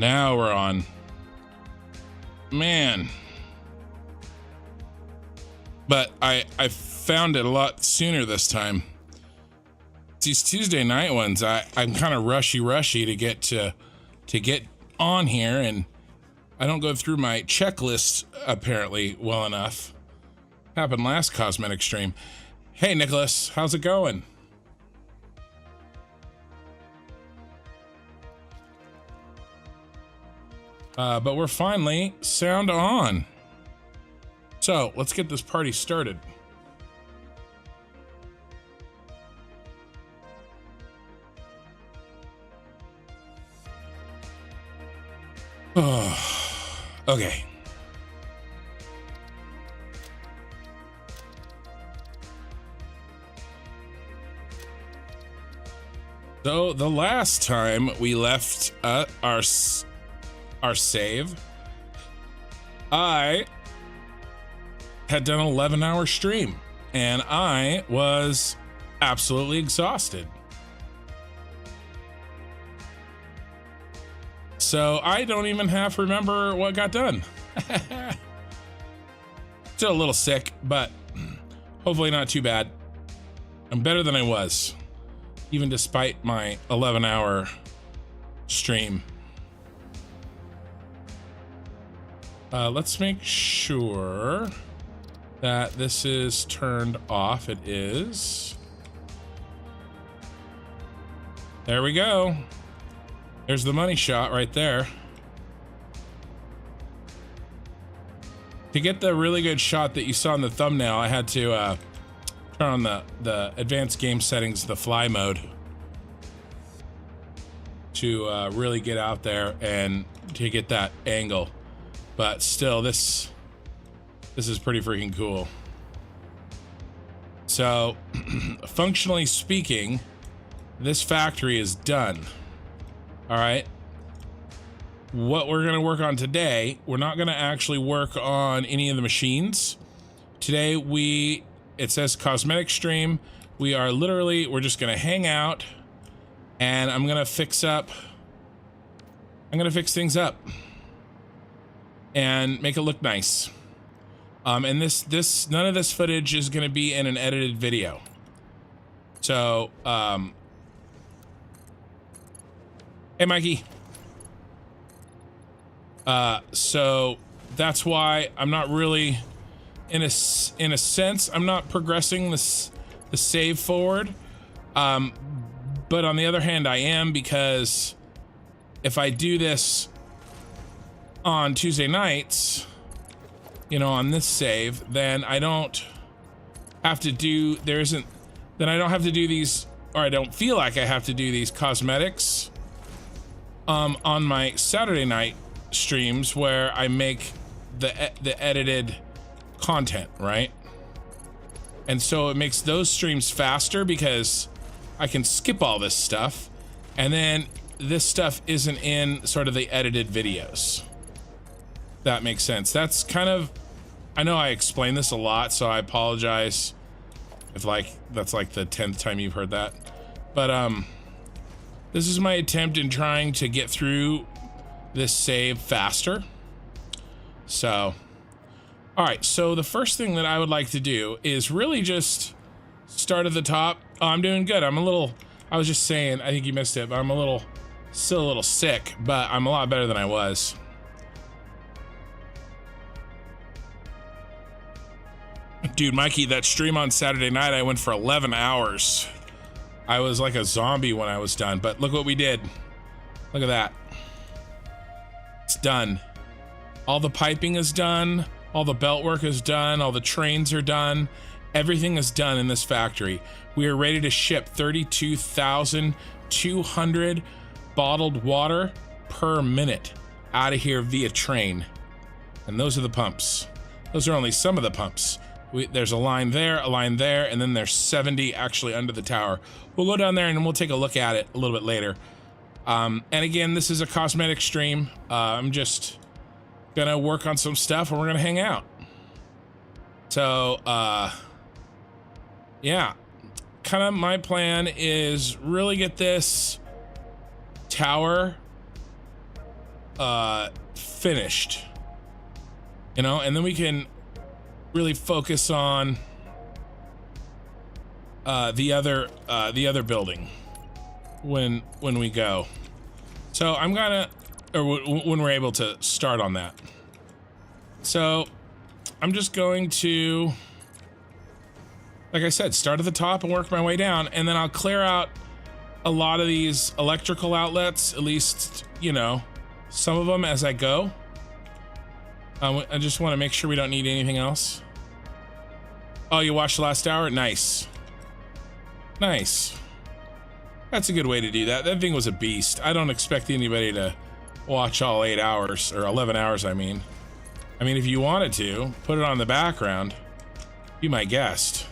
Now we're on. Man. But I found it a lot sooner this time. These Tuesday night ones, I'm kind of rushy to get on here, and I don't go through my checklist apparently well enough. Happened last Cosmetic stream. Hey Nicholas, how's it going? But we're finally sound on. So let's get this party started. Okay. So the last time we left our save, I had done an 11-hour stream and I was absolutely exhausted. So I don't even half remember what got done. Still a little sick, but hopefully not too bad. I'm better than I was, even despite my 11-hour stream. Let's make sure that this is turned off. It is. There we go. There's the money shot right there. To get the really good shot that you saw in the thumbnail, I had to turn on the advanced game settings, the fly mode, to really get out there and to get that angle. But still, this is pretty freaking cool. So, functionally speaking, this factory is done. All right. What we're going to work on today, we're not going to actually work on any of the machines. Today, it says Cosmetic stream. We're just going to hang out, and I'm going to fix things up and make it look nice. And none of this footage is going to be in an edited video. So, hey, Mikey. So that's why I'm not really, in a sense, I'm not progressing the save forward. But on the other hand, I am, because if I do this on Tuesday nights, you know, on this save, then I don't have to do, then I don't have to do these, or I don't feel like I have to do these cosmetics on my Saturday night streams where I make the edited content, right? And so it makes those streams faster because I can skip all this stuff, and then this stuff isn't in sort of the edited videos. That makes sense. That's kind of, I know I explain this a lot, so I apologize if that's like the 10th time you've heard that. But this is my attempt in trying to get through this save faster. So, all right, so the first thing that I would like to do is really just start at the top. Oh, I'm doing good. I was just saying, I think you missed it, but I'm still a little sick, but I'm a lot better than I was. Dude, Mikey, that stream on Saturday night, I went for 11 hours. I was like a zombie when I was done, but look what we did. Look at that. It's done. All the piping is done. All the belt work is done. All the trains are done. Everything is done in this factory. We are ready to ship 32,200 bottled water per minute out of here via train. And those are the pumps. Those are only some of the pumps. There's a line there, and then there's 70 actually under the tower. We'll go down there and we'll take a look at it a little bit later. And again, this is a cosmetic stream. I'm just gonna work on some stuff and we're gonna hang out. So, yeah, kind of my plan is really get this tower finished, you know, and then we can really focus on the other building when we go. So I'm gonna, or when we're able to start on that. So I'm just going to, like I said, start at the top and work my way down, and then I'll clear out a lot of these electrical outlets, at least, you know, some of them as I go. I just want to make sure we don't need anything else. Oh, you watched the last hour? Nice. Nice. That's a good way to do that. That thing was a beast. I don't expect anybody to watch all 8 hours, or 11 hours, I mean. If you wanted to, put it on the background. Be my guest.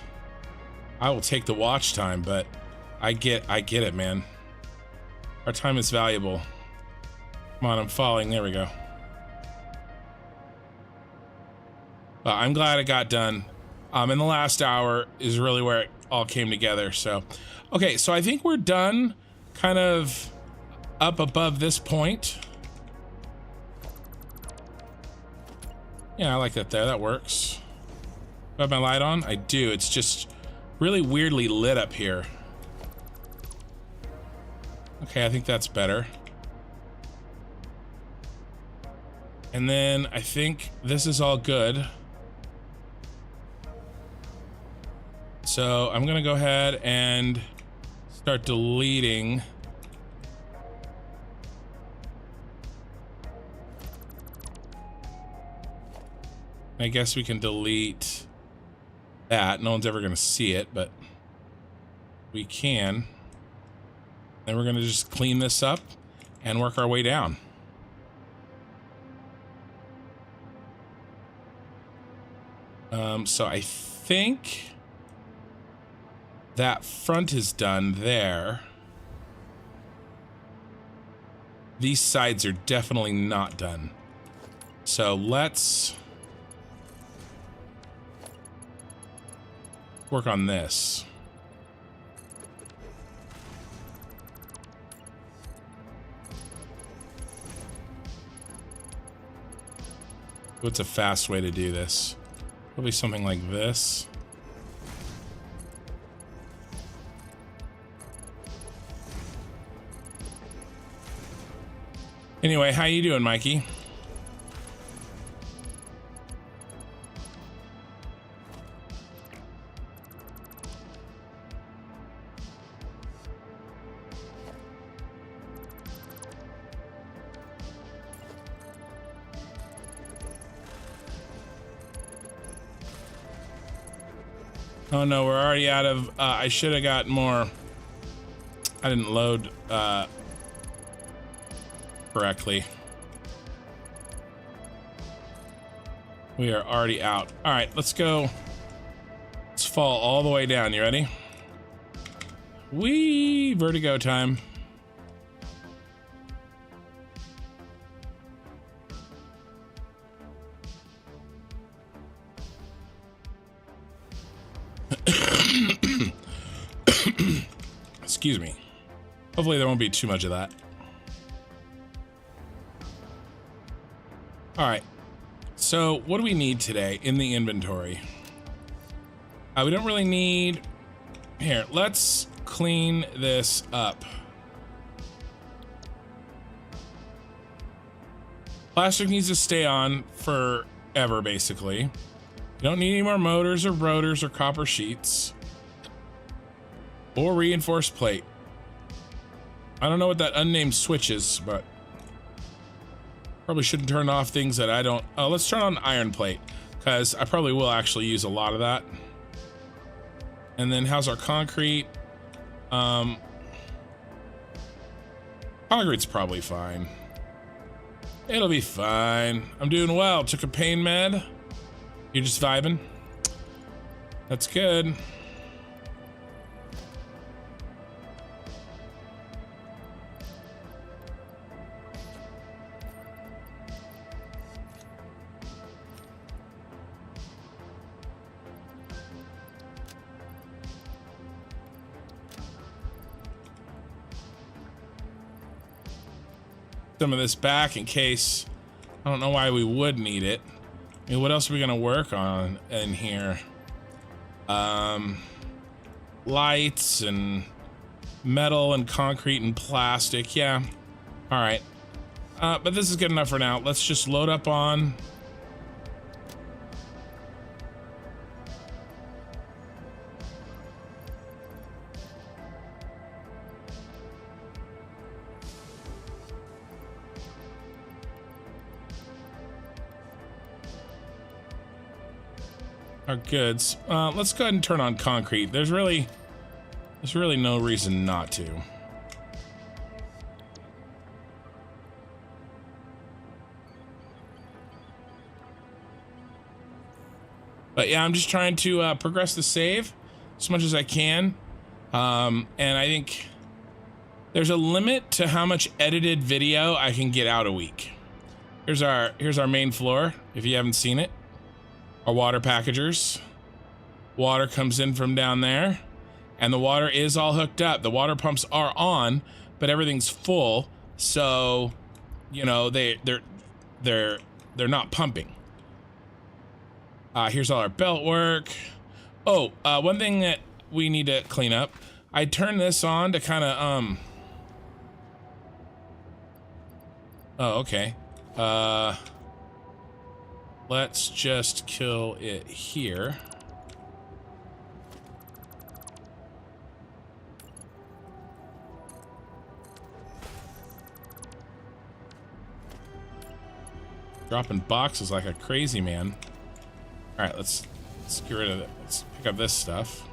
I will take the watch time, but I get it, man. Our time is valuable. Come on, I'm falling. There we go. I'm glad it got done. And the last hour is really where it all came together. So, okay, so I think we're done kind of up above this point. Yeah, I like that there. That works. Do I have my light on? I do. It's just really weirdly lit up here. Okay, I think that's better. And then I think this is all good. So I'm gonna go ahead and start deleting. I guess we can delete that. No one's ever gonna see it, but we can. Then we're gonna just clean this up and work our way down. So I think that front is done there. These sides are definitely not done. So let's work on this. What's a fast way to do this? Probably something like this. Anyway, how you doing, Mikey? Oh no, we're already out of, I should have got more. I didn't load, correctly. We are already out. All right, let's go. Let's fall all the way down. You ready? Whee! Vertigo time. Excuse me. Hopefully there won't be too much of that. All right. So what do we need today in the inventory? We don't really need... Here, let's clean this up. Plastic needs to stay on forever, basically. You don't need any more motors or rotors or copper sheets. Or reinforced plate. I don't know what that unnamed switch is, but probably shouldn't turn off things that I don't. Oh, let's turn on iron plate, because I probably will actually use a lot of that. And then how's our concrete? Concrete's probably fine. It'll be fine. I'm doing well. Took a pain med. You're just vibing. That's good. some of this back in case. I don't know why we would need it. I mean, what else are we gonna work on in here? Lights and metal and concrete and plastic. Yeah. All right. But this is good enough for now. Let's just load up on. Our goods. Let's go ahead and turn on concrete. There's really no reason not to. But yeah, I'm just trying to progress the save as much as I can. And I think there's a limit to how much edited video I can get out a week. Here's our main floor, if you haven't seen it. Our water packagers. Water comes in from down there, and the water is all hooked up. The water pumps are on, but everything's full, so you know they're not pumping. Here's all our belt work. Oh, one thing that we need to clean up. I turned this on to kind of Oh, okay. Let's just kill it here. Dropping boxes like a crazy man. All right, let's get rid of it. Let's pick up this stuff.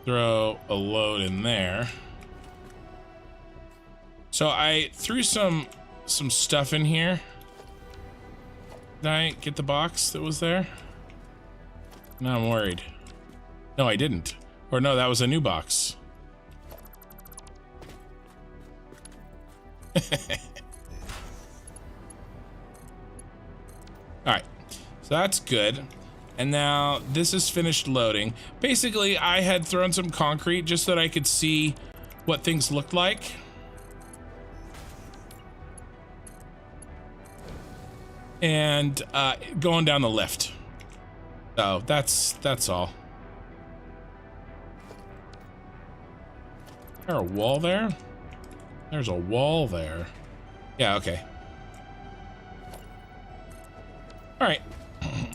Throw a load in there. So I threw some stuff in here. Did I get the box that was there? Now I'm worried. No, I didn't. Or no, that was a new box. Alright, so that's good. And now this is finished loading. Basically, I had thrown some concrete just so that I could see what things looked like. And going down the lift. So that's all. Is there a wall there? There's a wall there. Yeah, okay. All right.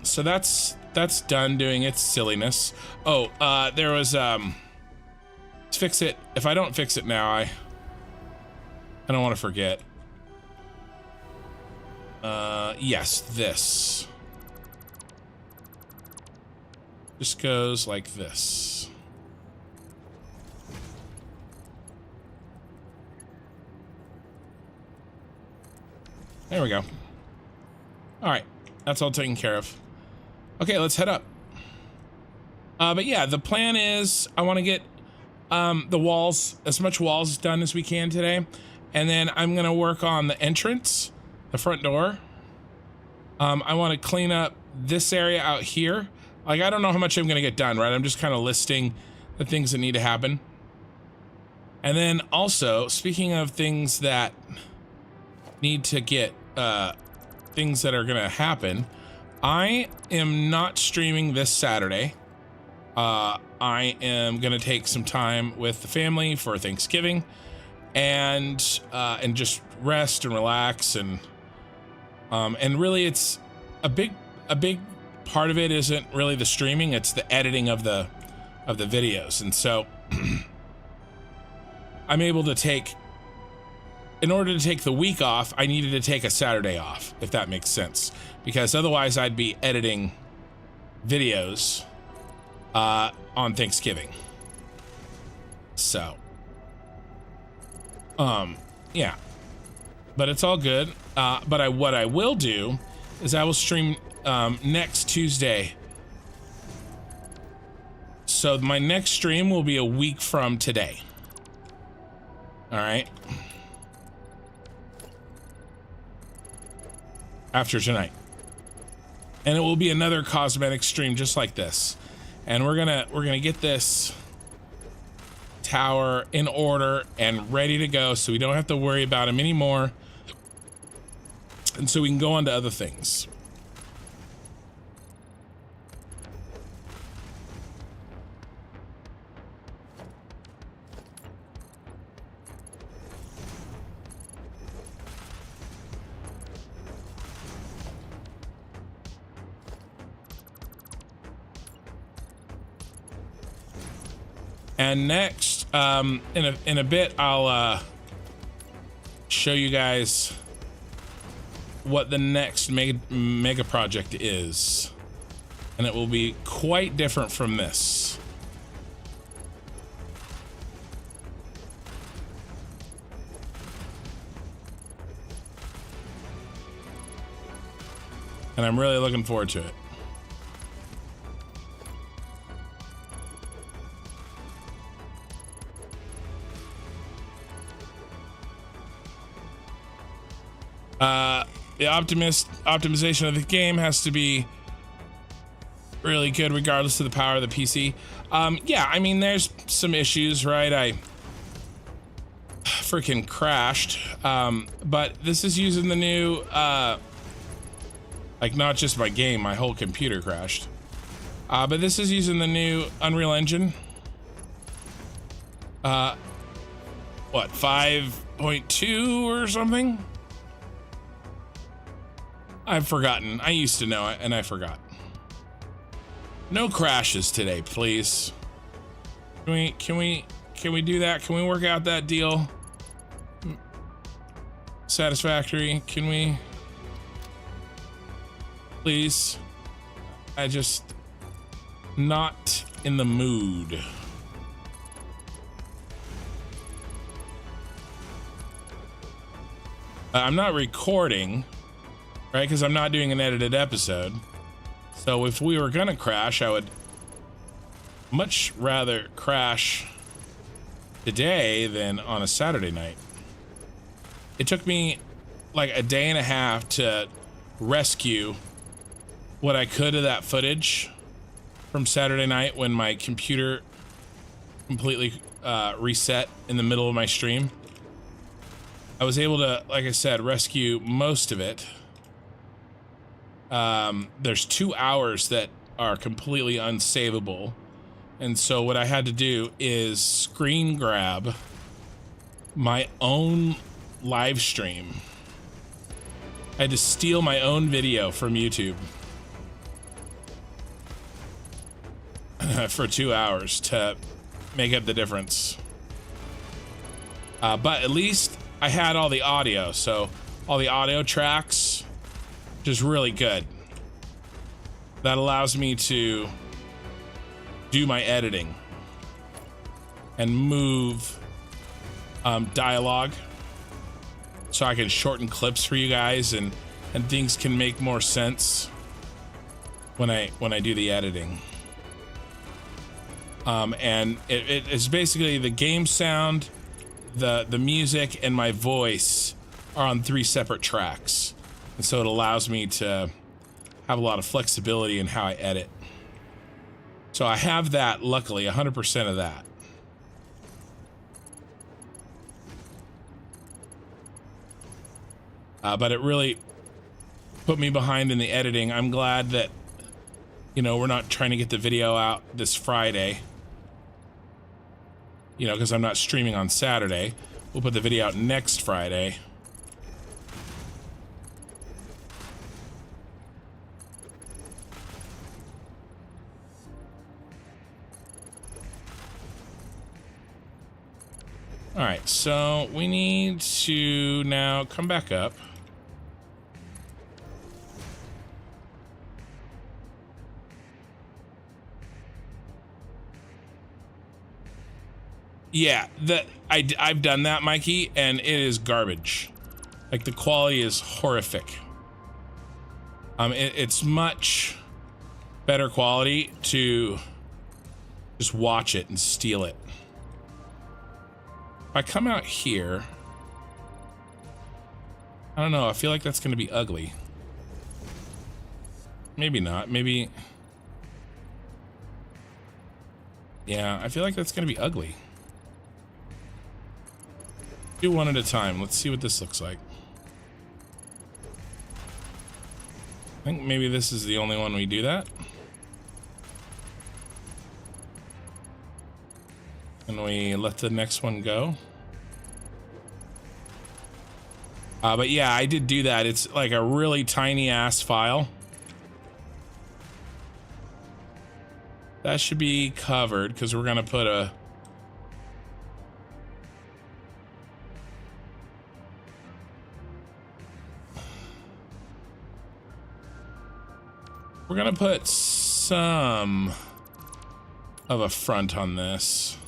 So that's done doing its silliness. Oh, there was let's fix it. If I don't fix it now, I don't want to forget. Yes, this. Just goes like this. There we go. All right, that's all taken care of. Okay, let's head up. But yeah, the plan is I want to get the walls, as much walls done as we can today. And then I'm going to work on the entrance, the front door. I want to clean up this area out here. Like, I don't know how much I'm going to get done, right? I'm just kind of listing the things that need to happen. And then also, speaking of things that need to get, things that are going to happen, I am not streaming this Saturday. I am going to take some time with the family for Thanksgiving and just rest and relax and really it's a big part of it isn't really the streaming, it's the editing of the videos. And so I'm able to take, in order to take the week off, I needed to take a Saturday off, if that makes sense, because otherwise I'd be editing videos on Thanksgiving. So yeah, but it's all good. But what I will do is I will stream next Tuesday. So my next stream will be a week from today. All right. After tonight. And it will be another cosmetic stream just like this. And we're gonna get this tower in order and ready to go, so we don't have to worry about him anymore, and so we can go on to other things. And next, in a bit, I'll show you guys what the next mega project is, and it will be quite different from this. And I'm really looking forward to it. The optimization of the game has to be really good regardless of the power of the PC. Yeah, I mean, there's some issues, right? I freaking crashed, but this is using the new, like, not just my game, my whole computer crashed. But this is using the new Unreal Engine. What, 5.2 or something? I've forgotten. I used to know it, and I forgot. No crashes today, please. Can we do that? Can we work out that deal? Satisfactory, can we? Please. I just not in the mood. I'm not recording, right? Because I'm not doing an edited episode. So if we were gonna crash, I would much rather crash today than on a Saturday night. It took me like a day and a half to rescue what I could of that footage from Saturday night when my computer completely reset in the middle of my stream. I was able to, like I said, rescue most of it. There's 2 hours that are completely unsavable. And so what I had to do is screen grab my own live stream. I had to steal my own video from YouTube for 2 hours to make up the difference. But at least I had all the audio, so all the audio tracks, which is really good. That allows me to do my editing and move dialogue, so I can shorten clips for you guys, and things can make more sense when I do the editing. And it's basically the game sound, the music, and my voice are on 3 separate tracks, and so it allows me to have a lot of flexibility in how I edit. So I have that, luckily, 100% of that. But it really put me behind in the editing. I'm glad that, you know, we're not trying to get the video out this Friday, you know, because I'm not streaming on Saturday. We'll put the video out next Friday. All right, so we need to now come back up. Yeah, I've done that, Mikey, and it is garbage. Like, the quality is horrific. It's much better quality to just watch it and steal it. If I come out here, I don't know, I feel like that's going to be ugly. Maybe not, maybe. Yeah, I feel like that's going to be ugly. Do one at a time. Let's see what this looks like. I think maybe this is the only one we do that. And we let the next one go. But yeah, I did do that. It's like a really tiny ass file. That should be covered because we're gonna put a some of a front on this.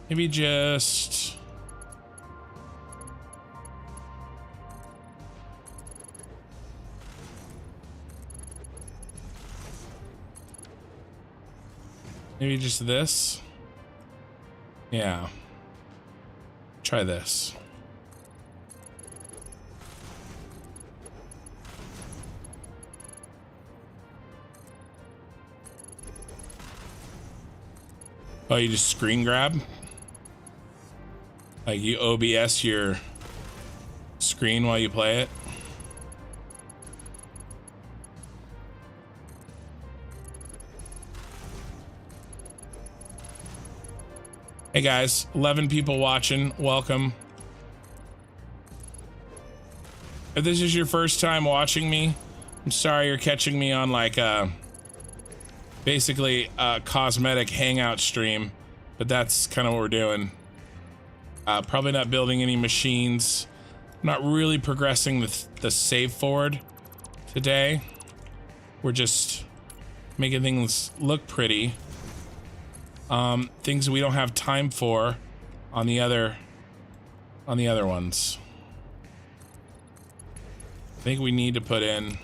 Maybe just this. Yeah. Try this. Oh, you just screen grab? Like you OBS your screen while you play it? Hey guys, 11 people watching, welcome. If this is your first time watching me, I'm sorry you're catching me on like basically a Cosmetic hangout stream, but that's kind of what we're doing. Probably not building any machines. Not really progressing the save forward today. We're just making things look pretty. Things we don't have time for on the other ones. I think we need to put in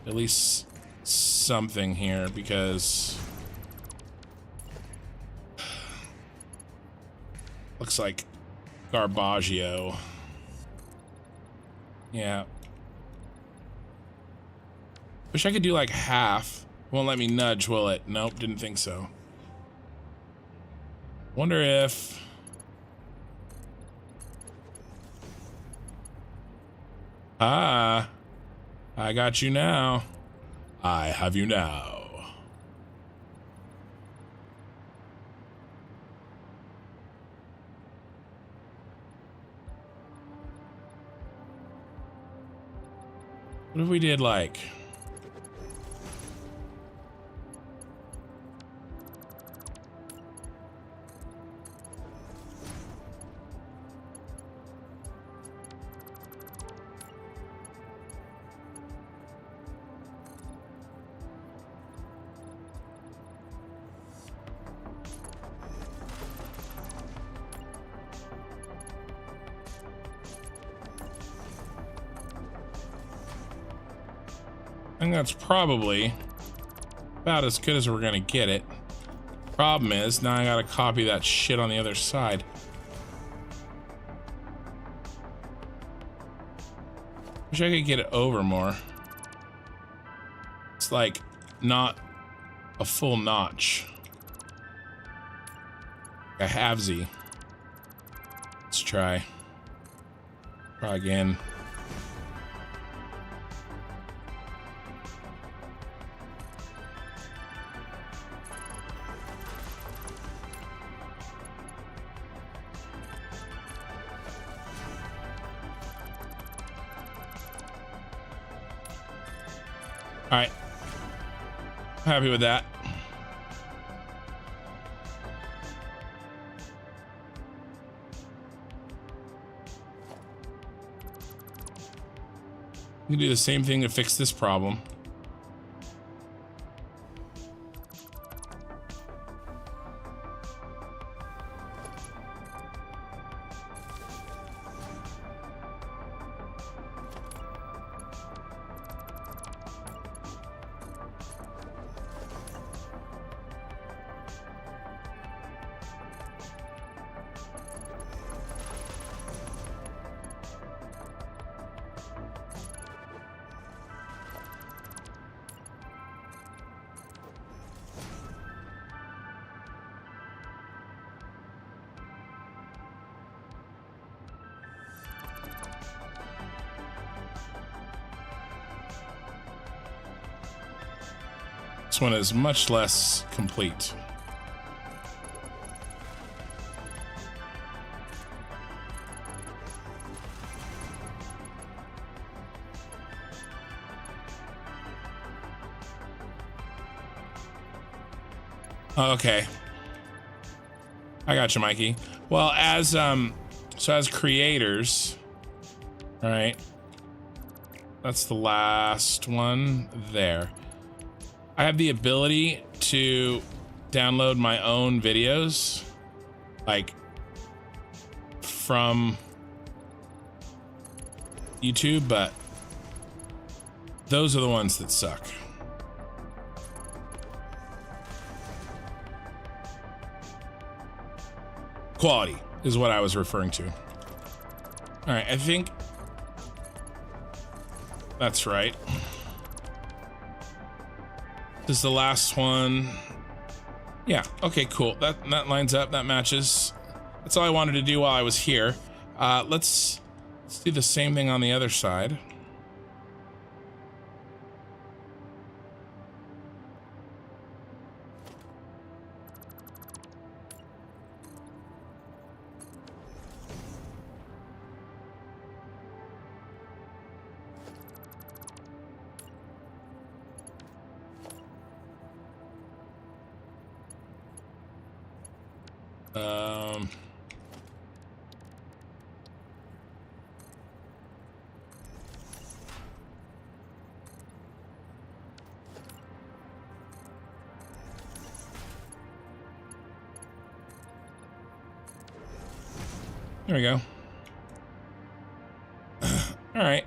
at least something here because looks like Garbaggio. Yeah. Wish I could do like half. Won't let me nudge, will it? Nope, didn't think so. Wonder if... Ah, I got you now. I have you now. What if we did like... I think that's probably about as good as we're gonna get it. Problem is, now I gotta copy that shit on the other side. Wish I could get it over more. It's like not a full notch. A halvesy. Let's try. Try again. All right, happy with that. We can do the same thing to fix this problem. This one is much less complete. Okay. I got you, Mikey. Well, as as creators, all right, that's the last one there. I have the ability to download my own videos, like from YouTube, but those are the ones that suck. Quality is what I was referring to. All right, I think that's right. This is the last one. Yeah, okay, cool. That lines up, that matches. That's all I wanted to do while I was here. Let's do the same thing on the other side. There we go. All right.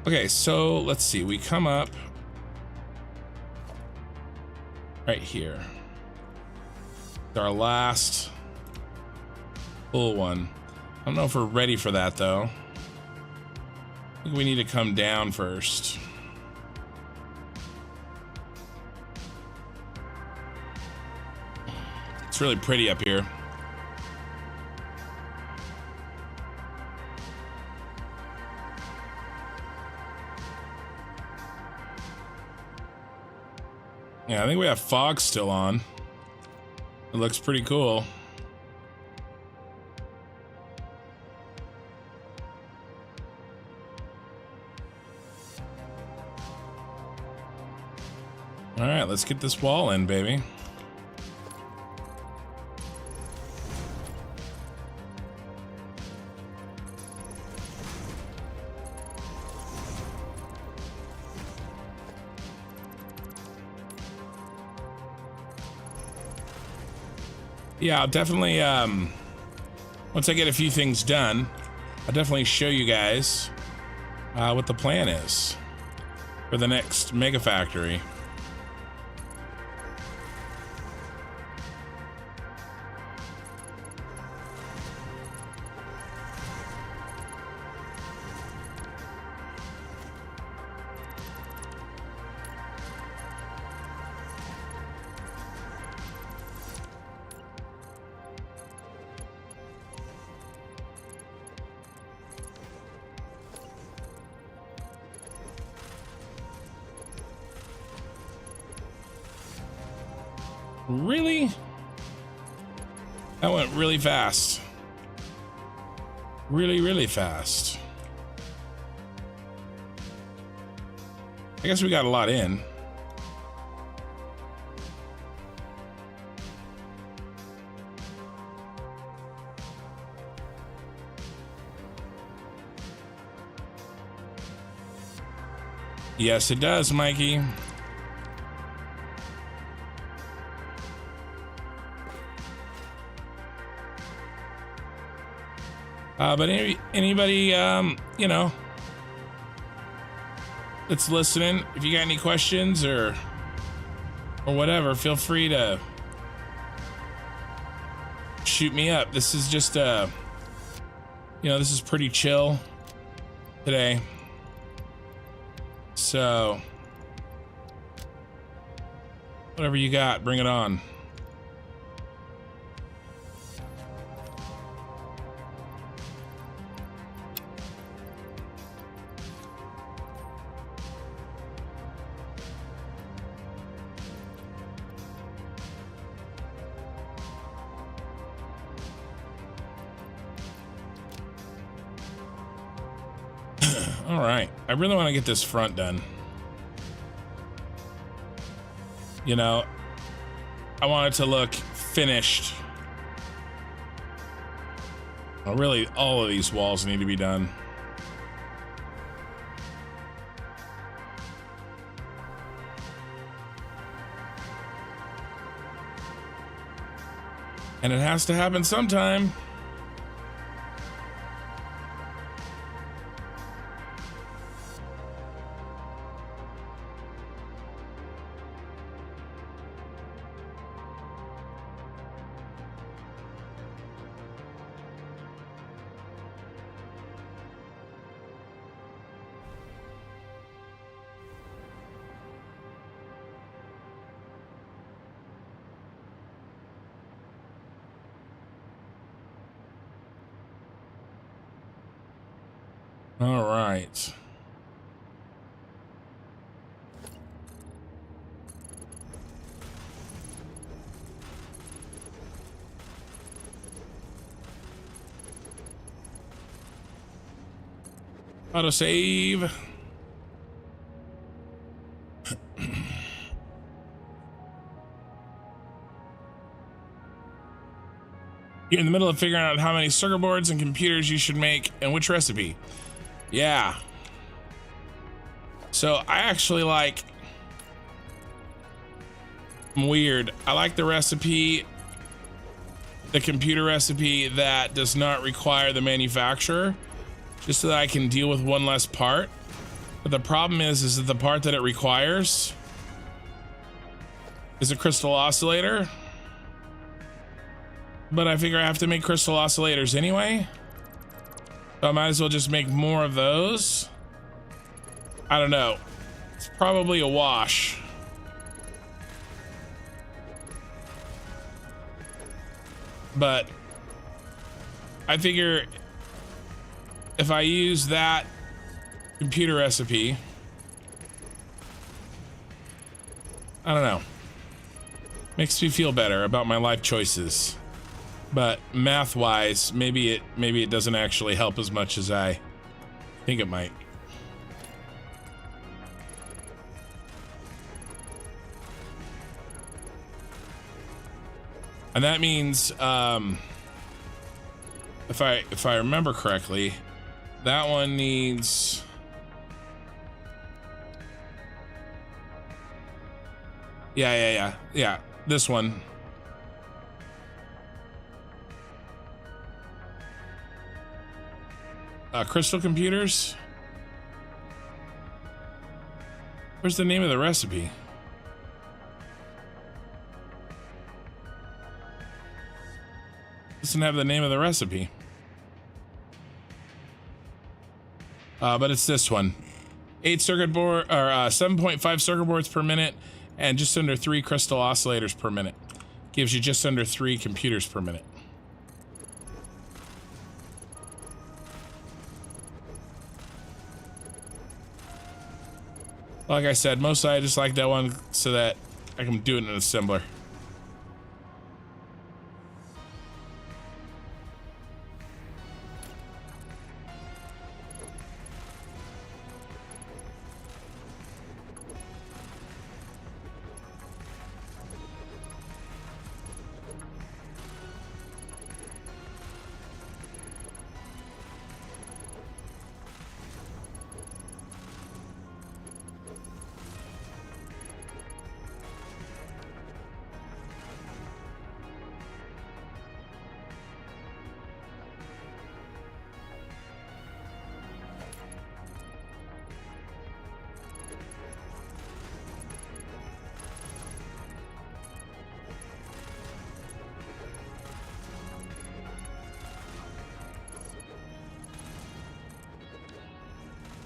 Okay, so let's see. We come up right here. Our last full one. I don't know if we're ready for that though. I think we need to come down first. It's really pretty up here. Yeah, I think we have fog still on. It looks pretty cool. All right, let's get this wall in, baby. Yeah, I'll definitely, once I get a few things done, I'll definitely show you guys what the plan is for the next mega factory. Really? That went really fast. Really, really fast. I guess we got a lot in. Yes, it does, Mikey. But anybody, you know, that's listening, if you got any questions or whatever, feel free to shoot me up. This is just, you know, this is pretty chill today. So, whatever you got, bring it on. All right, I really want to get this front done. You know, I want it to look finished. Well, really, all of these walls need to be done. And it has to happen sometime. All right. Autosave. You're in the middle of figuring out how many circuit boards and computers you should make and which recipe. Yeah. So I actually like... I'm weird. I like the recipe, the computer recipe that does not require the manufacturer, just so that I can deal with one less part. But the problem is that the part that it requires is a crystal oscillator. But I figure I have to make crystal oscillators anyway, so I might as well just make more of those. I don't know. It's probably a wash. But I figure if I use that computer recipe, I don't know. Makes me feel better about my life choices. But math-wise, maybe it doesn't actually help as much as I think it might. And that means, if I remember correctly, that one needs... Yeah, this one. Crystal computers? Where's the name of the recipe? Doesn't have the name of the recipe. But it's this one. 8 circuit board, or 7.5 circuit boards per minute, and just under 3 crystal oscillators per minute. Gives you just under 3 computers per minute. Like I said, mostly I just like that one so that I can do it in an assembler.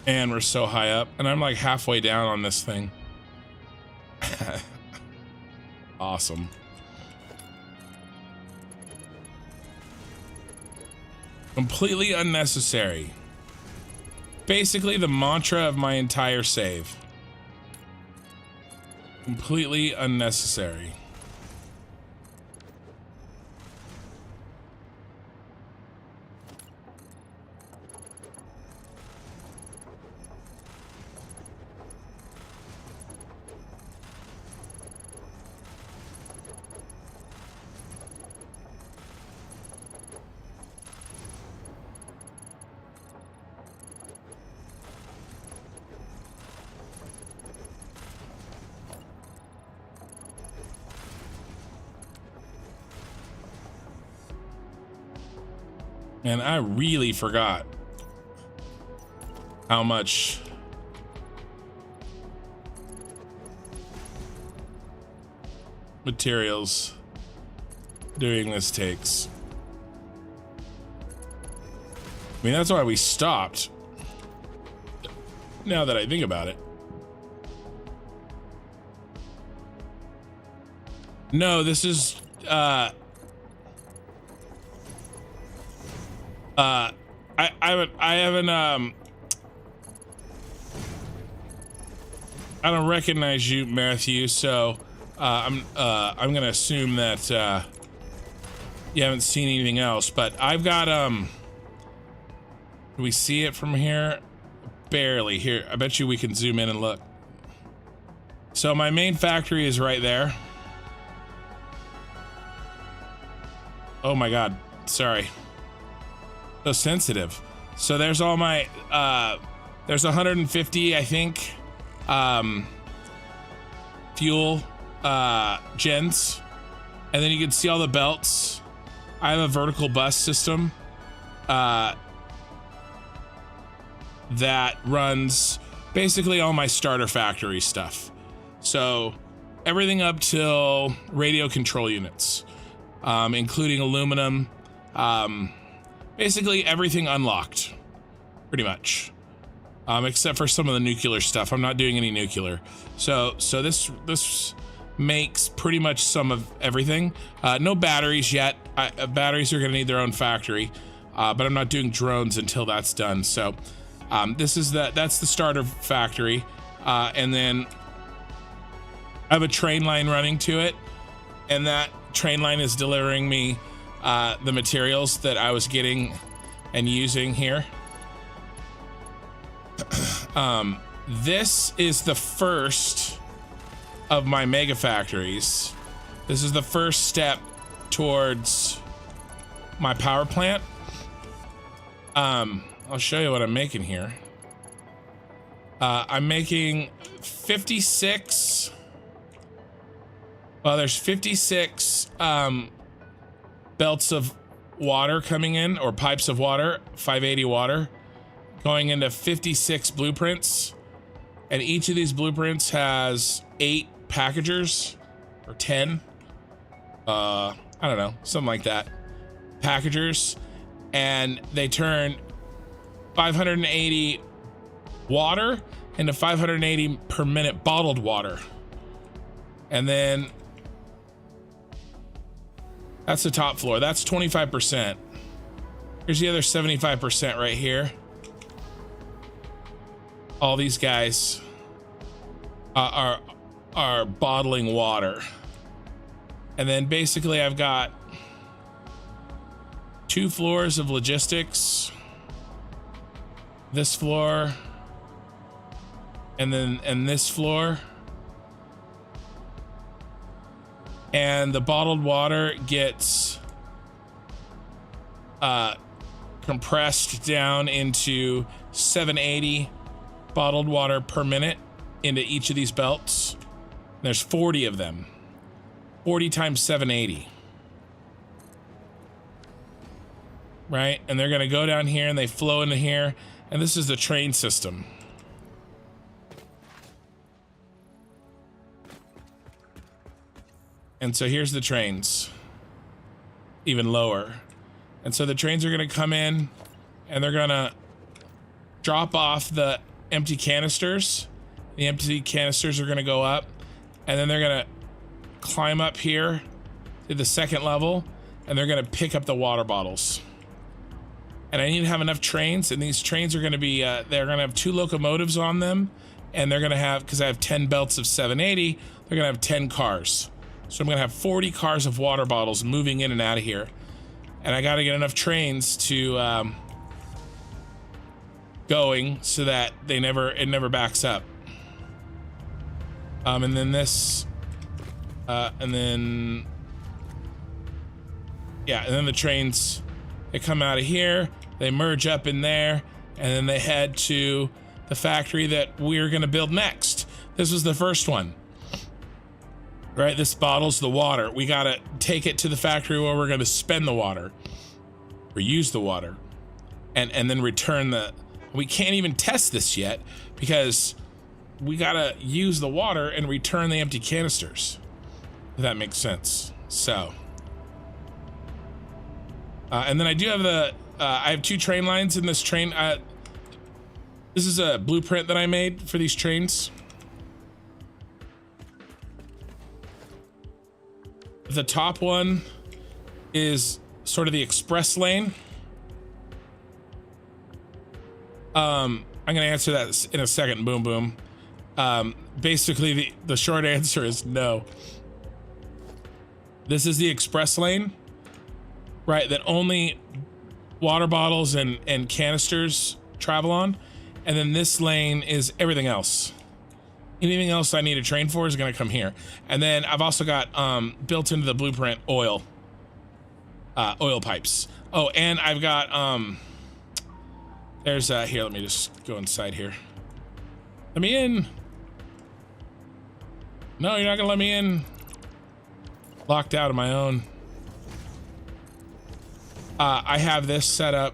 And we're so high up, and I'm like halfway down on this thing. Awesome. Completely unnecessary. Basically the mantra of my entire save. Completely unnecessary. And I really forgot how much materials doing this takes. I mean, that's why we stopped. Now that I think about it. No, this is I haven't I don't recognize you, Matthew, so I'm gonna assume that you haven't seen anything else, but I've got do we see it from here? Barely. Here, I bet you we can zoom in and look. So my main factory is right there. Oh my god, sorry. So sensitive. So there's all my there's 150, I think, fuel gens, and then you can see all the belts. I have a vertical bus system that runs basically all my starter factory stuff. So everything up till radio control units, including aluminum, basically everything unlocked, pretty much, except for some of the nuclear stuff. I'm not doing any nuclear. So this makes pretty much some of everything. No batteries yet. Batteries are gonna need their own factory, but I'm not doing drones until that's done. So that's the starter factory, and then I have a train line running to it, and that train line is delivering me the materials that I was getting and using here. This is the first of my mega factories. This is the first step towards my power plant. I'll show you what I'm making here. I'm making 56. Well, there's 56 belts of water coming in, or pipes of water, 580 water, going into 56 blueprints. And each of these blueprints has 8 packagers, or 10. I don't know, something like that. Packagers, and they turn 580 water into 580 per minute bottled water. And then that's the top floor. That's 25%. Here's the other 75% right here. All these guys are bottling water. And then basically I've got 2 floors of logistics. This floor, and this floor. And the bottled water gets compressed down into 780 bottled water per minute into each of these belts. There's 40 of them. 40 times 780. Right? And they're gonna go down here and they flow into here. And this is the train system. And so here's the trains, even lower. And so the trains are gonna come in and they're gonna drop off the empty canisters. The empty canisters are gonna go up, and then they're gonna climb up here to the second level, and they're gonna pick up the water bottles. And I need to have enough trains, and these trains are gonna be, they're gonna have 2 locomotives on them, and they're gonna have, because I have 10 belts of 780, they're gonna have 10 cars. So I'm gonna have 40 cars of water bottles moving in and out of here. And I gotta get enough trains to going so that it never backs up. And then this, and then the trains, they come out of here, they merge up in there, and then they head to the factory that we're gonna build next. This was the first one. Right, this bottles the water. We gotta take it to the factory where we're gonna spend the water. or use the water and then return the, we can't even test this yet because we gotta use the water and return the empty canisters, if that makes sense. So and then I do have the I have 2 train lines in this train. This is a blueprint that I made for these trains. The top one is sort of the express lane. I'm gonna answer that in a second, Boom Boom. Basically the short answer is no. This is the express lane, right, that only water bottles and canisters travel on. And then this lane is everything else. Anything else I need a train for is gonna come here. And then I've also got built into the blueprint oil pipes. Oh, and I've got there's here, let me just go inside here. Let me in. No, you're not gonna let me in. Locked out of my own. I have this set up.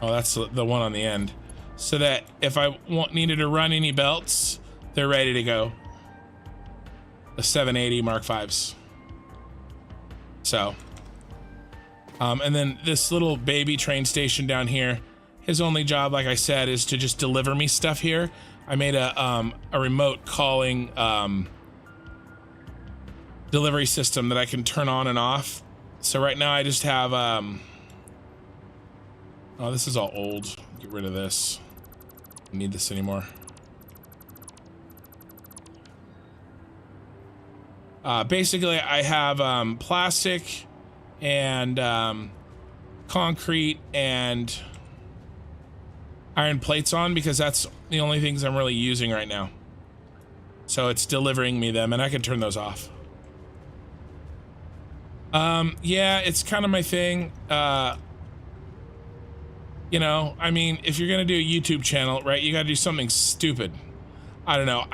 Oh, that's the one on the end. So that if I needed to run any belts, they're ready to go. The 780 Mark Vs. So, and then this little baby train station down here, his only job, like I said, is to just deliver me stuff here. I made a remote calling delivery system that I can turn on and off. So right now I just have, oh, this is all old. Get rid of this. Don't need this anymore. Basically I have plastic and concrete and iron plates on because that's the only things I'm really using right now. So it's delivering me them and I can turn those off. Yeah, it's kind of my thing. You know, I mean, if you're gonna do a YouTube channel, right, you gotta do something stupid. I don't know.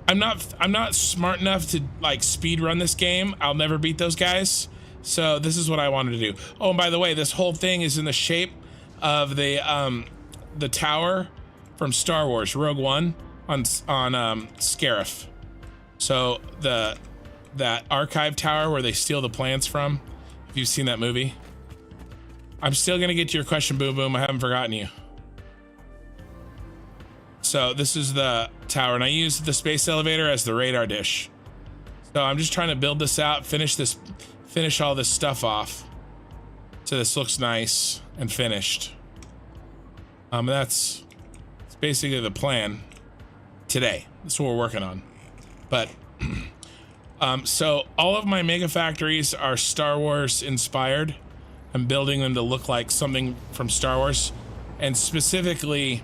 I'm not smart enough to like speed run this game. I'll never beat those guys. So this is what I wanted to do. Oh, and by the way, this whole thing is in the shape of the tower from Star Wars Rogue One on Scarif. So that archive tower where they steal the plans from, if you've seen that movie. I'm still gonna get to your question, Boom Boom. I haven't forgotten you. So this is the tower, and I use the space elevator as the radar dish. So I'm just trying to build this out, finish all this stuff off, so this looks nice and finished. That's basically the plan today. That's what we're working on. But so all of my mega factories are Star Wars inspired. I'm building them to look like something from Star Wars, and specifically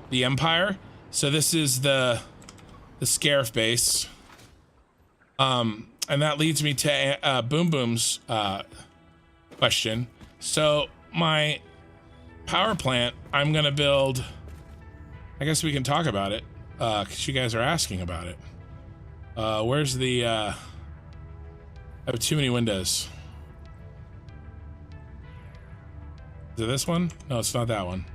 the Empire. So this is the Scarif base, and that leads me to Boom Boom's question. So my power plant, I'm gonna build. I guess we can talk about it because you guys are asking about it. Where's the? I have too many windows. Is it this one? No, it's not that one.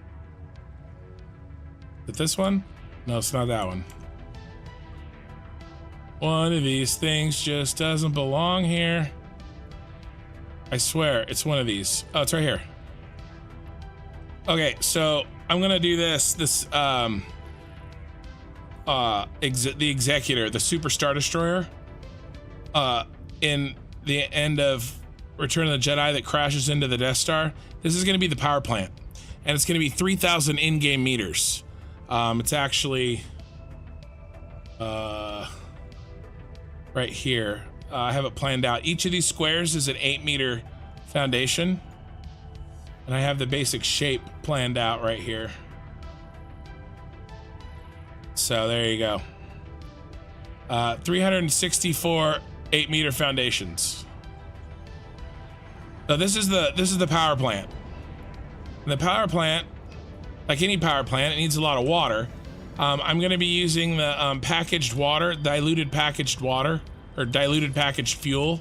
Is it this one? No, it's not that one. One of these things just doesn't belong here. I swear, it's one of these. Oh, it's right here. Okay, so I'm gonna do this. The Executor, the Super Star Destroyer, in the end of Return of the Jedi that crashes into the Death Star. This is going to be the power plant, and it's going to be 3,000 in-game meters. It's actually right here. I have it planned out. Each of these squares is an 8-meter foundation, and I have the basic shape planned out right here. So there you go. 364 8-meter foundations. So this is the power plant. And the power plant, like any power plant, it needs a lot of water. I'm going to be using the packaged water, diluted packaged water, or diluted packaged fuel.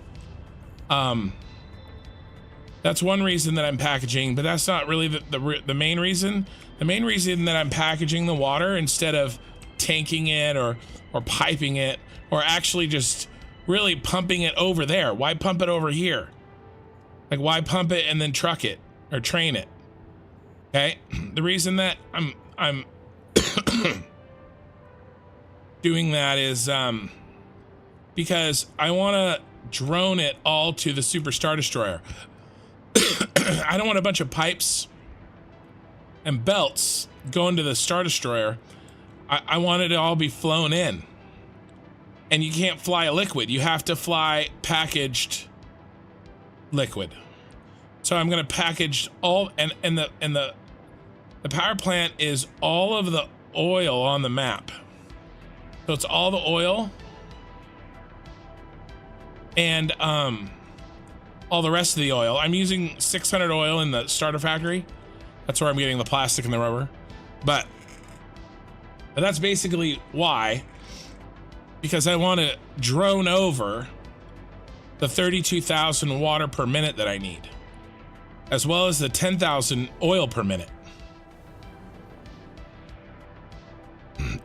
That's one reason that I'm packaging, but that's not really the main reason. The main reason that I'm packaging the water instead of tanking it or piping it or actually just really pumping it over there. Why pump it over here? Like, why pump it and then truck it or train it? Okay, the reason that I'm doing that is because I want to drone it all to the Super Star Destroyer. I don't want a bunch of pipes and belts going to the Star Destroyer. I want it to all be flown in. And you can't fly a liquid. You have to fly packaged liquid. So I'm going to package all, and the power plant is all of the oil on the map. So it's all the oil and all the rest of the oil. I'm using 600 oil in the starter factory. That's where I'm getting the plastic and the rubber. But that's basically why, because I want to drone over the 32,000 water per minute that I need, as well as the 10,000 oil per minute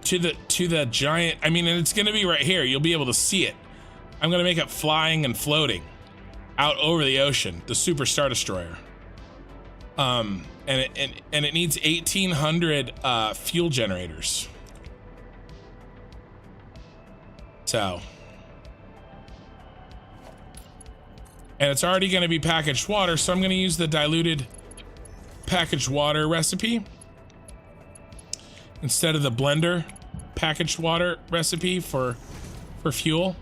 to the giant. I mean, and it's going to be right here. You'll be able to see it. I'm going to make it flying and floating out over the ocean, the Super Star Destroyer. And it needs 1,800 fuel generators. So, and it's already going to be packaged water, so I'm going to use the diluted packaged water recipe instead of the blender packaged water recipe for fuel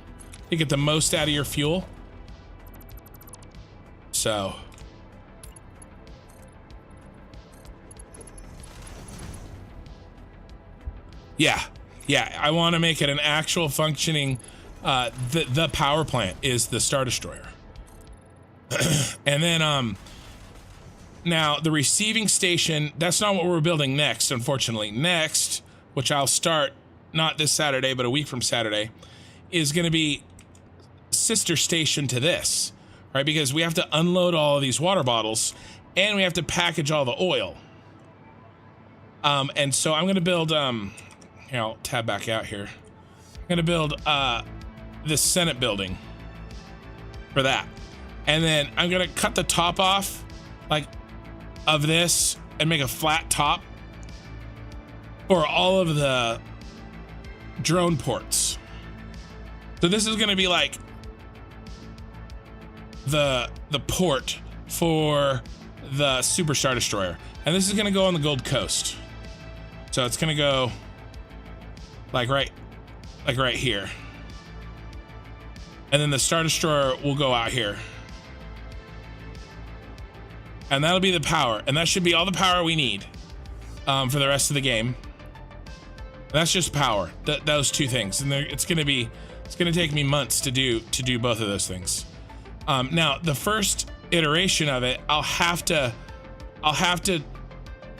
to get the most out of your fuel. So, yeah, I want to make it an actual functioning, the power plant is the Star Destroyer. And then, now the receiving station, that's not what we're building next, unfortunately. Next, which I'll start not this Saturday, but a week from Saturday, is going to be sister station to this, right? Because we have to unload all of these water bottles and we have to package all the oil. And so I'm going to build, here, I'll tab back out here. I'm going to build, this Senate building for that. And then I'm going to cut the top off, like, of this and make a flat top for all of the drone ports. So this is going to be like the port for the Super Star Destroyer. And this is going to go on the Gold Coast. So it's going to go like right here. And then the Star Destroyer will go out here. And that'll be the power. And that should be all the power we need for the rest of the game. And that's just power. Those two things. And it's going to take me months to do both of those things. Now, the first iteration of it, I'll have to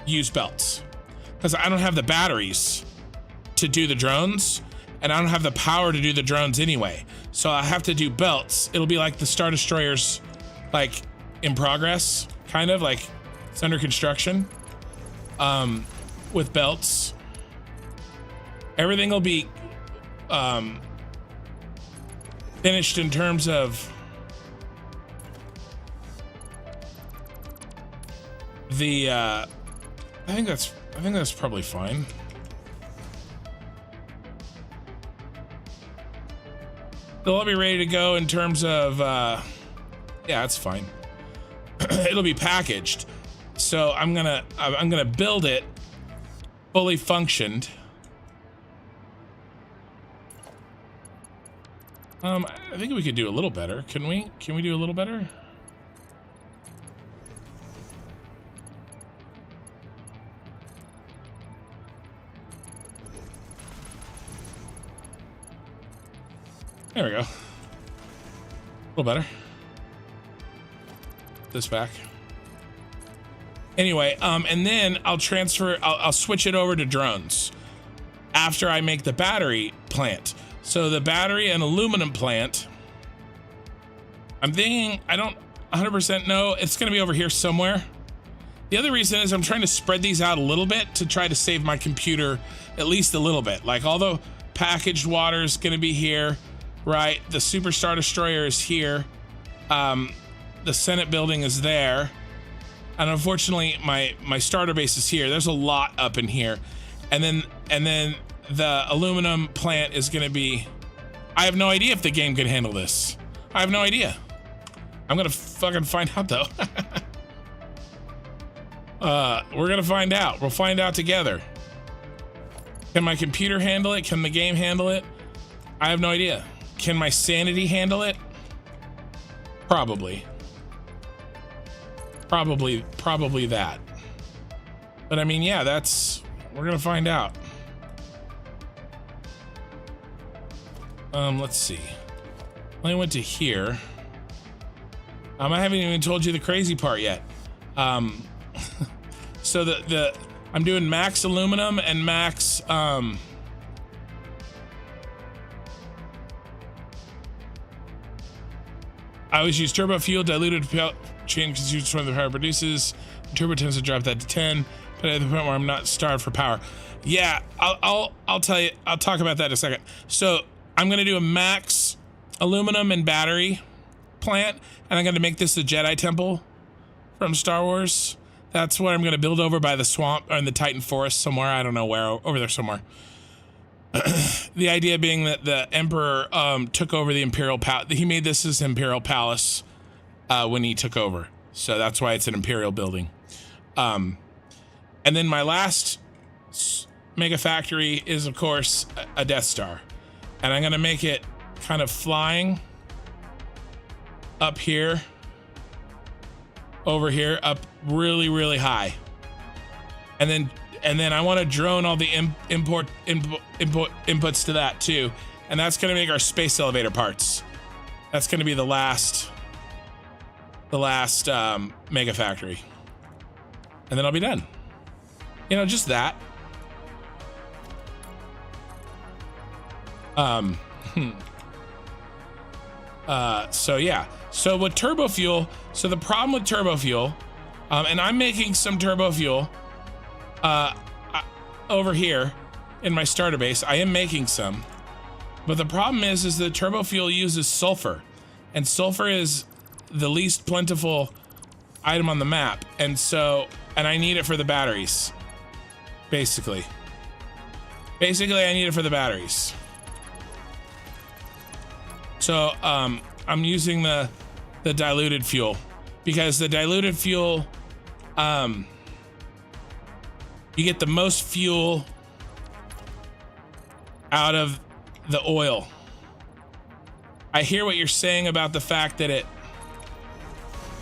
use belts because I don't have the batteries to do the drones, and I don't have the power to do the drones anyway. So I have to do belts. It'll be like the Star Destroyer's, like, in progress, kind of like it's under construction, with belts. Everything will be finished in terms of the I think that's probably fine. They'll all be ready to go in terms of yeah, it's fine. It'll be packaged. So I'm gonna build it fully functioned. I think we could do a little better. Can we do a little better? There we go. A little better. This back. Anyway, and then I'll switch it over to drones after I make the battery plant. So the battery and aluminum plant, I'm thinking, I 100% know. It's going to be over here somewhere. The other reason is I'm trying to spread these out a little bit to try to save my computer at least a little bit. Like, although packaged water is going to be here, right? The Super Star Destroyer is here. The Senate Building is there. And unfortunately, my starter base is here. There's a lot up in here. And then the aluminum plant is going to be... I have no idea if the game can handle this. I have no idea. I'm going to fucking find out, though. We're gonna find out. We'll find out together. Can my computer handle it? Can the game handle it? I have no idea. Can my sanity handle it? Probably. Probably that. But I mean, yeah, we're gonna find out. Let's see. I went to here. I haven't even told you the crazy part yet. So I'm doing max aluminum and max I always use turbo fuel, diluted chain consumes when the power produces. The turbo tends to drop that to 10, but at the point where I'm not starved for power. Yeah, I'll tell you. I'll talk about that in a second. So I'm gonna do a max aluminum and battery plant, and I'm gonna make this the Jedi Temple from Star Wars. That's what I'm going to build over by the swamp or in the Titan Forest somewhere. I don't know where, over there somewhere. The idea being that the Emperor took over the Imperial Palace. He made this his Imperial Palace when he took over. So that's why it's an Imperial building. And then my last mega factory is, of course, a Death Star. And I'm going to make it kind of flying up here. Over here, up really high, and then I want to drone all the inputs to that too, and that's going to make our space elevator parts. That's going to be the last mega factory, and then I'll be done. You know, just that. So yeah. So with turbo fuel, so the problem with turbo fuel, and I'm making some turbo fuel over here in my starter base. I am making some, but the problem is that turbo fuel uses sulfur, and sulfur is the least plentiful item on the map, and I need it for the batteries. Basically, I need it for the batteries. So I'm using the diluted fuel, because the diluted fuel, you get the most fuel out of the oil. I hear what you're saying about the fact that it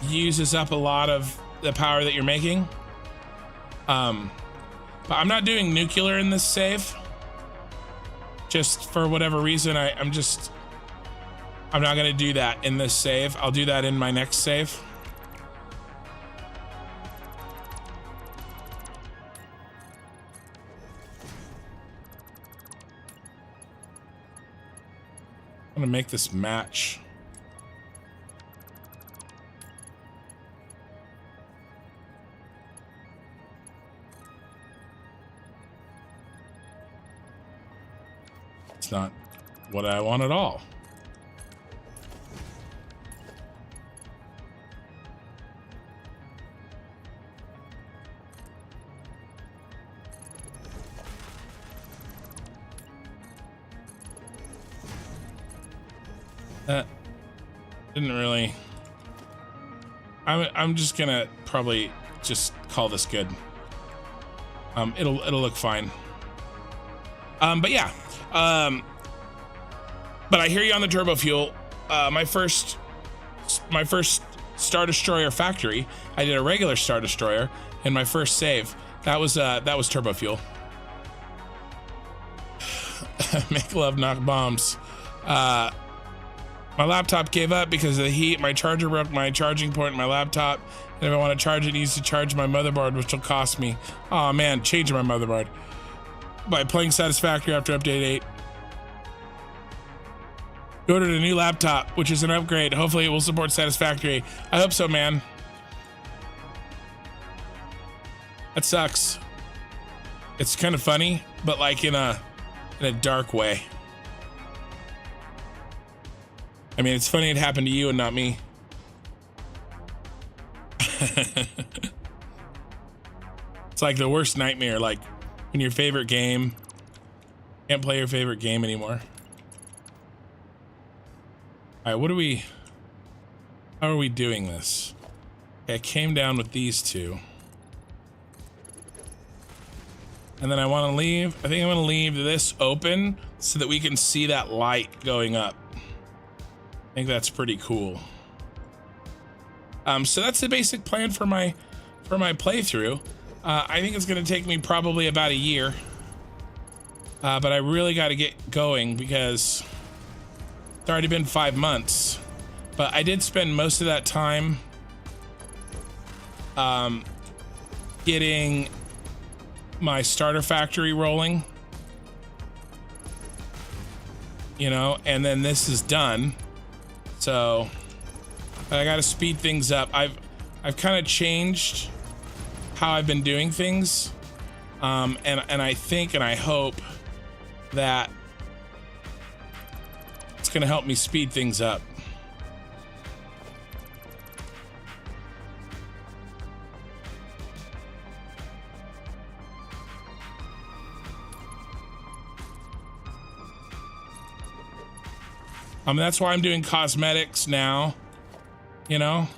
uses up a lot of the power that you're making. But I'm not doing nuclear in this save. Just for whatever reason, I'm not gonna do that in this save. I'll do that in my next save. I'm gonna make this match. It's not what I want at all. That didn't really. I'm just gonna probably just call this good. It'll look fine. But yeah. But I hear you on the turbo fuel. My first Star Destroyer factory, I did a regular Star Destroyer in my first save. That was turbo fuel. Make love, knock bombs. My laptop gave up because of the heat. My charger broke my charging port in my laptop. And if I want to charge it, it needs to charge my motherboard, which will cost me. Oh man, changing my motherboard. By playing Satisfactory after update 8. You ordered a new laptop, which is an upgrade. Hopefully it will support Satisfactory. I hope so, man. That sucks. It's kind of funny, but like in a dark way. I mean, it's funny it happened to you and not me. It's like the worst nightmare, like when your favorite game can't play your favorite game anymore. All right, how are we doing this? Okay, I came down with these two. And then I want to leave, I think I'm gonna leave this open so that we can see that light going up. I think that's pretty cool. So that's the basic plan for my playthrough. I think it's gonna take me probably about a year. But I really gotta get going because it's already been 5 months. But I did spend most of that time getting my starter factory rolling, you know, and then this is done. So I got to speed things up. I've kind of changed how I've been doing things, and I think and I hope that it's going to help me speed things up. That's why I'm doing cosmetics now, you know,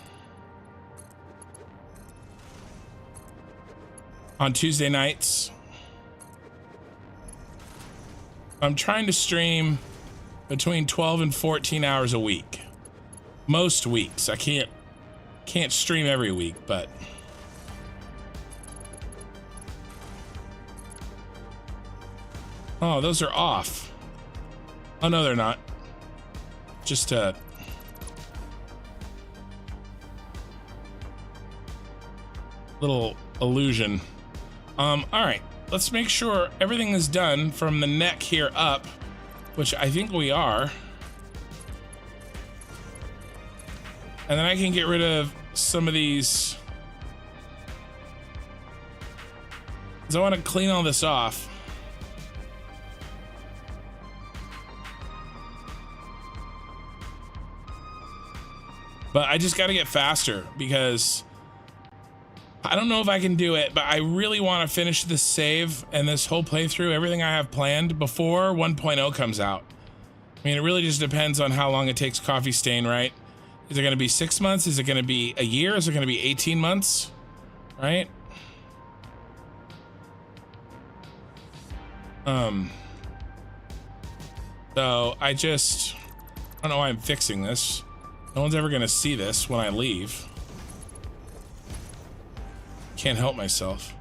on Tuesday nights. I'm trying to stream between 12 and 14 hours a week. Most weeks. I can't stream every week, but oh, those are off. Oh no, they're not. Just a little illusion. All right, let's make sure everything is done from the neck here up, which I think we are. And then I can get rid of some of these, because I want to clean all this off. But I just got to get faster because I don't know if I can do it, but I really want to finish this save and this whole playthrough, everything I have planned before 1.0 comes out. I mean, it really just depends on how long it takes Coffee Stain, right? Is it going to be 6 months? Is it going to be a year? Is it going to be 18 months? Right? So I don't know why I'm fixing this. No one's ever gonna see this when I leave. Can't help myself.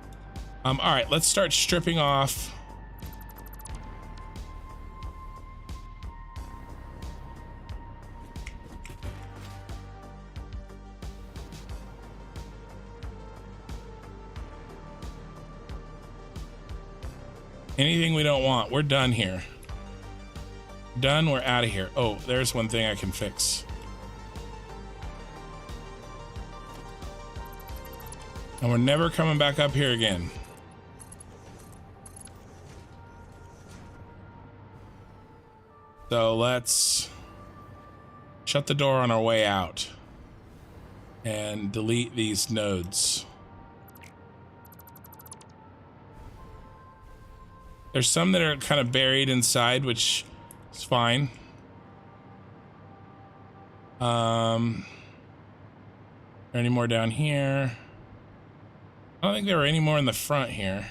All right, let's start stripping off. Anything we don't want. We're done here. Done, we're out of here. Oh, there's one thing I can fix. And we're never coming back up here again. So let's shut the door on our way out and delete these nodes. There's some that are kind of buried inside, which is fine. Are there any more down here? I don't think there were any more in the front here.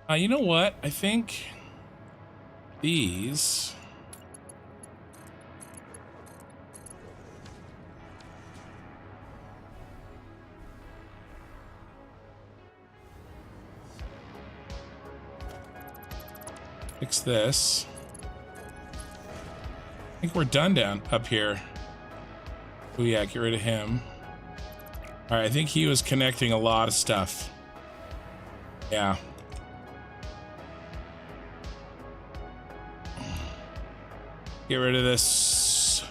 You know what? I think these... Fix this. I think we're done down up here. Oh yeah, get rid of him. All right, I think he was connecting a lot of stuff. Yeah. Get rid of this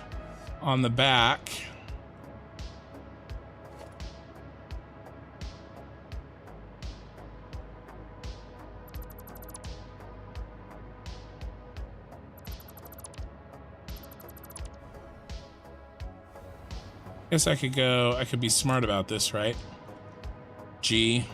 on the back. Guess I could be smart about this, right? G.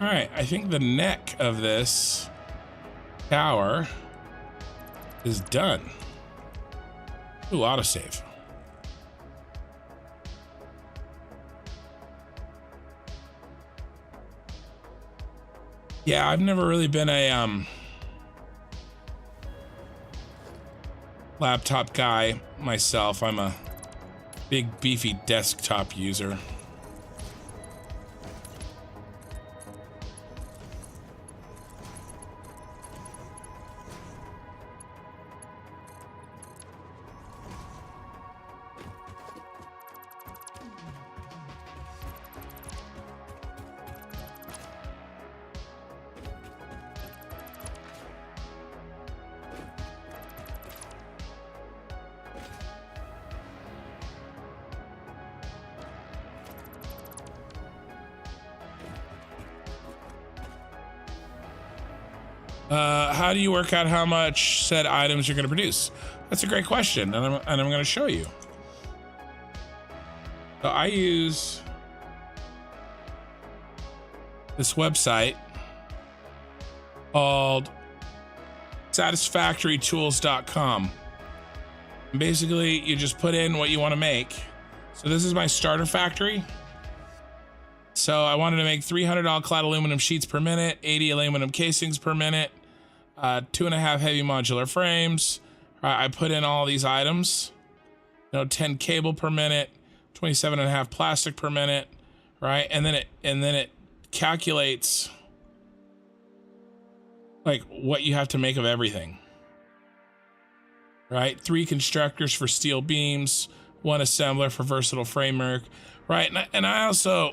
All right, I think the neck of this tower is done. Ooh, autosave. Yeah, I've never really been a laptop guy myself. I'm a big beefy desktop user. How do you work out how much said items you're going to produce? That's a great question, and I'm going to show you. So I use this website called satisfactorytools.com. And basically, you just put in what you want to make. So this is my starter factory. So I wanted to make 300 all-clad aluminum sheets per minute, 80 aluminum casings per minute, 2.5 heavy modular frames. I put in all these items. 10 cable per minute, 27.5 plastic per minute, right? And then it calculates like what you have to make of everything, right? 3 constructors for steel beams, 1 assembler for versatile framework, right? And I also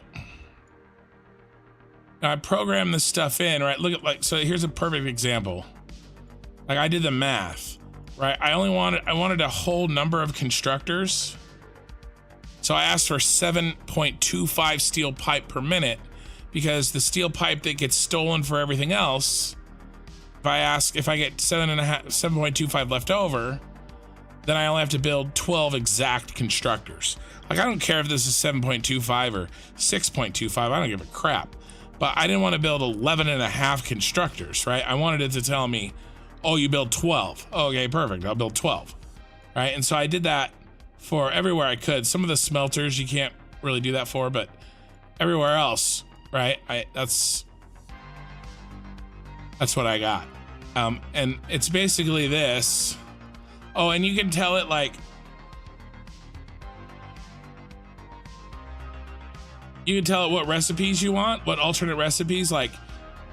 I program this stuff in, right? Look at so here's a perfect example. Like I did the math, right? I wanted a whole number of constructors. So I asked for 7.25 steel pipe per minute because the steel pipe that gets stolen for everything else, if I get 7.25 left over, then I only have to build 12 exact constructors. Like I don't care if this is 7.25 or 6.25, I don't give a crap. But I didn't want to build 11.5 constructors, right? I wanted it to tell me, oh, you build 12. Okay, perfect, I'll build 12, right? And so I did that for everywhere I could. Some of the smelters you can't really do that for, but everywhere else, right? That's what I got. And it's basically this. Oh, and you can tell it like, you can tell it what recipes you want, what alternate recipes, like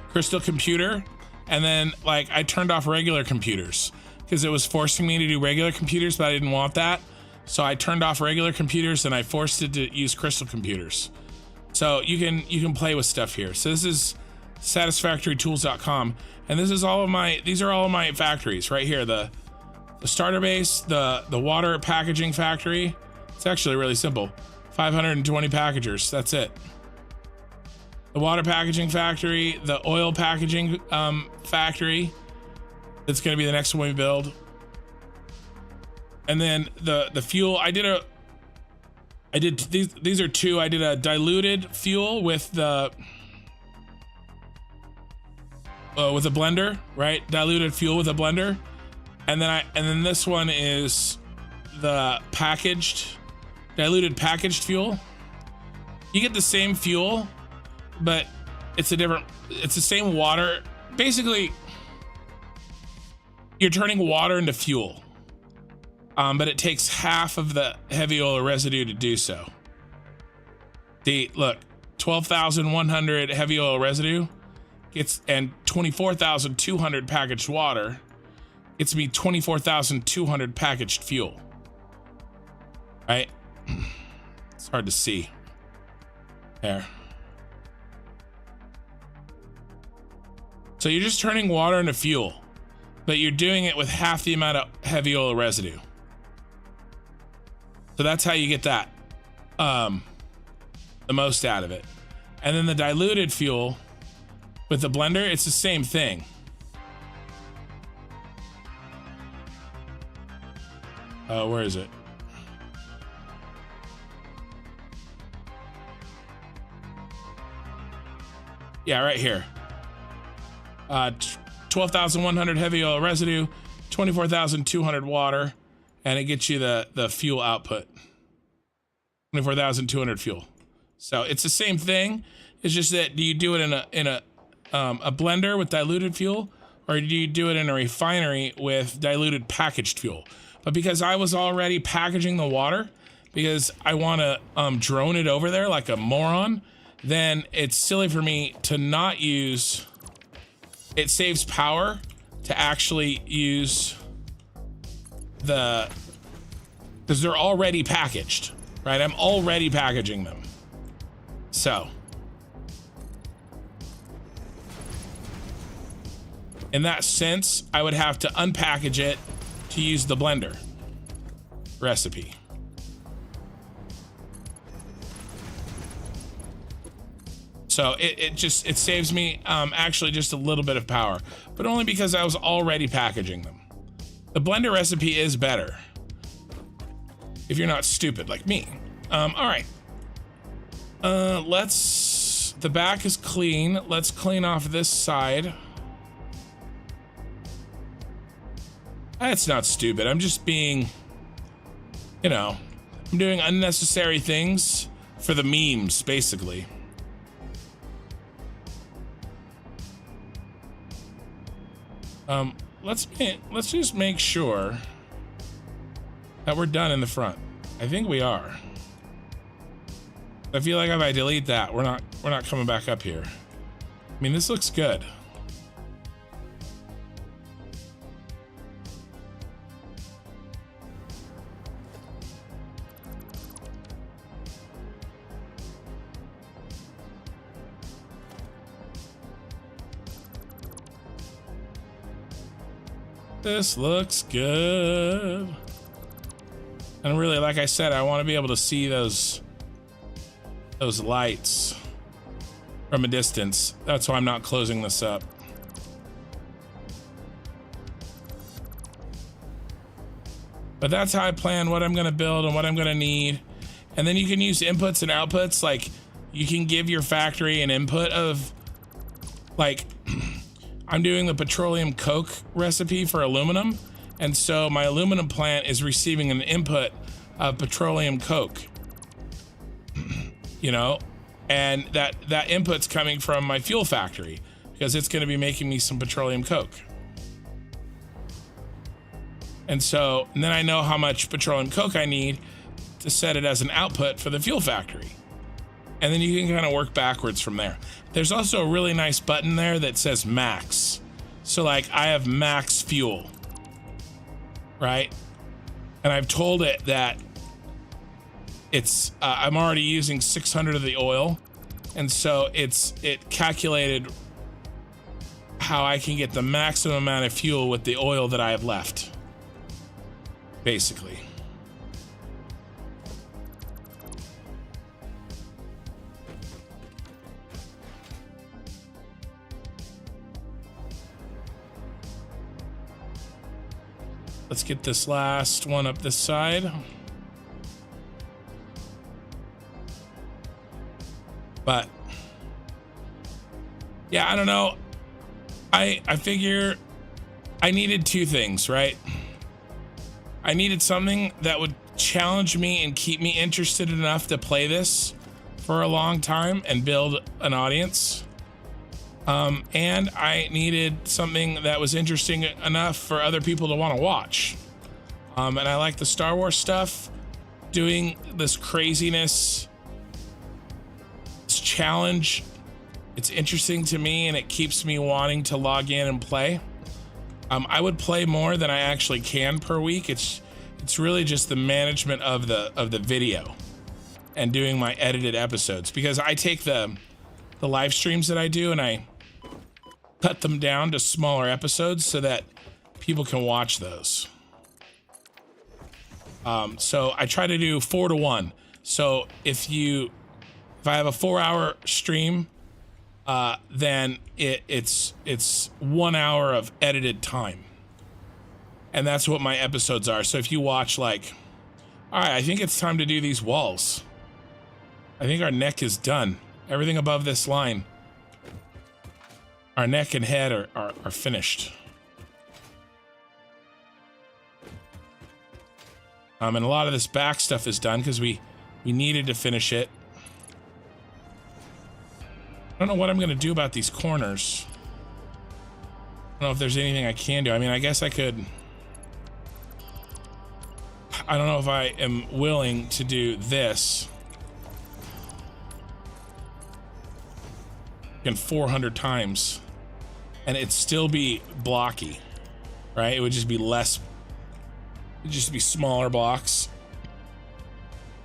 crystal computer. And then like I turned off regular computers because it was forcing me to do regular computers, but I didn't want that. So I turned off regular computers and I forced it to use crystal computers. So you can play with stuff here. So this is satisfactorytools.com. And this is these are all of my factories right here. The starter base, the water packaging factory. It's actually really simple. 520 packagers, that's it. The water packaging factory, the oil packaging factory. That's gonna be the next one we build. And then the fuel, these are 2. I did a diluted fuel with the with a blender, right? Diluted fuel with a blender. And then this one is the diluted packaged fuel. You get the same fuel, but it's the same water. Basically, you're turning water into fuel, but it takes half of the heavy oil residue to do so. Look, 12,100 heavy oil residue and 24,200 packaged water. It's me 24,200 packaged fuel, right? It's hard to see. There. So you're just turning water into fuel, but you're doing it with half the amount of heavy oil residue. So that's how you get that, the most out of it. And then the diluted fuel with the blender, it's the same thing. Where is it? Yeah, right here. 12,100 heavy oil residue, 24,200 water, and it gets you the fuel output. 24,200 fuel. So it's the same thing. It's just that, do you do it in a blender with diluted fuel, or do you do it in a refinery with diluted packaged fuel? But because I was already packaging the water, because I want to drone it over there like a moron, then it's silly for me to not use. It saves power to actually use because they're already packaged, right? I'm already packaging them. So in that sense, I would have to unpackage it to use the blender recipe. So it saves me actually just a little bit of power, but only because I was already packaging them. The blender recipe is better if you're not stupid like me. All right. The back is clean. Let's clean off this side. That's not stupid. I'm just being, I'm doing unnecessary things for the memes, basically. Let's just make sure that we're done in the front. I think we are. I feel like if I delete that, we're not coming back up here. I mean, this looks good. This looks good. And really, like I said, I want to be able to see those lights from a distance. That's why I'm not closing this up. But that's how I plan what I'm going to build and what I'm going to need. And then you can use inputs and outputs. Like, you can give your factory an input of, like, I'm doing the petroleum coke recipe for aluminum, and so my aluminum plant is receiving an input of petroleum coke, and that input's coming from my fuel factory because it's going to be making me some petroleum coke. And then I know how much petroleum coke I need to set it as an output for the fuel factory. And then you can kind of work backwards from there. There's also a really nice button there that says max. So like I have max fuel, right? And I've told it that it's, I'm already using 600 of the oil. And so it calculated how I can get the maximum amount of fuel with the oil that I have left, basically. Let's get this last one up this side. But yeah, I don't know. I figure I needed two things, right? I needed something that would challenge me and keep me interested enough to play this for a long time and build an audience. And I needed something that was interesting enough for other people to want to watch. And I like the Star Wars stuff, doing this craziness, this challenge. It's interesting to me and it keeps me wanting to log in and play. I would play more than I actually can per week. It's really just the management of the video and doing my edited episodes, because I take the live streams that I do and I cut them down to smaller episodes so that people can watch those. So I try to do 4 to 1. So if I have a 4-hour stream, then it's 1 hour of edited time. And that's what my episodes are. So if you watch like, all right, I think it's time to do these walls. I think our neck is done. Everything above this line, our neck and head are finished. And a lot of this back stuff is done because we needed to finish it. I don't know what I'm going to do about these corners. I don't know if there's anything I can do. I mean, I guess I could. I don't know if I am willing to do this. Again, 400 times. And it'd still be blocky, right? It would just be less. It'd just be smaller blocks.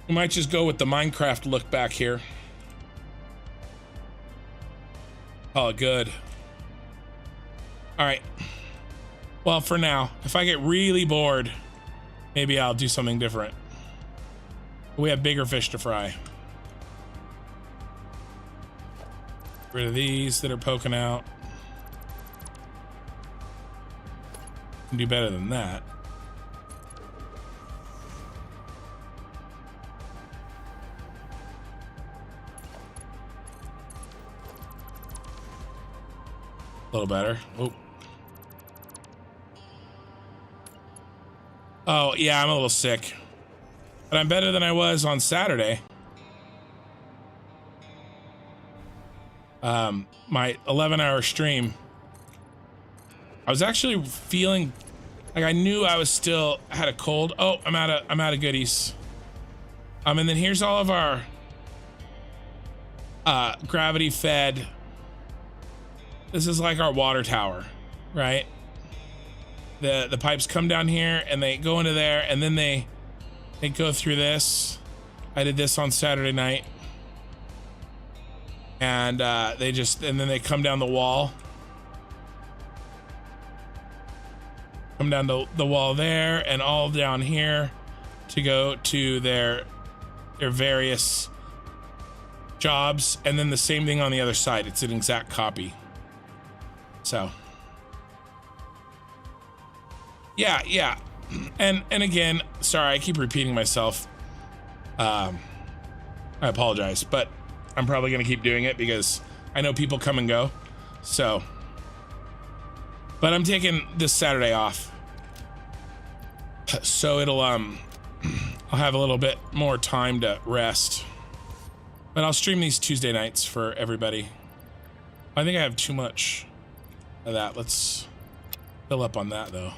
We might just go with the Minecraft look back here. Oh, good. All right. Well, for now, if I get really bored, maybe I'll do something different. We have bigger fish to fry. Get rid of these that are poking out. Can do better than that. A little better. Oh, yeah, I'm a little sick. But I'm better than I was on Saturday. My 11-hour stream. I was actually feeling like I knew I was still had a cold. Oh, I'm out of goodies. And then here's all of our gravity fed. This is like our water tower, right? The pipes come down here and they go into there and then they go through this. I did this on Saturday night. And then they come down the wall. Come down the wall there and all down here to go to their various jobs. And then the same thing on the other side. It's an exact copy. So yeah. And again, sorry, I keep repeating myself. I apologize, but I'm probably gonna keep doing it because I know people come and go. So, but I'm taking this Saturday off. So it'll I'll have a little bit more time to rest. But I'll stream these Tuesday nights for everybody. I think I have too much of that. Let's fill up on that though.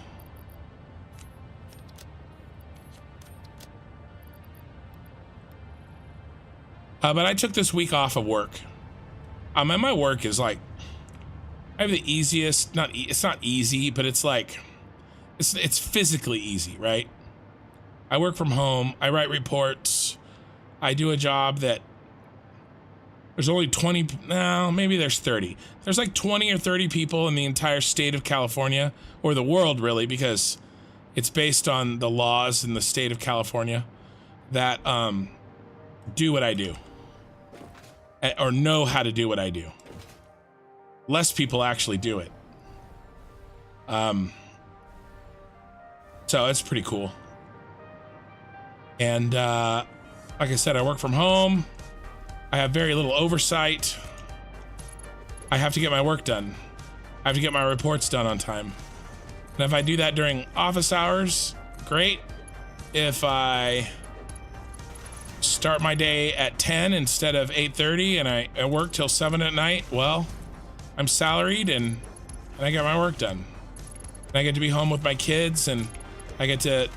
But I took this week off of work. And my work is like, I have the easiest, it's not easy, but it's like, it's physically easy, right? I work from home, I write reports, I do a job that there's only 20, no, maybe there's 30. There's like 20 or 30 people in the entire state of California, or the world really, because it's based on the laws in the state of California that do what I do. Or know how to do what I do. Less people actually do it. So it's pretty cool. And like I said, I work from home. I have very little oversight. I have to get my work done. I have to get my reports done on time. And if I do that during office hours, great. If I start my day at 10 instead of 8:30 and I work till 7 at night, well, I'm salaried and I get my work done. And I get to be home with my kids, and I get to,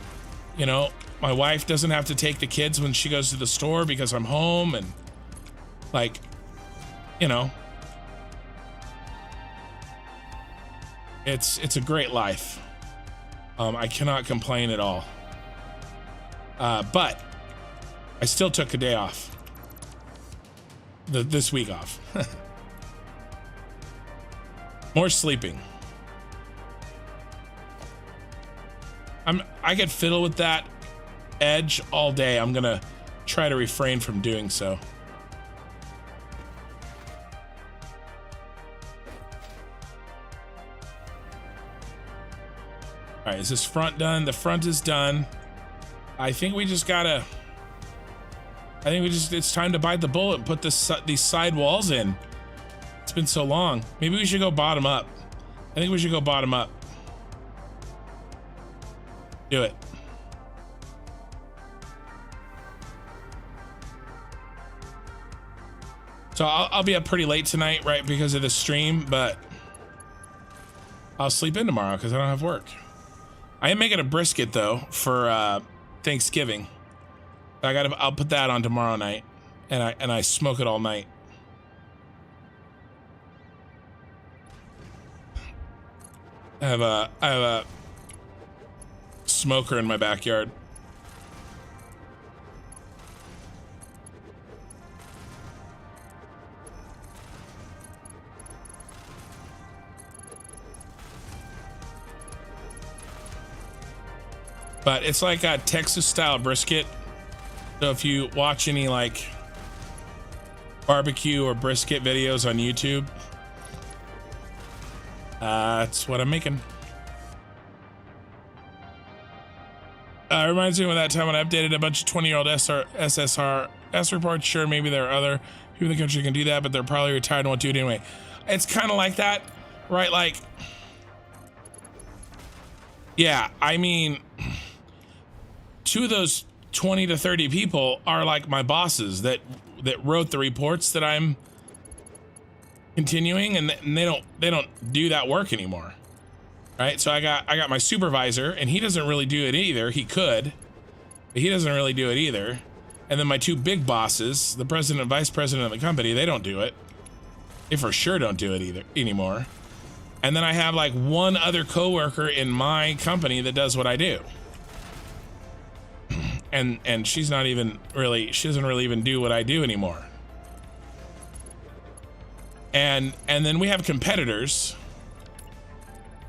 you know, my wife doesn't have to take the kids when she goes to the store because I'm home, and like, you know, it's a great life. I cannot complain at all. But I still took a day off. This week off. More sleeping. I could fiddle with that edge all day. I'm gonna try to refrain from doing so. All right, is this front done? The front is done. I think we just gotta, it's time to bite the bullet and put these side walls in. It's been so long. Maybe we should go bottom up. I think we should go bottom up. Do it. So I'll be up pretty late tonight, right, because of the stream, but I'll sleep in tomorrow because I don't have work. I am making a brisket though for Thanksgiving. I'll put that on tomorrow night, and I smoke it all night. I have a smoker in my backyard. But it's like a Texas style brisket. So if you watch any like barbecue or brisket videos on YouTube, that's what I'm making. Reminds me of that time when I updated a bunch of 20-year-old SSRS reports. Sure, maybe there are other people in the country can do that, but they're probably retired and won't do it anyway. It's kind of like that, right? Like, yeah, I mean, two of those 20 to 30 people are like my bosses that wrote the reports that I'm continuing, and they don't do that work anymore. Right, so I got my supervisor, and he doesn't really do it either. He could, but he doesn't really do it either. And then my two big bosses, the president and vice president of the company, they don't do it. They for sure don't do it either anymore. And then I have like one other coworker in my company that does what I do. And she's not even really, she doesn't really even do what I do anymore. And then we have competitors,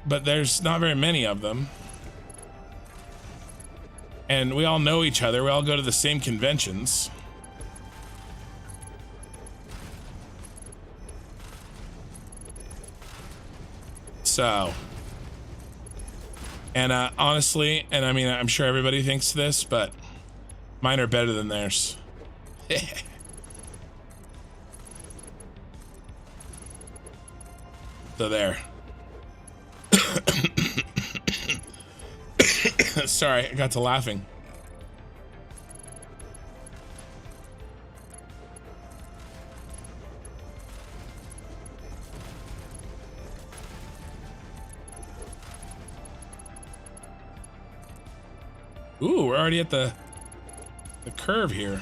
but there's not very many of them. And we all know each other. We all go to the same conventions. So, and honestly, and I mean, I'm sure everybody thinks this, but mine are better than theirs. So there. Sorry, I got to laughing. Ooh, we're already at the curve here.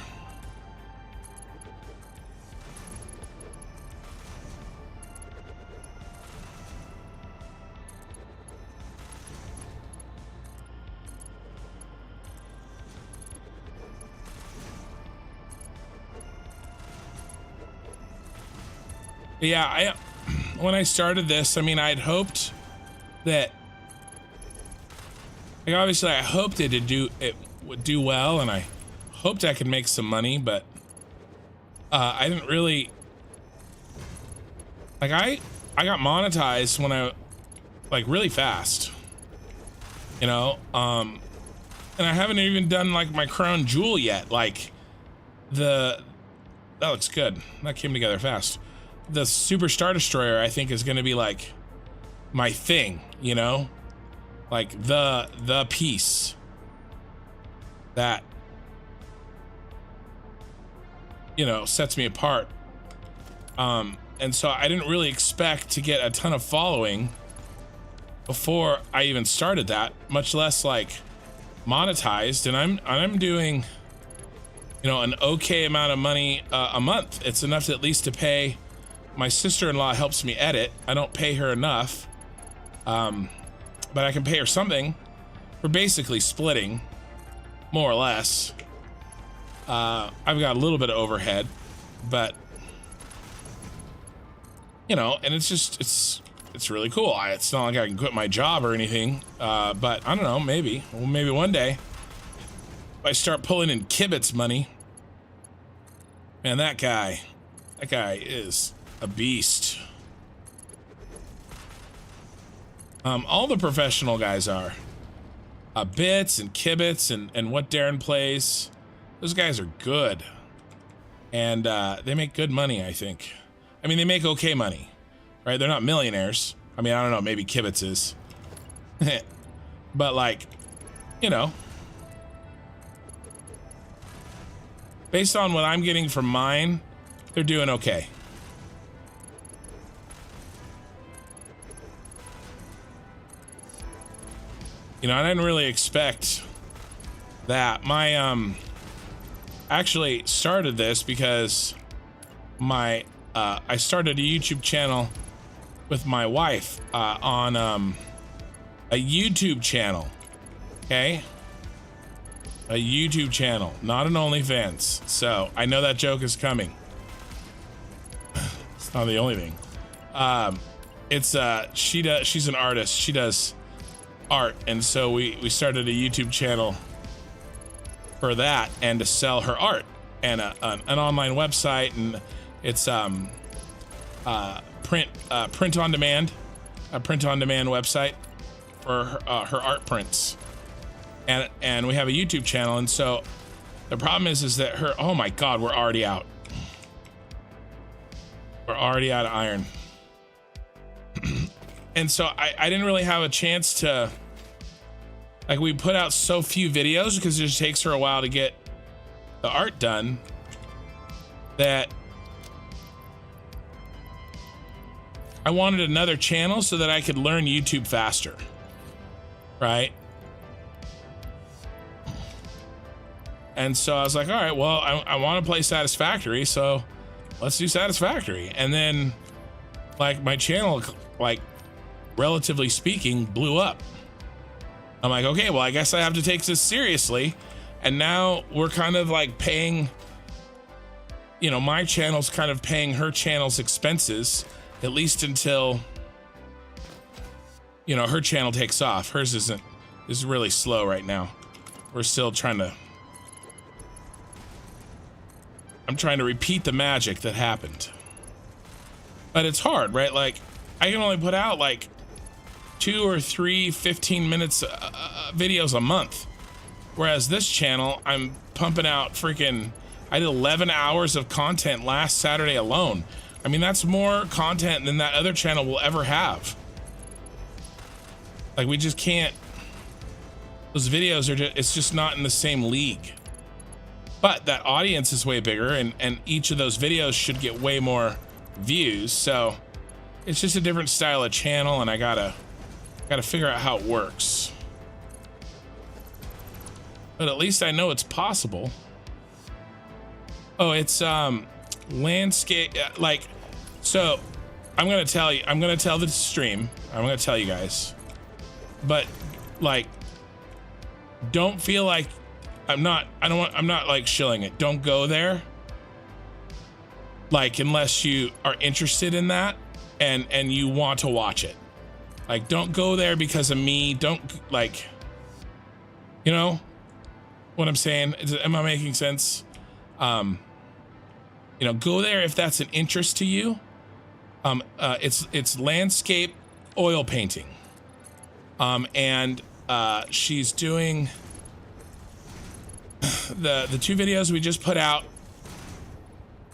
Yeah, when I started this, I mean, I'd hoped that, like, obviously I hoped it would do well, and I hoped I could make some money, but I didn't really, like, I got monetized when like really fast, you know, and I haven't even done like my crown jewel yet. Like that looks good. That came together fast. The Super Star Destroyer, I think, is going to be like my thing, you know, like the piece that, you know, sets me apart. And so I didn't really expect to get a ton of following before I even started that, much less like monetized. And I'm doing, you know, an okay amount of money a month. It's enough to at least to pay my sister-in-law. Helps me edit. I don't pay her enough, but I can pay her something. We're basically splitting, more or less. I've got a little bit of overhead, but you know, and it's just, it's really cool. It's not like I can quit my job or anything, but I don't know, maybe one day if I start pulling in Kibit's money. Man, that guy is a beast. All the professional guys are. Bits and Kibit's and what Darren plays. Those guys are good. And they make good money, I think. I mean, they make okay money, right? They're not millionaires. I mean, I don't know, maybe Kibitz is. But like, you know, based on what I'm getting from mine, they're doing okay. You know, I didn't really expect that. My, actually started this because my, I started a YouTube channel with my wife, on, a YouTube channel, okay? A YouTube channel, not an OnlyFans. So I know that joke is coming. It's not the only thing. She's an artist. She does art. And so we started a YouTube channel for that and to sell her art and an online website. And it's, print on demand, a print on demand website for her art prints. And we have a YouTube channel. And so the problem is that her, oh my God, we're already out. We're already out of iron. And so I didn't really have a chance to, like, we put out so few videos because it just takes her a while to get the art done, that I wanted another channel so that I could learn YouTube faster, right? And so I was like, all right, well, I want to play Satisfactory, so let's do Satisfactory. And then, like, my channel, like, relatively speaking, blew up. I'm like, okay, well, I guess I have to take this seriously. And now we're kind of like paying, you know, my channel's kind of paying her channel's expenses, at least until, you know, her channel takes off. Hers is really slow right now. We're still trying to, I'm trying to repeat the magic that happened. But it's hard, right? Like, I can only put out like 2 or 3 15 minutes videos a month. Whereas this channel, I'm pumping out freaking, I did 11 hours of content last Saturday alone. I mean, that's more content than that other channel will ever have. Like, we just can't, those videos are just, it's just not in the same league. But that audience is way bigger, and each of those videos should get way more views. So it's just a different style of channel, and I gotta figure out how it works. But at least I know it's possible. Oh, it's landscape, like, so I'm gonna tell the stream, I'm gonna tell you guys, but like, don't feel like I'm not like shilling it. Don't go there, like, unless you are interested in that and you want to watch it. Like, don't go there because of me. Don't, like, you know what I'm saying? Am I making sense? You know, go there if that's an interest to you. It's landscape oil painting. And she's doing the 2 videos we just put out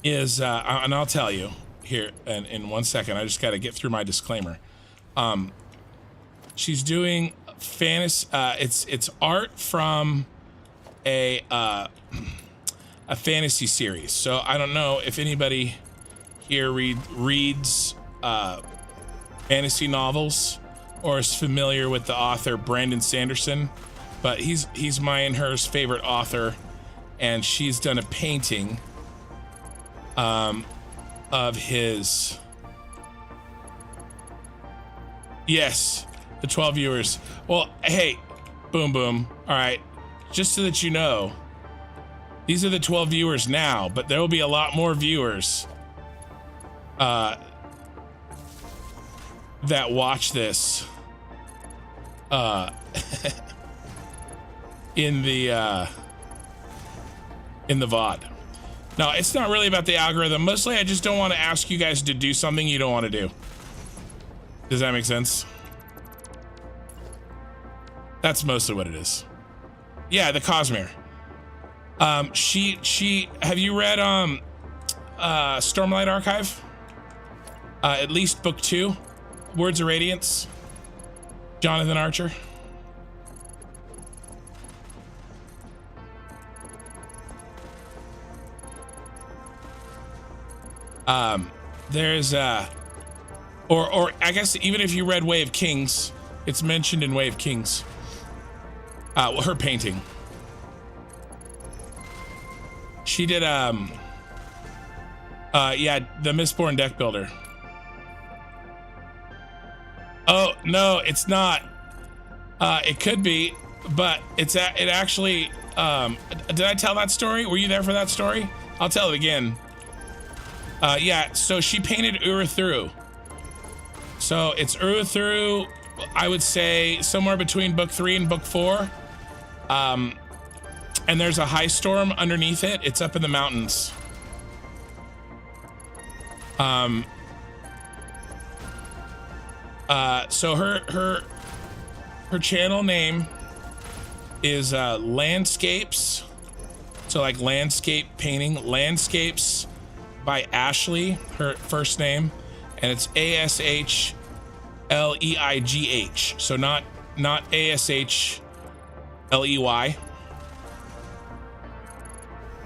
is, and I'll tell you here in 1 second, I just got to get through my disclaimer. She's doing fantasy. It's art from a fantasy series. So I don't know if anybody here reads fantasy novels or is familiar with the author Brandon Sanderson, but he's my and her's favorite author, and she's done a painting of his. Yes, the 12 viewers. Well, hey, boom boom. All right, just so that you know, these are the 12 viewers now, but there will be a lot more viewers that watch this in the VOD. No, it's not really about the algorithm. Mostly I just don't want to ask you guys to do something you don't want to do. Does that make sense? That's mostly what it is. Yeah, the Cosmere. She have you read Stormlight Archive? At least book 2, Words of Radiance, Jonathan Archer. There's or I guess even if you read Way of Kings, it's mentioned in Way of Kings. Her painting. She did yeah, the Mistborn deck builder. Oh no, it's not. It could be, but it actually. Did I tell that story? Were you there for that story? I'll tell it again. Yeah, so she painted Uruthru. So it's Uruthru, I would say somewhere between book 3 and book 4. And there's a high storm underneath it. It's up in the mountains. So her channel name is Landscapes. So like landscape painting, Landscapes by Ashley, her first name, and it's ASHLEIGH. So not ASHLEY.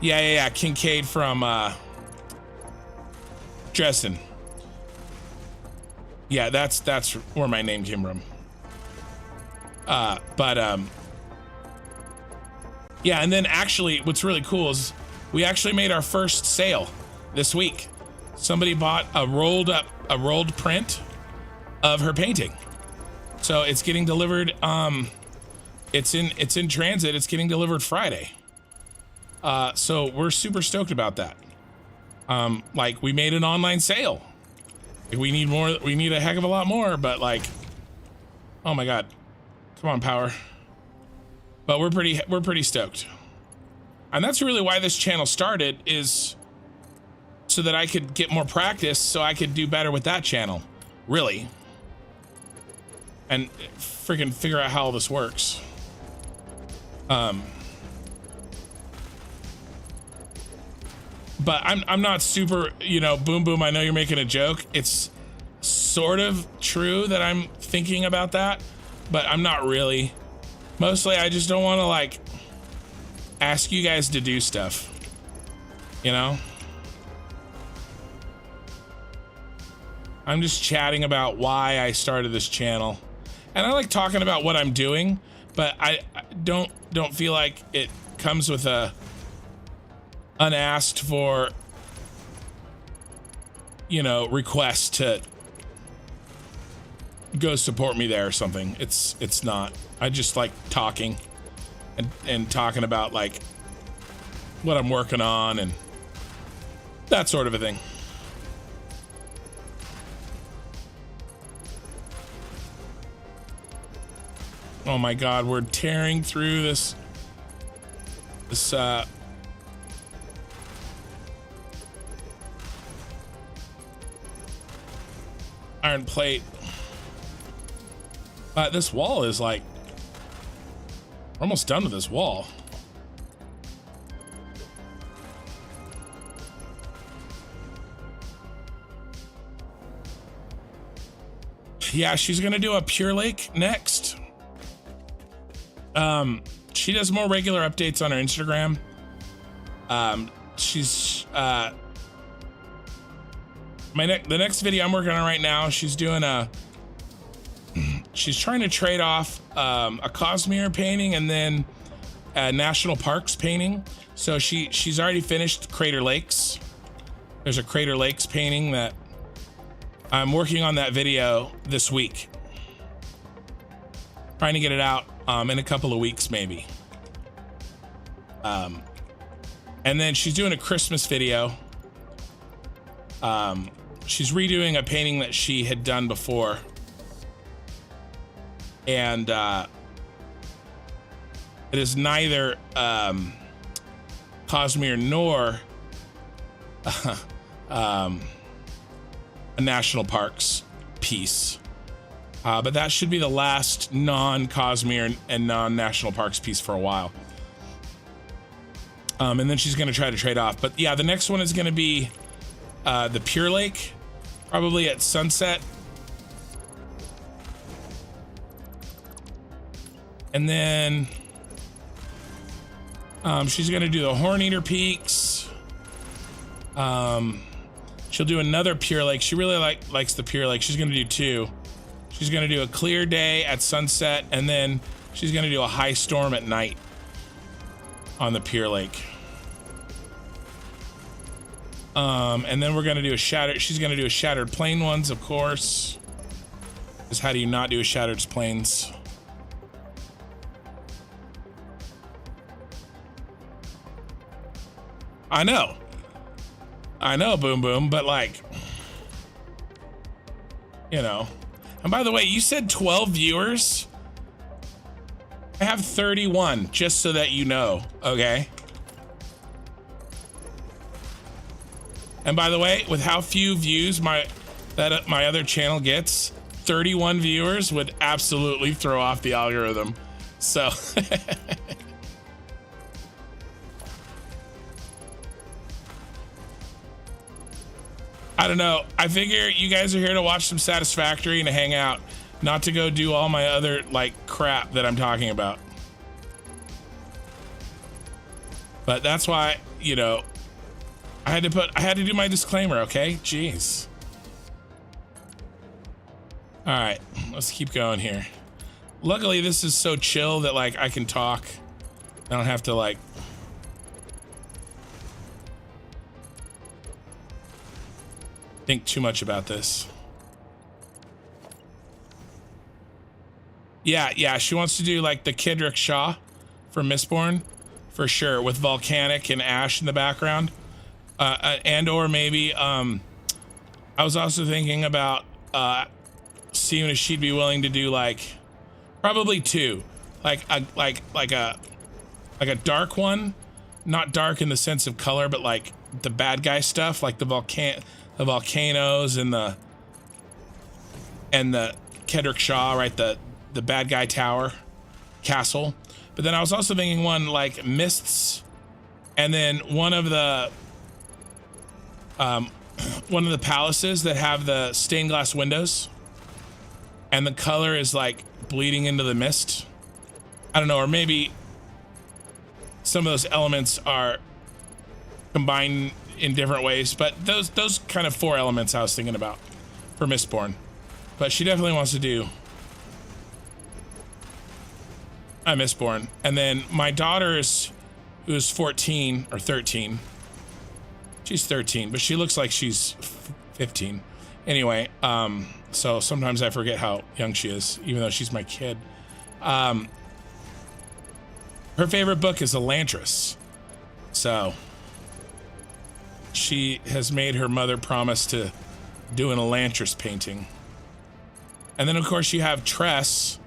Yeah. Kincaid from Dresden. Yeah, that's where my name came from. Yeah, and then actually what's really cool is we actually made our first sale this week. Somebody bought a rolled print of her painting. So it's getting delivered, it's in transit, it's getting delivered Friday. So we're super stoked about that. Like we made an online sale. We need more, we need a heck of a lot more, but like, oh my God, come on, Power. But we're pretty stoked. And that's really why this channel started, is so that I could get more practice, so I could do better with that channel, really. And freaking figure out how all this works. But I'm not super, you know, boom boom, I know you're making a joke. It's sort of true that I'm thinking about that, but I'm not really. Mostly I just don't want to like ask you guys to do stuff, you know? I'm just chatting about why I started this channel. And I like talking about what I'm doing, but I don't feel like it comes with a unasked for, you know, request to go support me there or something. It's not. I just like talking and talking about like what I'm working on and that sort of a thing. Oh my God, we're tearing through this iron plate. This wall is like, we're almost done with this wall. Yeah, she's gonna do a Pure Lake next. She does more regular updates on her Instagram. She's the next video I'm working on right now, she's doing she's trying to trade off a Cosmere painting and then a National Parks painting. So she's already finished Crater Lakes. There's a Crater Lakes painting that I'm working on that video this week. Trying to get it out in a couple of weeks maybe. And then she's doing a Christmas video. She's redoing a painting that she had done before. And it is neither Cosmere nor a National Parks piece. But that should be the last non-Cosmere and non-National Parks piece for a while. And then she's going to try to trade off. But yeah, the next one is going to be the Pure Lake, probably at sunset. And then she's going to do the Horn Eater Peaks. She'll do another Pure Lake. She really likes the Pure Lake. She's going to do two. She's going to do a clear day at sunset, and then she's going to do a high storm at night on the Pure Lake. And then we're going to do a shattered. She's going to do a Shattered Plane ones, of course. Because how do you not do a Shattered Planes? I know, Boom Boom, but like, you know. And by the way, you said 12 viewers. I have 31, just so that you know, okay? And by the way, with how few views my other channel gets, 31 viewers would absolutely throw off the algorithm. So I don't know. I figure you guys are here to watch some Satisfactory and to hang out, not to go do all my other like crap that I'm talking about. But that's why, you know, I had to do my disclaimer, okay? Jeez. All right, let's keep going here. Luckily, this is so chill that like I can talk. I don't have to like think too much about this. Yeah, she wants to do like the Kidrick Shaw from Mistborn for sure, with volcanic and ash in the background, and or maybe I was also thinking about seeing if she'd be willing to do like probably two, like a dark one, not dark in the sense of color, but like the bad guy stuff, like the volcanoes and the Kedrick Shaw, right? The bad guy tower castle. But then I was also thinking one like mists, and then one of the palaces that have the stained glass windows, and the color is like bleeding into the mist. I don't know, or maybe some of those elements are combined in different ways, but those kind of four elements I was thinking about for Mistborn. But she definitely wants to do a Mistborn. And then my daughter's, who's 14 or 13, she's 13, but she looks like she's 15 anyway. So sometimes I forget how young she is, even though she's my kid. Her favorite book is Elantris, so she has made her mother promise to do an Elantris painting. And then of course you have Tress,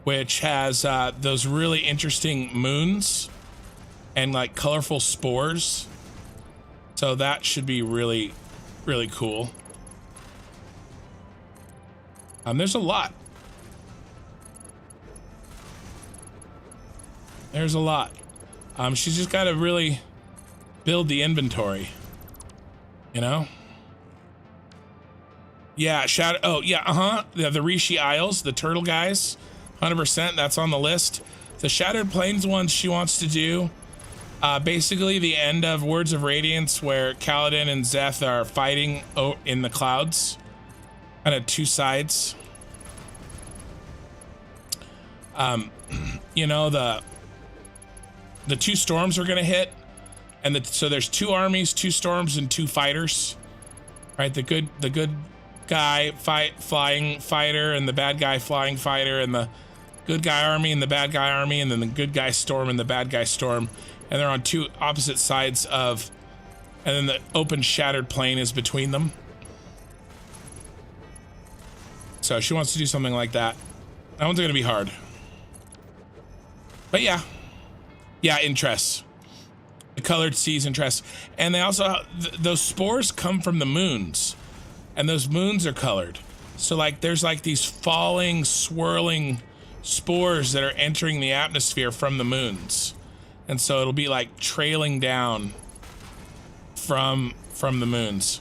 which has those really interesting moons and like colorful spores. So that should be really, really cool. There's a lot. There's a lot. She's just got to really build the inventory. You know? Yeah, Shadow. Oh, yeah, the Rishi Isles, the turtle guys, 100%. That's on the list. The Shattered Plains ones she wants to do. Basically, the end of Words of Radiance, where Kaladin and Zeth are fighting in the clouds, kind of two sides. You know, the two storms are gonna hit, and so there's two armies, two storms, and two fighters. Right, the good guy flying fighter, and the bad guy flying fighter, and the good guy army and the bad guy army, and then the good guy storm and the bad guy storm, and they're on two opposite sides of, and then the open shattered plain is between them. So she wants to do something like that. That one's gonna be hard, but yeah, interest. The colored seas interest, and they also those spores come from the moons, and those moons are colored. So like there's like these falling, swirling spores that are entering the atmosphere from the moons, and so it'll be like trailing down from the moons.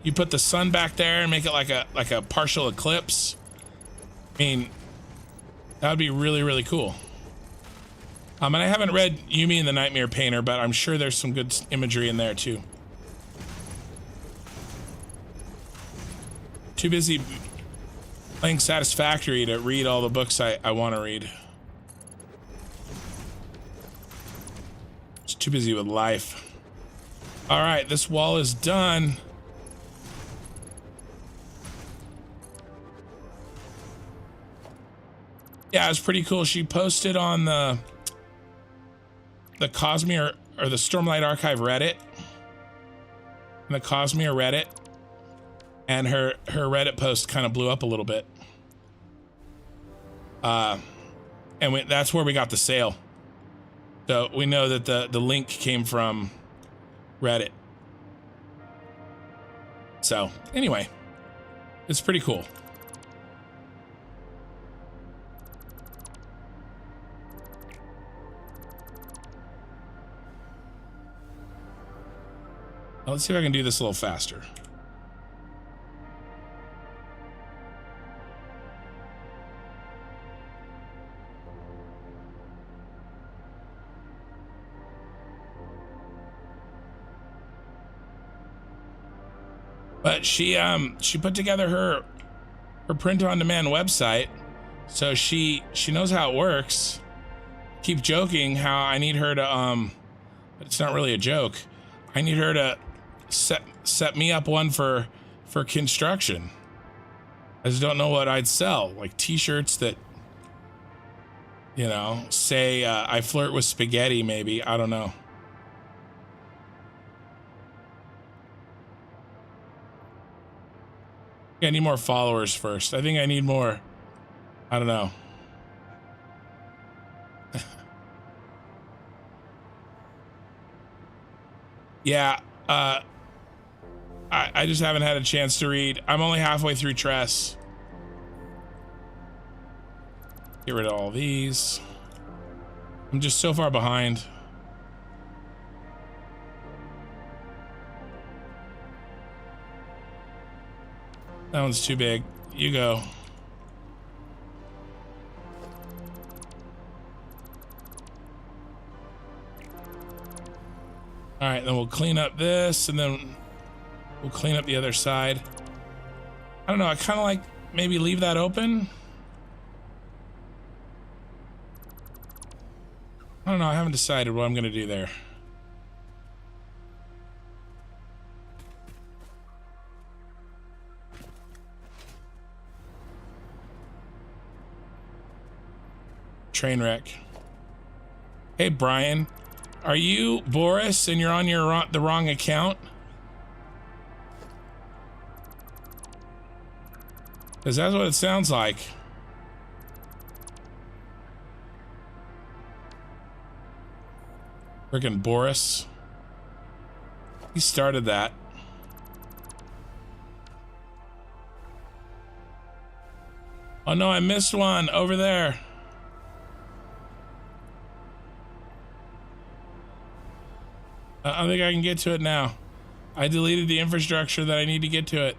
You put the sun back there and make it like a partial eclipse. I mean, that would be really, really cool. And I haven't read Yumi and the Nightmare Painter, but I'm sure there's some good imagery in there too. Too busy playing Satisfactory to read all the books I want to read. Just too busy with life. All right, this wall is done. Yeah, it was pretty cool. She posted on the Cosmere or the Stormlight Archive Reddit, and the Cosmere Reddit, and her Reddit post kind of blew up a little bit. And that's where we got the sale. So we know that the link came from Reddit. So anyway, it's pretty cool. Let's see if I can do this a little faster. But she put together her print-on-demand website, so she knows how it works. Keep joking how I need her to but it's not really a joke. I need her to set me up one for construction. I just don't know what I'd sell, like t-shirts that, you know, say I flirt with spaghetti, maybe. I don't know. I need more followers first. I think I need more. I don't know. Yeah, I just haven't had a chance to read. I'm only halfway through Tress. Get rid of all these. I'm just so far behind. That one's too big. You go. All right, then we'll clean up this, and then we'll clean up the other side. I don't know, I kind of like maybe leave that open. I don't know, I haven't decided what I'm gonna do there. Train wreck. Hey, Brian. Are you Boris and you're on the wrong account? Because that's what it sounds like. Freaking Boris. He started that. Oh no, I missed one over there. I think I can get to it now. I deleted the infrastructure that I need to get to it.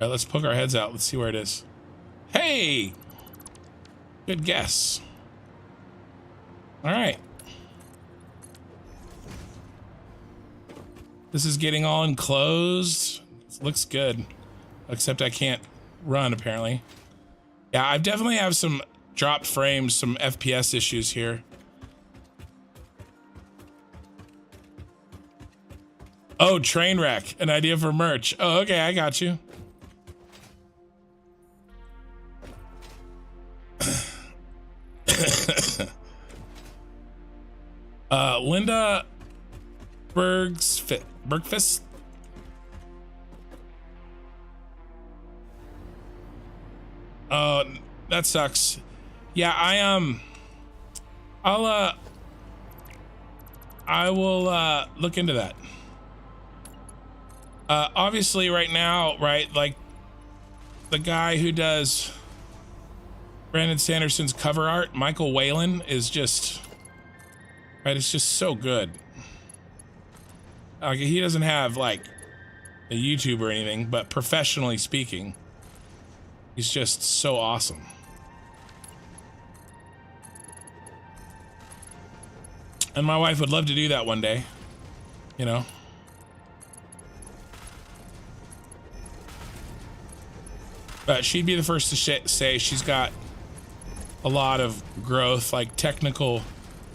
All right, let's poke our heads out. Let's see where it is. Hey! Good guess. All right. This is getting all enclosed. It looks good. Except I can't run, apparently. Yeah, I definitely have some dropped frames, some FPS issues here. Oh, train wreck. An idea for merch. Oh, okay, I got you. Linda Bergfist. Oh, that sucks. Yeah, I will look into that. Obviously right now, right, like the guy who does Brandon Sanderson's cover art, Michael Whalen, is just, right, it's just so good. Like, he doesn't have like a YouTube or anything, but professionally speaking, he's just so awesome. And my wife would love to do that one day, you know. But she'd be the first to say she's got a lot of growth, like technical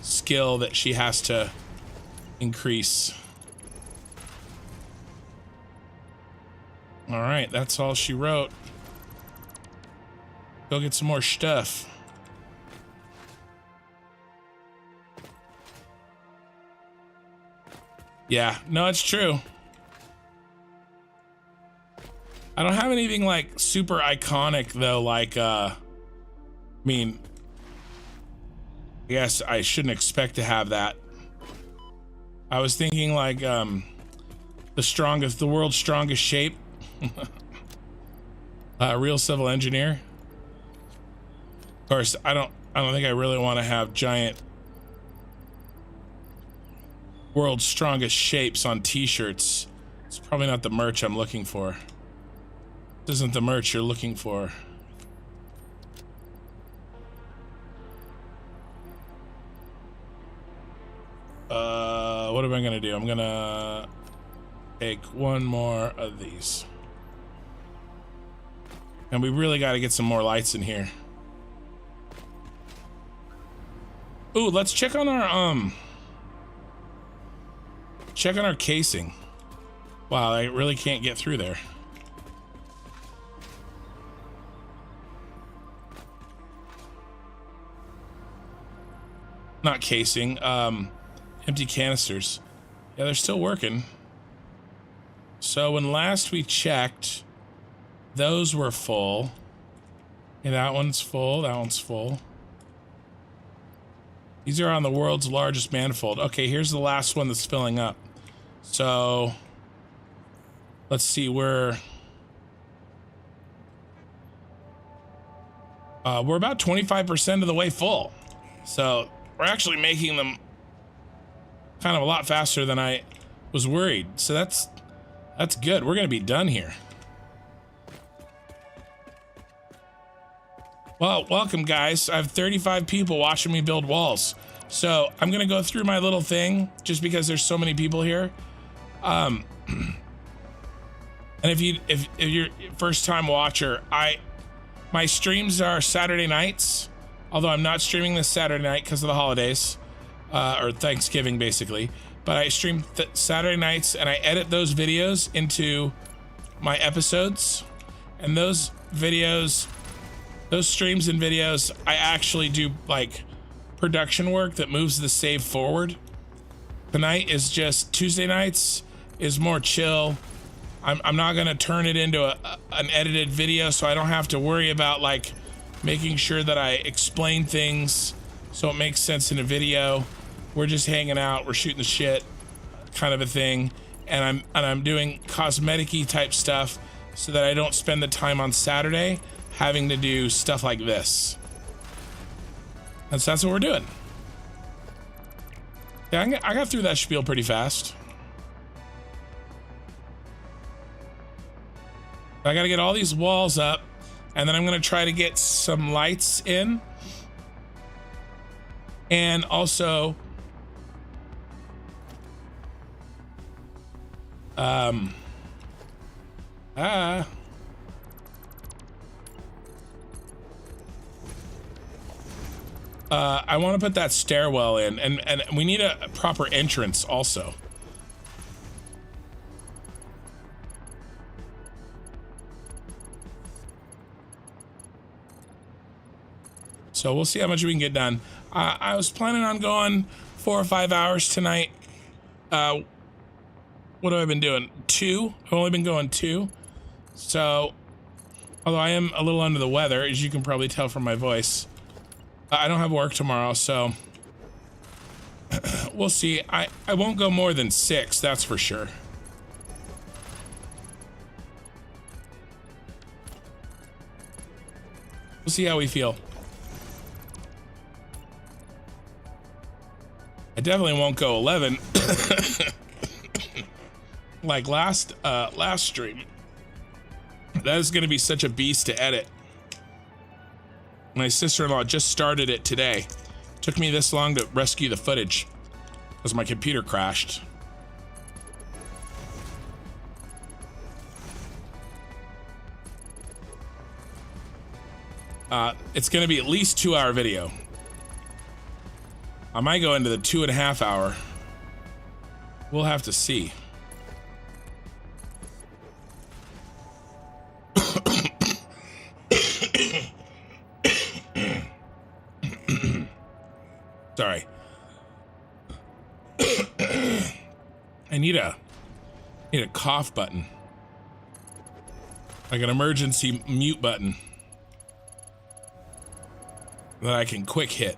skill that she has to increase. All right, that's all she wrote. Go get some more stuff. Yeah, no, it's true. I don't have anything like super iconic though, like I mean, I guess I shouldn't expect to have that. I was thinking like the world's strongest shape. Real civil engineer. Of course, I don't think I really want to have giant world's strongest shapes on t-shirts. It's probably not the merch I'm looking for. This isn't the merch you're looking for. What am I gonna do? I'm gonna take one more of these. And we really got to get some more lights in here. Ooh, let's check on our casing. Wow, I really can't get through there. Not casing, empty canisters. Yeah, they're still working. So when last we checked, those were full. Yeah, that one's full, that one's full. These are on the world's largest manifold. Okay, here's the last one that's filling up. So let's see, we're about 25% of the way full. So we're actually making them kind of a lot faster than I was worried. So that's good. We're gonna be done here. Well, welcome guys. I have 35 people watching me build walls. So I'm gonna go through my little thing just because there's so many people here. And if you're first time watcher, my streams are Saturday nights, although I'm not streaming this Saturday night because of the holidays, or Thanksgiving basically. But I stream Saturday nights and I edit those videos into my episodes, and those videos, those streams and videos, I actually do like production work that moves the save forward. Tonight is just, Tuesday nights is more chill. I'm not gonna turn it into an edited video, so I don't have to worry about like making sure that I explain things so it makes sense in a video. We're just hanging out, we're shooting the shit, kind of a thing, and I'm doing cosmetic-y type stuff so that I don't spend the time on Saturday having to do stuff like this. And so that's what we're doing. Yeah, I got through that spiel pretty fast. I gotta get all these walls up, and then I'm gonna try to get some lights in. And also, I want to put that stairwell in, and we need a proper entrance also. So we'll see how much we can get done. I was planning on going 4 or 5 hours tonight. What have I been doing? 2? I've only been going 2. So, although I am a little under the weather, as you can probably tell from my voice, I don't have work tomorrow, so we'll see. I won't go more than 6, that's for sure. We'll see how we feel. I definitely won't go 11 like last stream. That is going to be such a beast to edit. My sister-in-law just started it today. Took me this long to rescue the footage because my computer crashed. It's going to be at least 2-hour video. I might go into the 2.5 hour. We'll have to see. Sorry. I need a cough button. Like an emergency mute button that I can quick hit.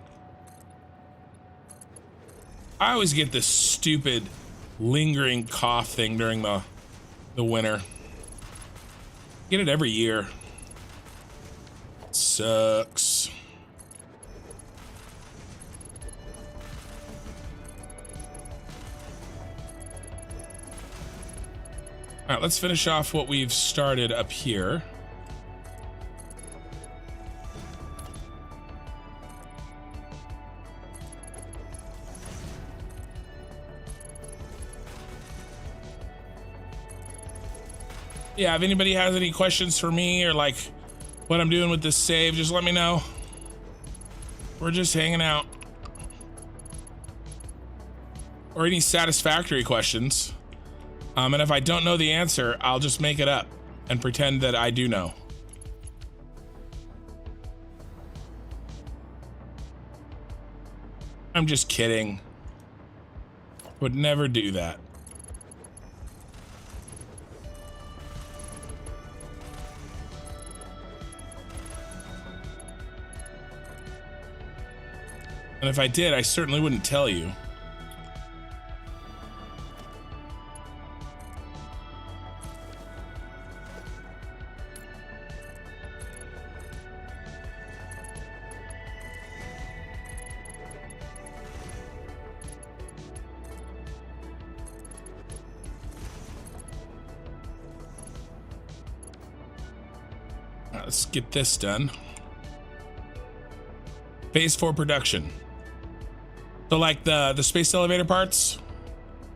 I always get this stupid lingering cough thing during the winter. Get it every year. Sucks. All right, let's finish off what we've started up here. Yeah, if anybody has any questions for me or like what I'm doing with this save, just let me know. We're just hanging out. Or any satisfactory questions. And if I don't know the answer, I'll just make it up and pretend that I do know. I'm just kidding. Would never do that. And if I did, I certainly wouldn't tell you. Let's get this done. Phase 4 production. So like the space elevator parts, is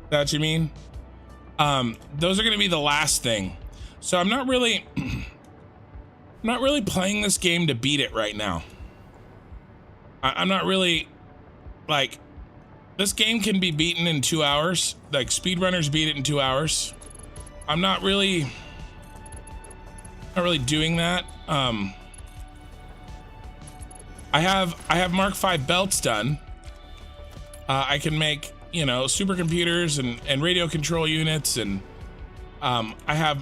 that what you mean? Those are going to be the last thing. So I'm not really playing this game to beat it right now. I'm not really like, this game can be beaten in 2 hours. Like speedrunners beat it in 2 hours. I'm not really doing that. I have Mark V belts done. I can make, you know, supercomputers and radio control units, and I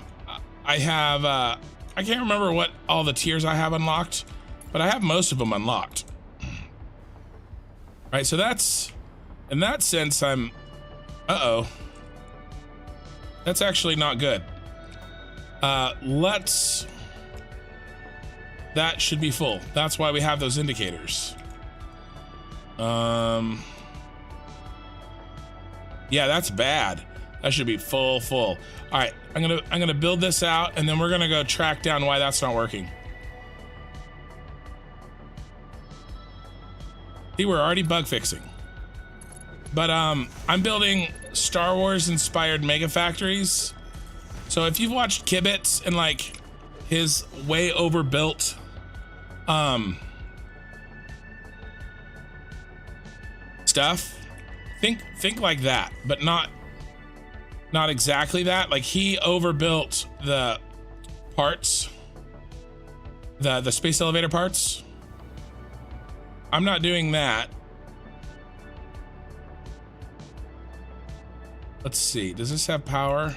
can't remember what all the tiers I have unlocked, but I have most of them unlocked. Right, so that's, in that sense, I'm, that's actually not good. That should be full. That's why we have those indicators. Yeah, that's bad. That should be full. All right, I'm gonna build this out, and then we're gonna go track down why that's not working. See, we're already bug fixing. But I'm building Star Wars inspired mega factories. So if you've watched Kibitz and like his way overbuilt stuff, think like that, but not exactly that. Like he overbuilt the parts, the space elevator parts. I'm not doing that. Let's see, does this have power?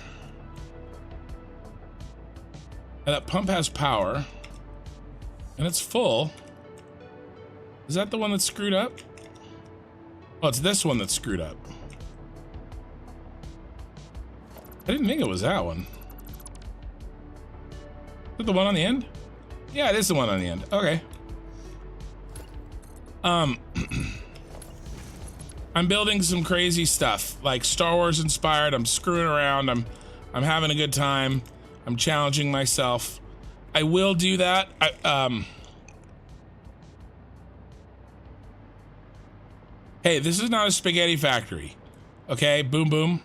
That pump has power and it's full. Is that the one that's screwed up? Oh, it's this one that's screwed up. I didn't think it was that one. Is it the one on the end? Yeah, it is the one on the end. Okay. I'm building some crazy stuff, like Star Wars inspired. I'm screwing around. I'm having a good time. I'm challenging myself. I will do that. Hey, this is not a spaghetti factory. Okay, boom, boom.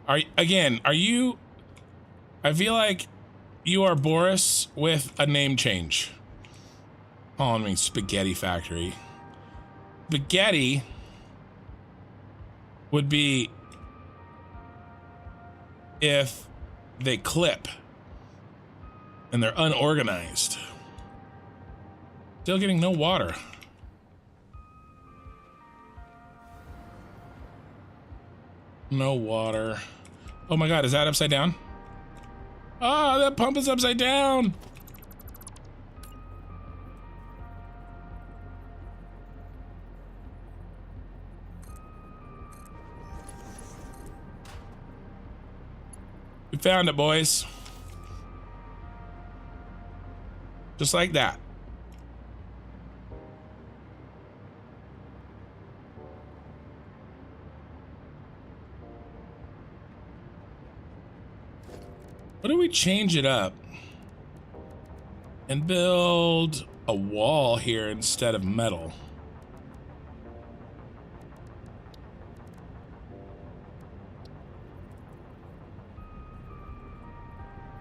Are you? I feel like you are Boris with a name change. Oh, I mean spaghetti factory. Spaghetti would be if they clip and they're unorganized. Still getting no water. No water. Oh my God, is that upside down? Ah, that pump is upside down. We found it, boys. Just like that. What do we change it up and build a wall here instead of metal?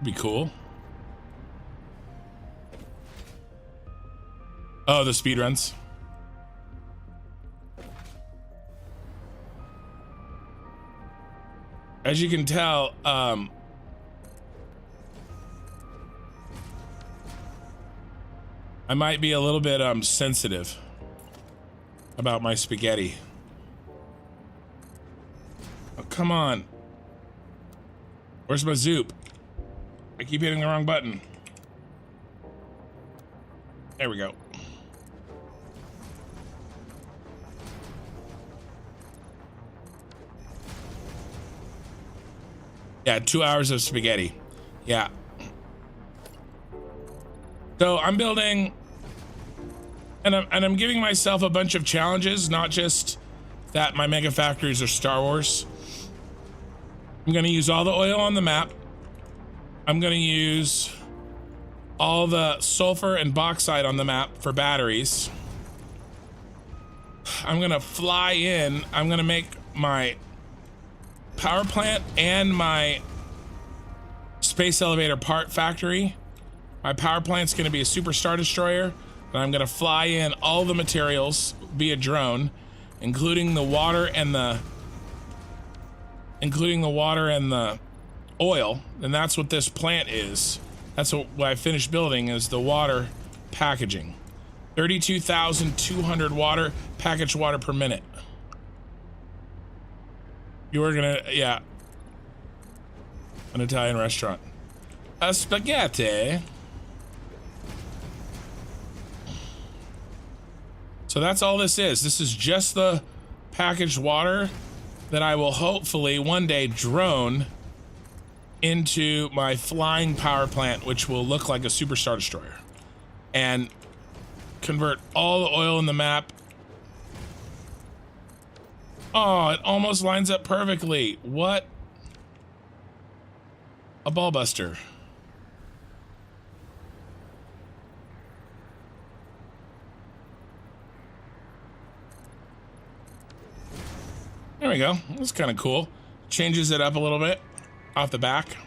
Be cool. Oh, the speed runs. As you can tell, I might be a little bit sensitive about my spaghetti. Oh, come on. Where's my zoop? I keep hitting the wrong button. There we go. Yeah, 2 hours of spaghetti. Yeah. So I'm building, and I'm giving myself a bunch of challenges, not just that my mega factories are Star Wars. I'm gonna use all the oil on the map. I'm gonna use all the sulfur and bauxite on the map for batteries. I'm gonna fly in. I'm gonna make my power plant and my space elevator part factory. My power plant's gonna be a super star destroyer, and I'm gonna fly in all the materials via drone, including the water and the oil, and that's what this plant is. That's what I finished building, is the water packaging. 32,200 water packaged water per minute. You are gonna, yeah, an Italian restaurant. A spaghetti. So that's all this is. This is just the packaged water that I will hopefully one day drone into my flying power plant, which will look like a super star destroyer, and convert all the oil in the map. Oh, it almost lines up perfectly. What? a ball buster. There we go. That's kind of cool. Changes it up a little bit off the back.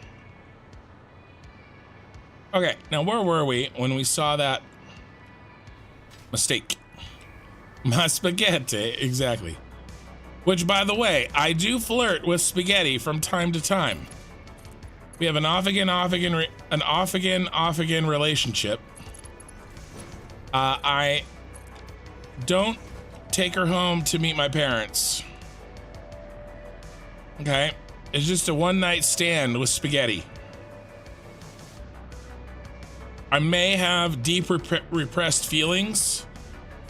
Okay, now where were we when we saw that mistake? My spaghetti, exactly. Which, by the way, I do flirt with spaghetti from time to time. We have an off-again relationship. I don't take her home to meet my parents. Okay, it's just a one-night stand with spaghetti. I may have deep repressed feelings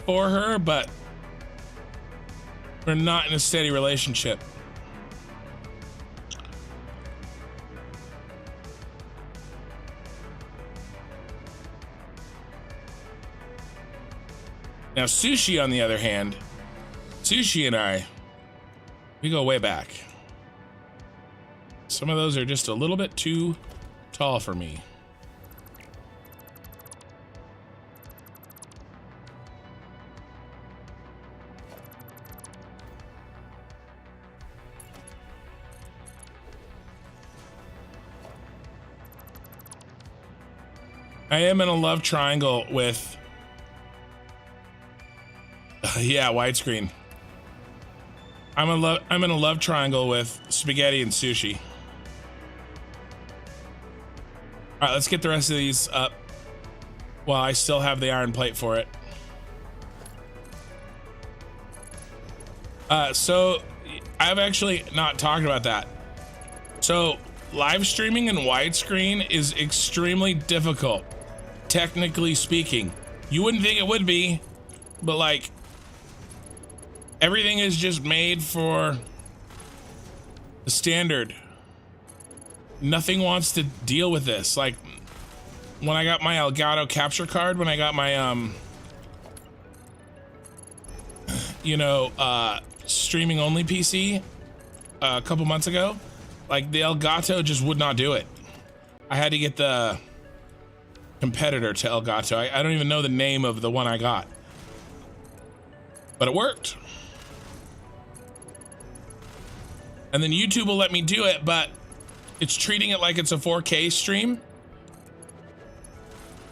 for her, but we're not in a steady relationship. Now, Sushi, on the other hand, Sushi and I, we go way back. Some of those are just a little bit too tall for me. I am in a love triangle with, yeah, widescreen. I'm in a love triangle with spaghetti and sushi. All right, let's get the rest of these up while I still have the iron plate for it. So I've actually not talked about that. So live streaming in widescreen is extremely difficult, technically speaking. You wouldn't think it would be, but like everything is just made for the standard. Nothing wants to deal with this. Like when I got my Elgato capture card, when I got my streaming only PC a couple months ago, like the Elgato just would not do it. I had to get the competitor to Elgato. I don't even know the name of the one I got, but it worked. And then YouTube will let me do it, but it's treating it like it's a 4K stream,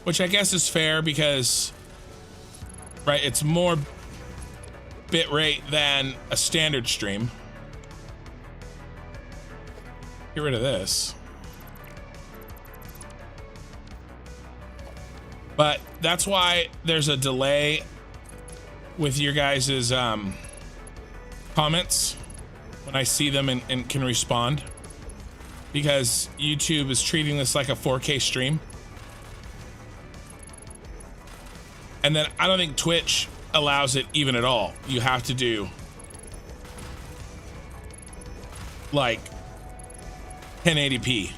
which I guess is fair because, right, it's more bit rate than a standard stream. Get rid of this. But that's why there's a delay with your guys' comments when I see them and can respond, because YouTube is treating this like a 4K stream. And then I don't think Twitch allows it even at all. You have to do like 1080p.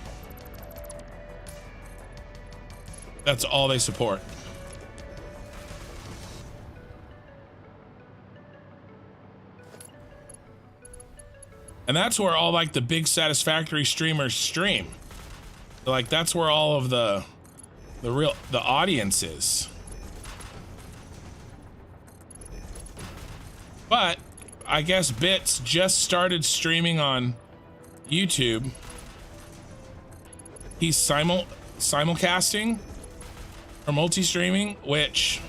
That's all they support. And that's where all like the big Satisfactory streamers stream. Like that's where all of the audience is. But I guess Bits just started streaming on YouTube. He's simulcasting or multi-streaming, which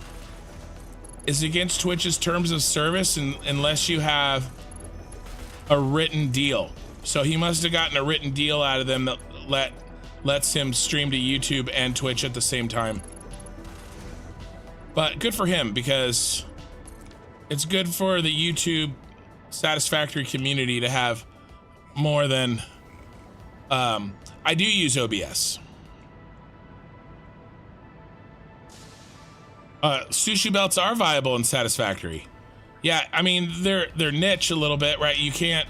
is against Twitch's terms of service unless you have a written deal. So he must have gotten a written deal out of them that lets him stream to YouTube and Twitch at the same time. But good for him, because it's good for the YouTube Satisfactory community to have more than I do use OBS. Sushi belts are viable in Satisfactory. Yeah, I mean they're niche a little bit, right? You can't.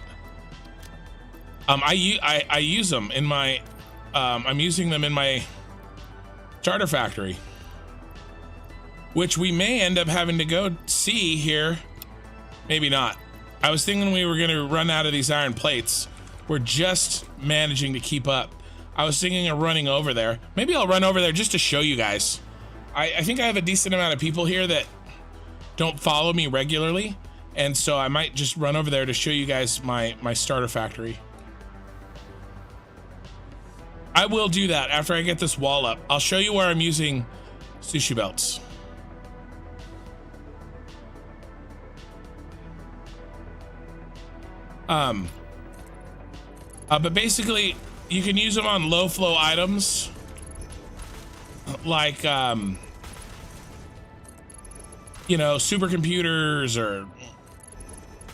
I use them in my. I'm using them in my starter factory, which we may end up having to go see here. Maybe not. I was thinking we were going to run out of these iron plates. We're just managing to keep up. I was thinking of running over there. Maybe I'll run over there just to show you guys. I think I have a decent amount of people here that don't follow me regularly, and so I might just run over there to show you guys my starter factory. I will do that after I get this wall up. I'll show you where I'm using sushi belts. But basically, you can use them on low flow items, like, you know, supercomputers or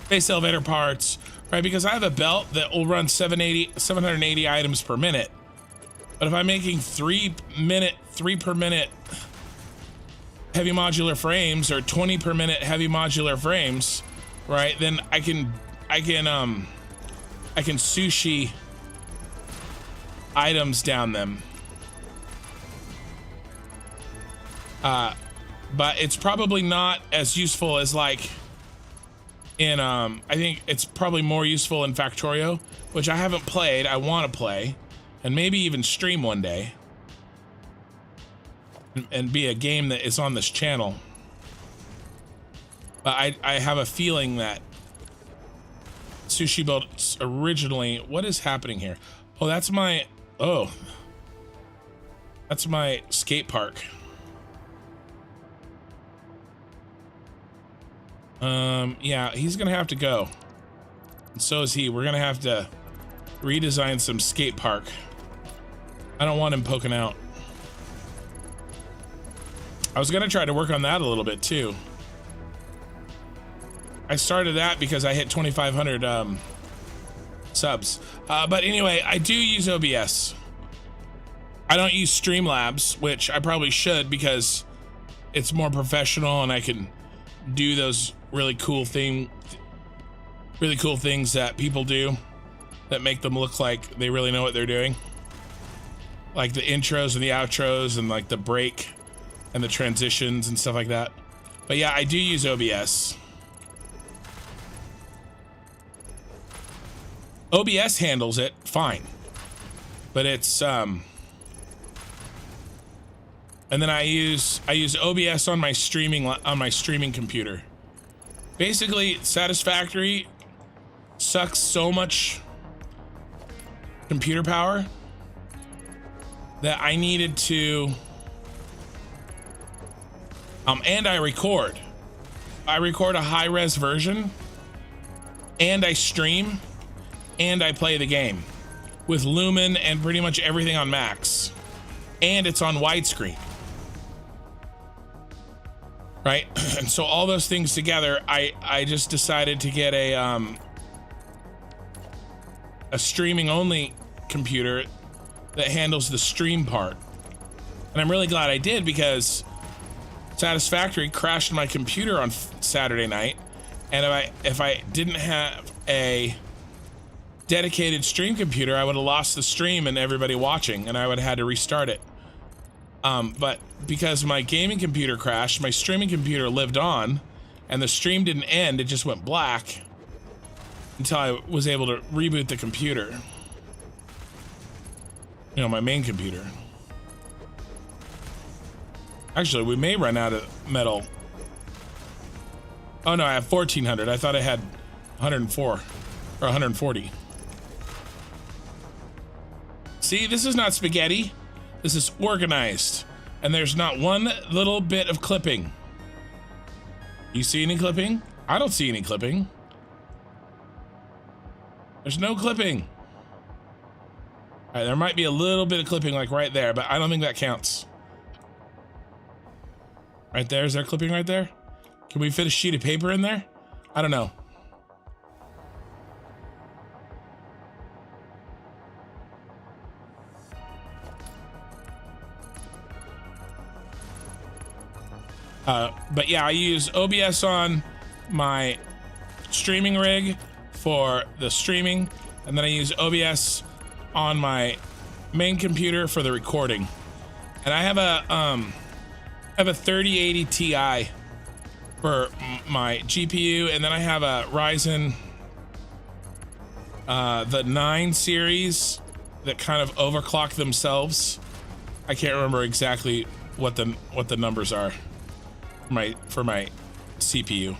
space elevator parts, right? Because I have a belt that will run 780 items per minute. But if I'm making 3 per minute heavy modular frames, or 20 per minute heavy modular frames, right? Then I can sushi items down them. But it's probably not as useful as like in, I think it's probably more useful in Factorio, which I haven't played. I want to play and maybe even stream one day and be a game that is on this channel. But I have a feeling that sushi belts originally, what is happening here? Oh, that's my skate park. Yeah, he's gonna have to go. And so is he. We're gonna have to redesign some skate park. I don't want him poking out. I was gonna try to work on that a little bit too. I started that because I hit 2,500 subs. But anyway, I do use OBS. I don't use Streamlabs, which I probably should because it's more professional and I can do those really cool things that people do that make them look like they really know what they're doing. Like the intros and the outros and like the break and the transitions and stuff like that. But yeah, I do use OBS. OBS handles it fine, but it's and then I use OBS on my streaming computer. Basically, Satisfactory sucks so much computer power that I needed to and I record a high-res version, and I stream, and I play the game with Lumen and pretty much everything on max, and it's on widescreen, right? And so all those things together, I just decided to get a streaming only computer that handles the stream part, and I'm really glad I did because Satisfactory crashed my computer on Saturday night, and if I didn't have a dedicated stream computer, I would have lost the stream and everybody watching, and I would have had to restart it. But because my gaming computer crashed, my streaming computer lived on, and the stream didn't end, it just went black until I was able to reboot the computer. You know, my main computer. Actually, we may run out of metal. Oh no, I have 1,400. I thought I had 104 or 140. See, this is not spaghetti. This is organized. And there's not one little bit of clipping. You see any clipping? I don't see any clipping. There's no clipping. All right, there might be a little bit of clipping like right there, but I don't think that counts. Right there, is there clipping right there? Can we fit a sheet of paper in there? I don't know. But yeah, I use OBS on my streaming rig for the streaming, and then I use OBS on my main computer for the recording. And I have a 3080 Ti for my GPU, and then I have a Ryzen the 9 series that kind of overclock themselves. I can't remember exactly what the numbers are for my CPU.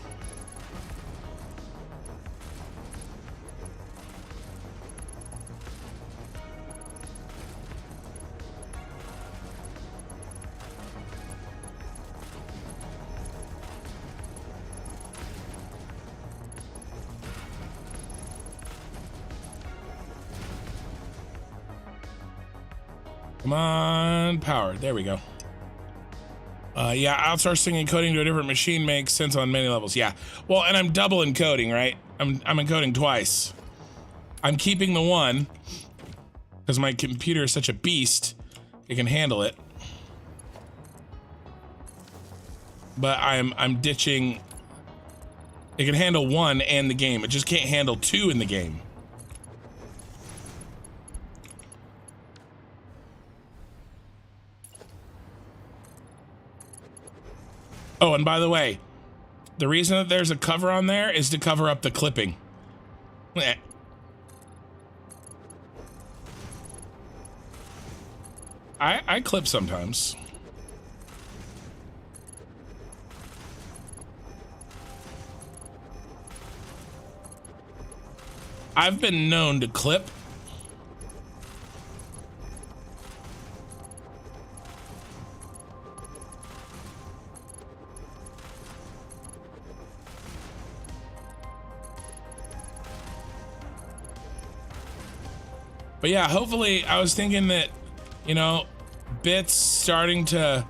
Come on, power. There we go. Yeah, outsourcing encoding to a different machine makes sense on many levels. Yeah. Well, and I'm double encoding, right? I'm encoding twice. I'm keeping the one because my computer is such a beast. It can handle it. But I'm ditching. It can handle one and the game. It just can't handle two in the game. Oh, and by the way, the reason that there's a cover on there is to cover up the clipping. I clip sometimes. I've been known to clip. But yeah, hopefully, I was thinking that, you know, Bits starting to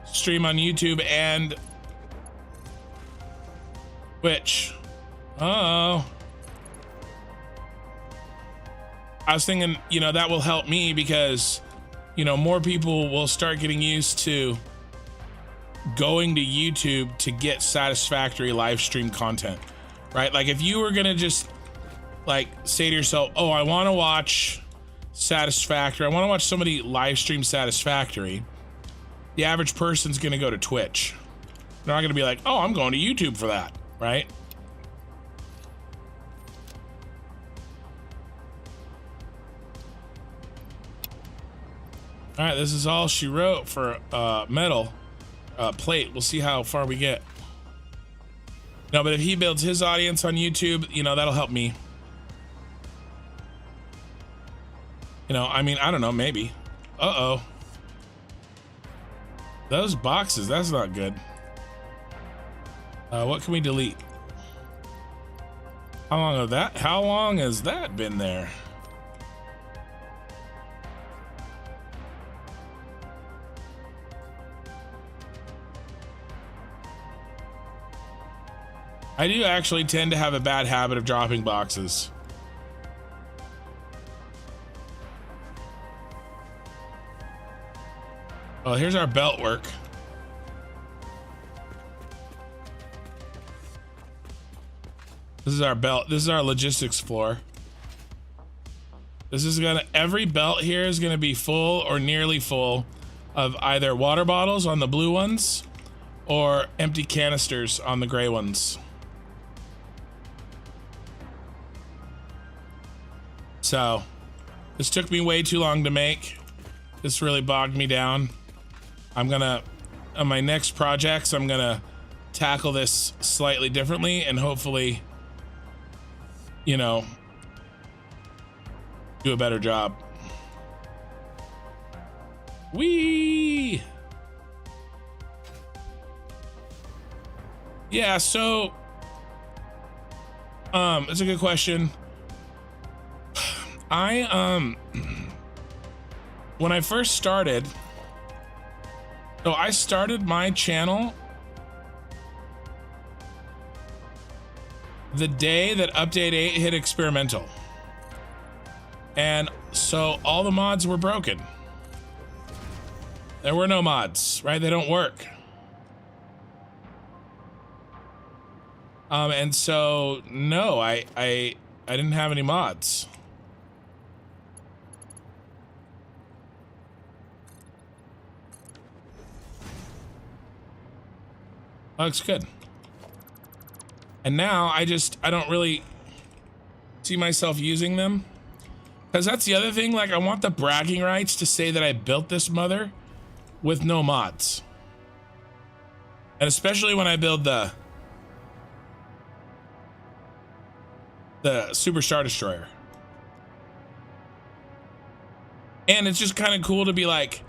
stream on YouTube and Twitch. Oh. I was thinking, you know, that will help me because, you know, more people will start getting used to going to YouTube to get Satisfactory live stream content, right? Like if you were gonna just like say to yourself, oh, I want to watch Satisfactory, I want to watch somebody live stream Satisfactory, the average person's gonna go to Twitch. They're not gonna be like, oh, I'm going to YouTube for that, right? All right, this is all she wrote for metal plate. We'll see how far we get. No, but if he builds his audience on YouTube, you know, that'll help me. You know, I mean, I don't know, maybe. Uh-oh. Those boxes, that's not good. What can we delete? How long has that been there? I do actually tend to have a bad habit of dropping boxes. Oh, here's our belt work. This is our belt. This is our logistics floor. This is every belt here is gonna be full or nearly full of either water bottles on the blue ones or empty canisters on the gray ones. So this took me way too long to make. This really bogged me down. I'm gonna, on my next projects, I'm gonna tackle this slightly differently and hopefully, you know, do a better job. Whee! Yeah, so, it's a good question. When I first started, so I started my channel the day that Update 8 hit experimental. And so all the mods were broken. There were no mods, right? They don't work. And so no, I didn't have any mods. Looks good. And now I don't really see myself using them Because that's the other thing, like I want the bragging rights to say that I built this mother with no mods. And especially when I build the Super Star Destroyer. And it's just kind of cool to be like,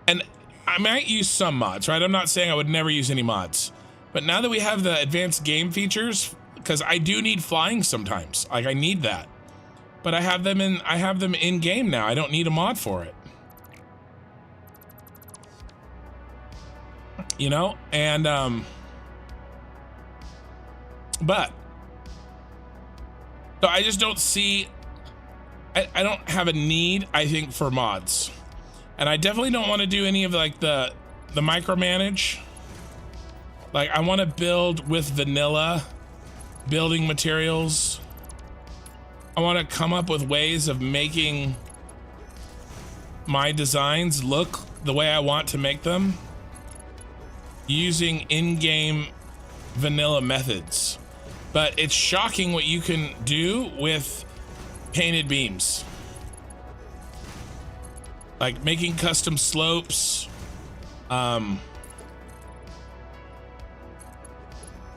and I might use some mods, right? I'm not saying I would never use any mods. But now that we have the advanced game features, because I do need flying sometimes. Like I need that. But I have them in game now. I don't need a mod for it. You know? And but so I just don't see I don't have a need, I think, for mods. And I definitely don't want to do any of like the micromanage. Like I want to build with vanilla building materials. I want to come up with ways of making my designs look the way I want to make them using in-game vanilla methods. But it's shocking what you can do with painted beams. Like making custom slopes.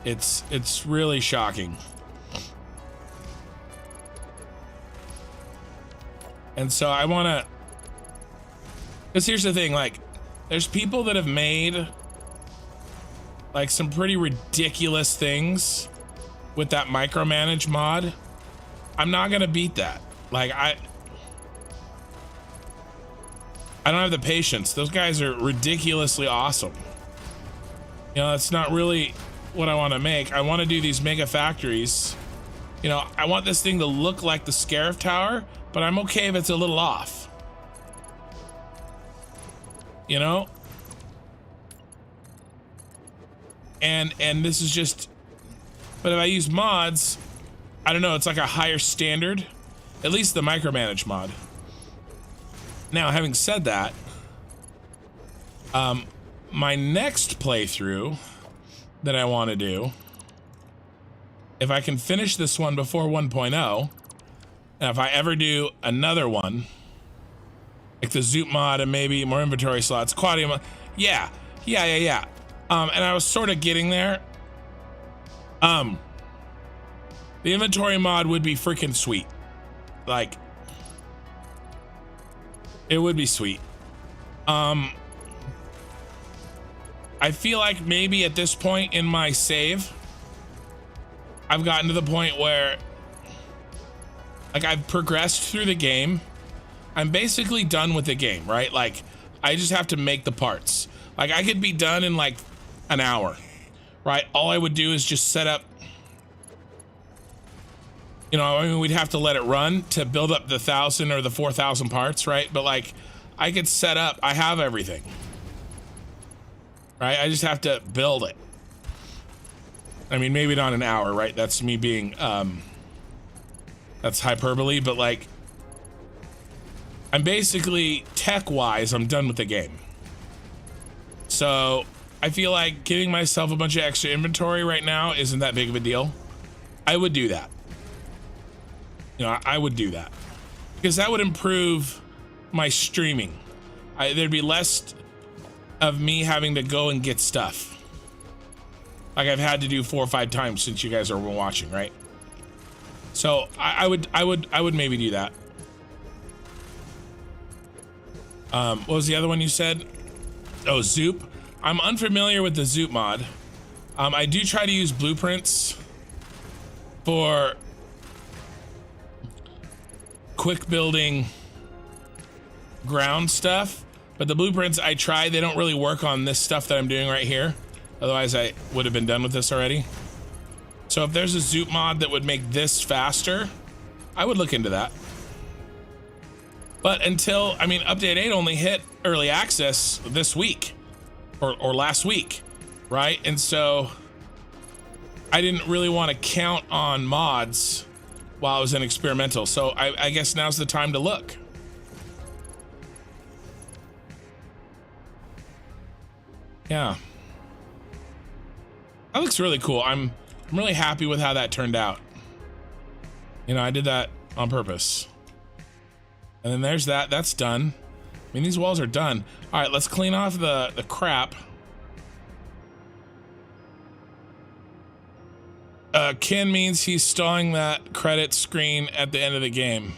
It's really shocking. And so I want to, because here's the thing, like there's people that have made like some pretty ridiculous things with that micromanage mod. I'm not going to beat that. Like I don't have the patience. Those guys are ridiculously awesome. You know, that's not really what I want to make. I want to do these mega factories. You know, I want this thing to look like the Scarif Tower, but I'm okay if it's a little off. You know? And this is just, but if I use mods, I don't know, it's like a higher standard, at least the micromanage mod. Now, having said that, my next playthrough that I want to do, if I can finish this one before 1.0, and if I ever do another one, like the Zoop mod and maybe more inventory slots, Quadia mod, yeah. And I was sort of getting there. The inventory mod would be freaking sweet. Like, it would be sweet. I feel like maybe at this point in my save, I've gotten to the point where like I've progressed through the game. I'm basically done with the game, right? Like I just have to make the parts. Like I could be done in like an hour, right? All I would do is just set up, you know, I mean, we'd have to let it run to build up the 1,000 or the 4,000 parts, right? But like I could set up, I have everything, right? I just have to build it. I mean, maybe not an hour, right? That's me being, that's hyperbole, but like, I'm basically tech-wise, I'm done with the game. So I feel like giving myself a bunch of extra inventory right now isn't that big of a deal. I would do that. You know, I would do that because that would improve my streaming. There'd be less of me having to go and get stuff like I've had to do 4 or 5 times since you guys are watching, right? So I would maybe do that. What was the other one you said? Oh, Zoop. I'm unfamiliar with the Zoop mod. I do try to use blueprints for quick building ground stuff, but the blueprints I try, they don't really work on this stuff that I'm doing right here. Otherwise I would have been done with this already. So if there's a Zoop mod that would make this faster, I would look into that. But until, I mean, update 8 only hit early access this week or last week, right? And so I didn't really want to count on mods while I was in experimental. So I guess now's the time to look. Yeah. That looks really cool. I'm really happy with how that turned out. You know, I did that on purpose. And then there's that. That's done. I mean, these walls are done. All right, let's clean off the crap. Ken means he's stalling that credit screen at the end of the game.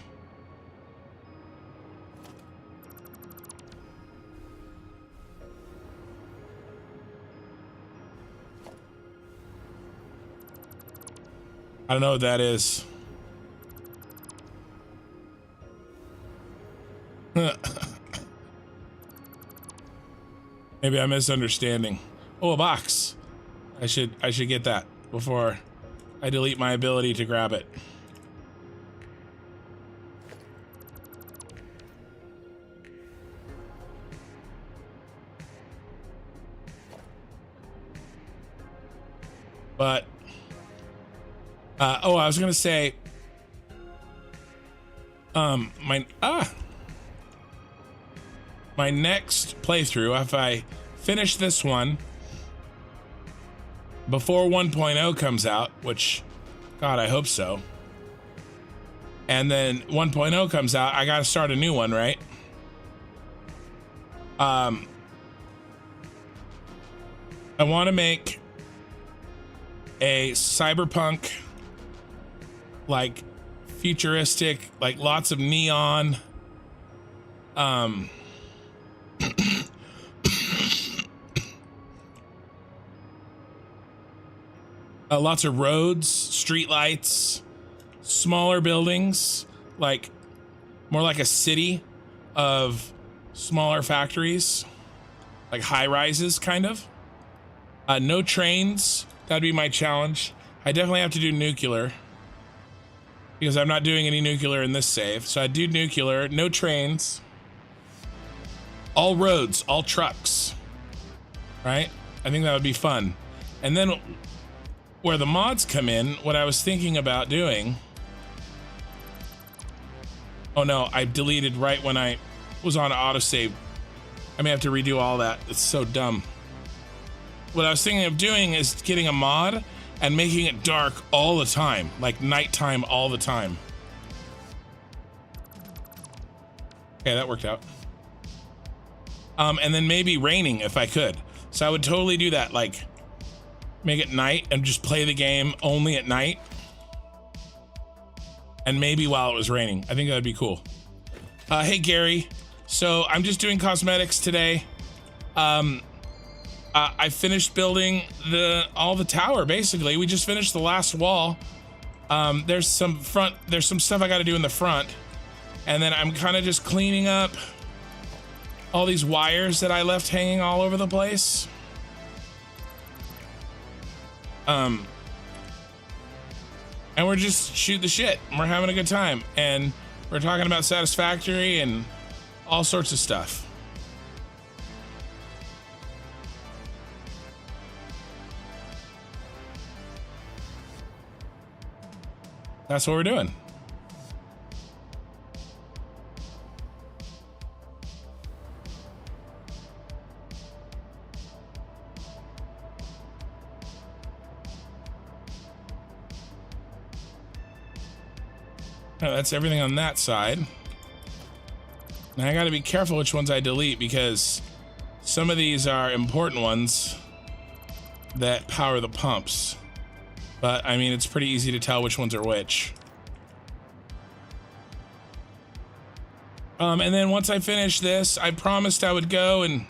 I don't know what that is. Maybe I'm misunderstanding. Oh, a box. I should get that before I delete my ability to grab it. But oh, I was gonna say my next playthrough, if I finish this one before 1.0 comes out, which, God, I hope so, and then 1.0 comes out, I gotta start a new one, right? I want to make a cyberpunk, like, futuristic, like lots of neon, lots of roads, street lights, smaller buildings, like more like a city of smaller factories, like high rises, kind of. No trains. That'd be my challenge. I definitely have to do nuclear because I'm not doing any nuclear in this save. So I do nuclear, no trains, all roads, all trucks, right? I think that would be fun. And then where the mods come in, what I was thinking about doing, oh no, I deleted right when I was on autosave. I may have to redo all that. It's so dumb. What I was thinking of doing is getting a mod and making it dark all the time, like nighttime all the time. Okay, that worked out. And then maybe raining if I could. So I would totally do that, like make it night and just play the game only at night. And maybe while it was raining. I think that would be cool. Hey Gary, so I'm just doing cosmetics today. I finished building all the tower, basically. We just finished the last wall. There's some stuff I gotta do in the front. And then I'm kind of just cleaning up all these wires that I left hanging all over the place. And we're just shooting the shit. We're having a good time. And we're talking about Satisfactory and all sorts of stuff. That's what we're doing. Oh, that's everything on that side. Now I gotta be careful which ones I delete because some of these are important ones that power the pumps. But I mean, it's pretty easy to tell which ones are which. And then once I finish this, I promised I would go and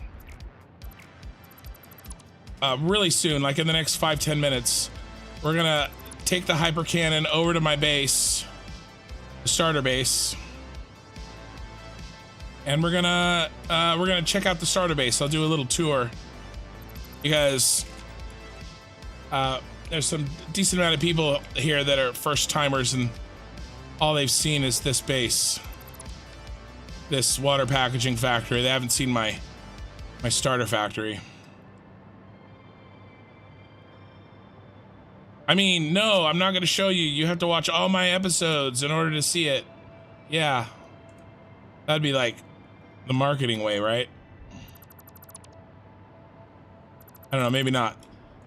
really soon, like in the next 5-10 minutes, we're gonna take the hyper cannon over to my base, the starter base, and we're gonna check out the starter base. I'll do a little tour because there's some decent amount of people here that are first timers and all they've seen is this base, this water packaging factory. They haven't seen my starter factory. I mean, no, I'm not going to show you. You have to watch all my episodes in order to see it. Yeah. That'd be like the marketing way, right? I don't know, maybe not.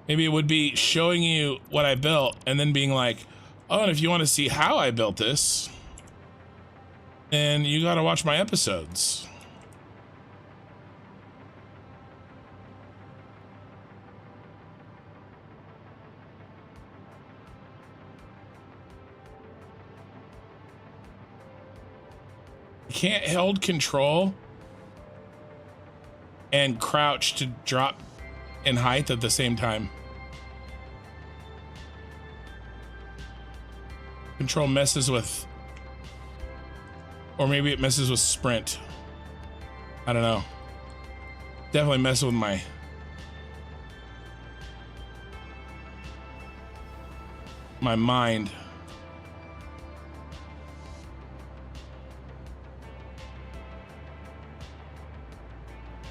Maybe it would be showing you what I built and then being like, oh, and if you want to see how I built this, then you gotta watch my episodes. You can't hold control and crouch to drop in height at the same time. Control messes with, or maybe it messes with sprint. I don't know. Definitely messes with my mind.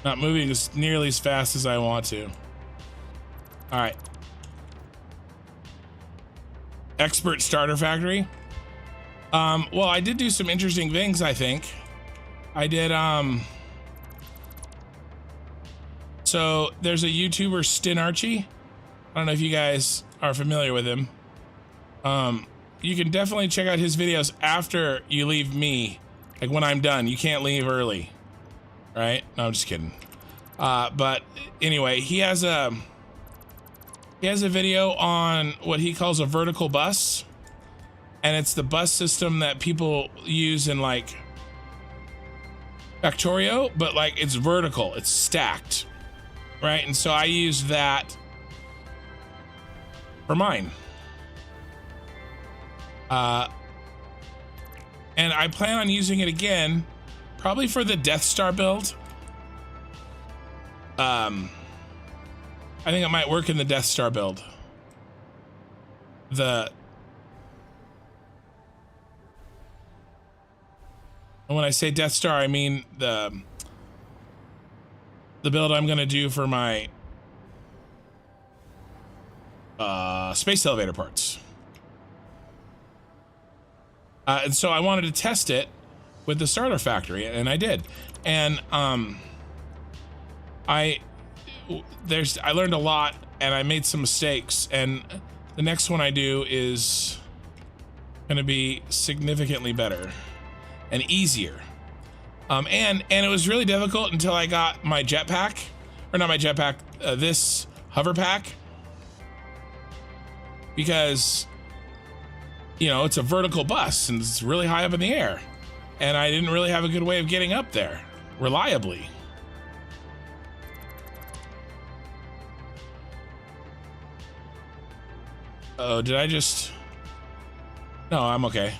Not moving as nearly as fast as I want to. All right. Expert starter factory. Well, I did do some interesting things, I think. I did, so there's a YouTuber, Stin Archie. I don't know if you guys are familiar with him. You can definitely check out his videos after you leave me. Like when I'm done, you can't leave early. Right? No, I'm just kidding. But anyway, he has a video on what he calls a vertical bus, and it's the bus system that people use in like Factorio, but like it's vertical, it's stacked, right? And so I use that for mine. And I plan on using it again, probably for the Death Star build. I think it might work in the Death Star build. And when I say Death Star, I mean the build I'm gonna do for my space elevator parts. And so I wanted to test it with the starter factory, and I did. And I learned a lot, and I made some mistakes, and the next one I do is gonna be significantly better and easier. And it was really difficult until I got my jetpack, or not my jetpack, this hover pack, because you know, it's a vertical bus and it's really high up in the air, and I didn't really have a good way of getting up there reliably. Oh, did I just... No, I'm okay.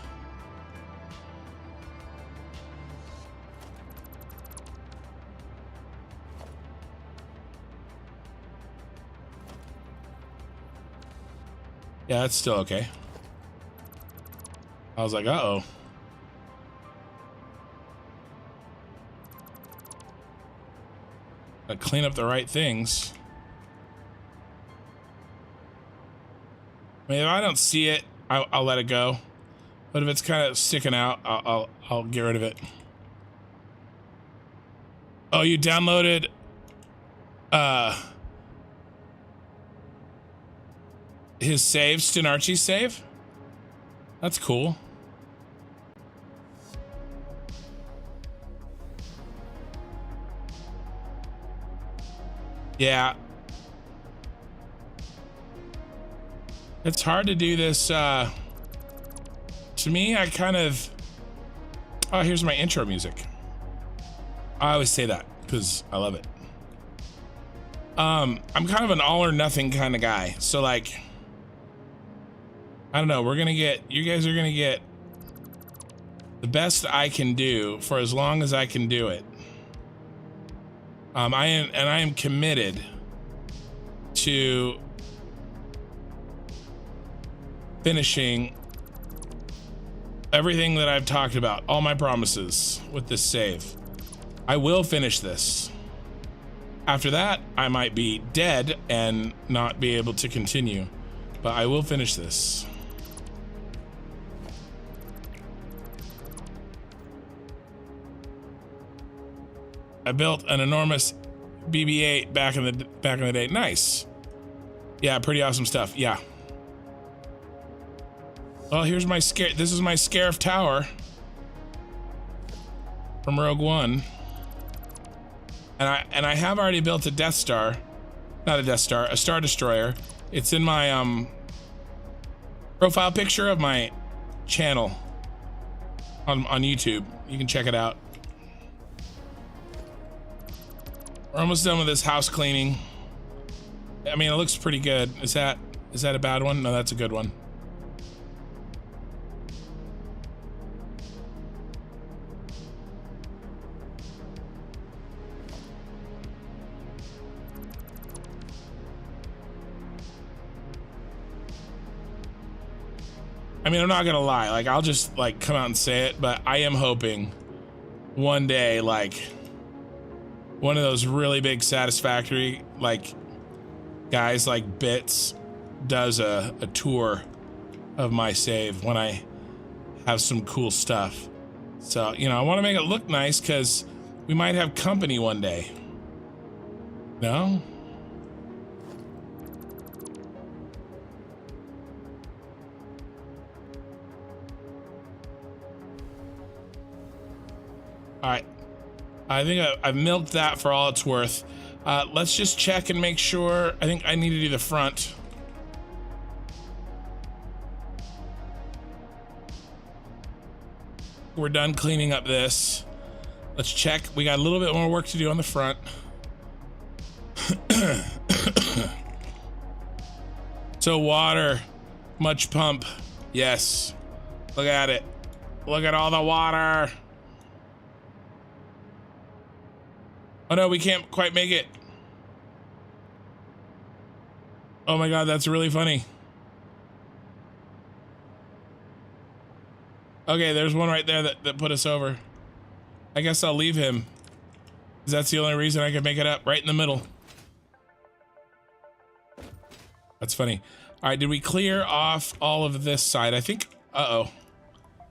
Yeah, that's still okay. I was like, uh-oh. Gotta clean up the right things. I mean, if I don't see it, I'll let it go. But if it's kind of sticking out, I'll get rid of it. Oh, you downloaded his save, Stinarchi's save? That's cool. Yeah. It's hard to do this, to me, I kind of... Oh, here's my intro music. I always say that, because I love it. I'm kind of an all or nothing kind of guy, so like... I don't know, you guys are gonna get the best I can do for as long as I can do it. I am committed to finishing everything that I've talked about, all my promises with this save. I will finish this. After that, I might be dead and not be able to continue, but I will finish this. I built an enormous BB-8 back in the day. Nice. Yeah, pretty awesome stuff. Yeah. Well, here's my this is my Scarif Tower. from Rogue One. And I have already built a Death Star. Not a Death Star, a Star Destroyer. It's in my profile picture of my channel on YouTube. You can check it out. We're almost done with this house cleaning. I mean, it looks pretty good. Is that a bad one? No, that's a good one. I mean, I'm not gonna lie, like, I'll just like come out and say it, but I am hoping one day, like, one of those really big Satisfactory, like, guys like Bits does a tour of my save when I have some cool stuff. So, you know, I want to make it look nice because we might have company one day. No? All right, I think I've milked that for all it's worth. Let's just check and make sure. I think I need to do the front. We're done cleaning up this. Let's check. We got a little bit more work to do on the front. So water, much pump. Yes, look at it. Look at all the water. Oh no, we can't quite make it. Oh my God, that's really funny. Okay, there's one right there that put us over. I guess I'll leave him, 'cause that's the only reason I can make it up, right in the middle. That's funny. All right, did we clear off all of this side? I think, uh-oh.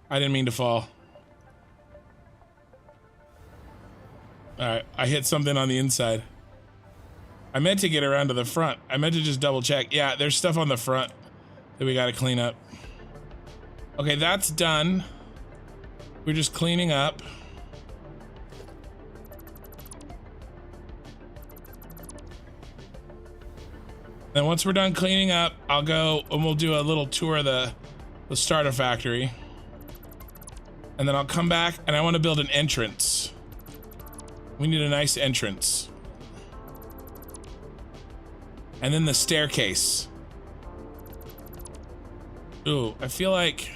I didn't mean to fall. All right, I hit something on the inside. I meant to get around to the front. I meant to just double check. Yeah, there's stuff on the front that we gotta clean up. Okay, that's done. We're just cleaning up. Then once we're done cleaning up, I'll go and we'll do a little tour of the starter factory. And then I'll come back and I want to build an entrance. We need a nice entrance. And then the staircase. Ooh, I feel like...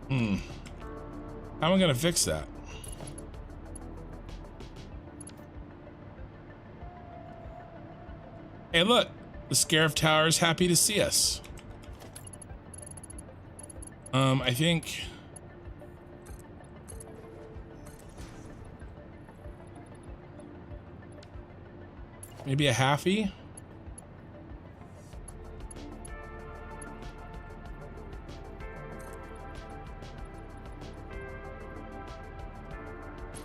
How am I gonna fix that? Hey, look! The Scarif Tower is happy to see us. I think... maybe a halfie?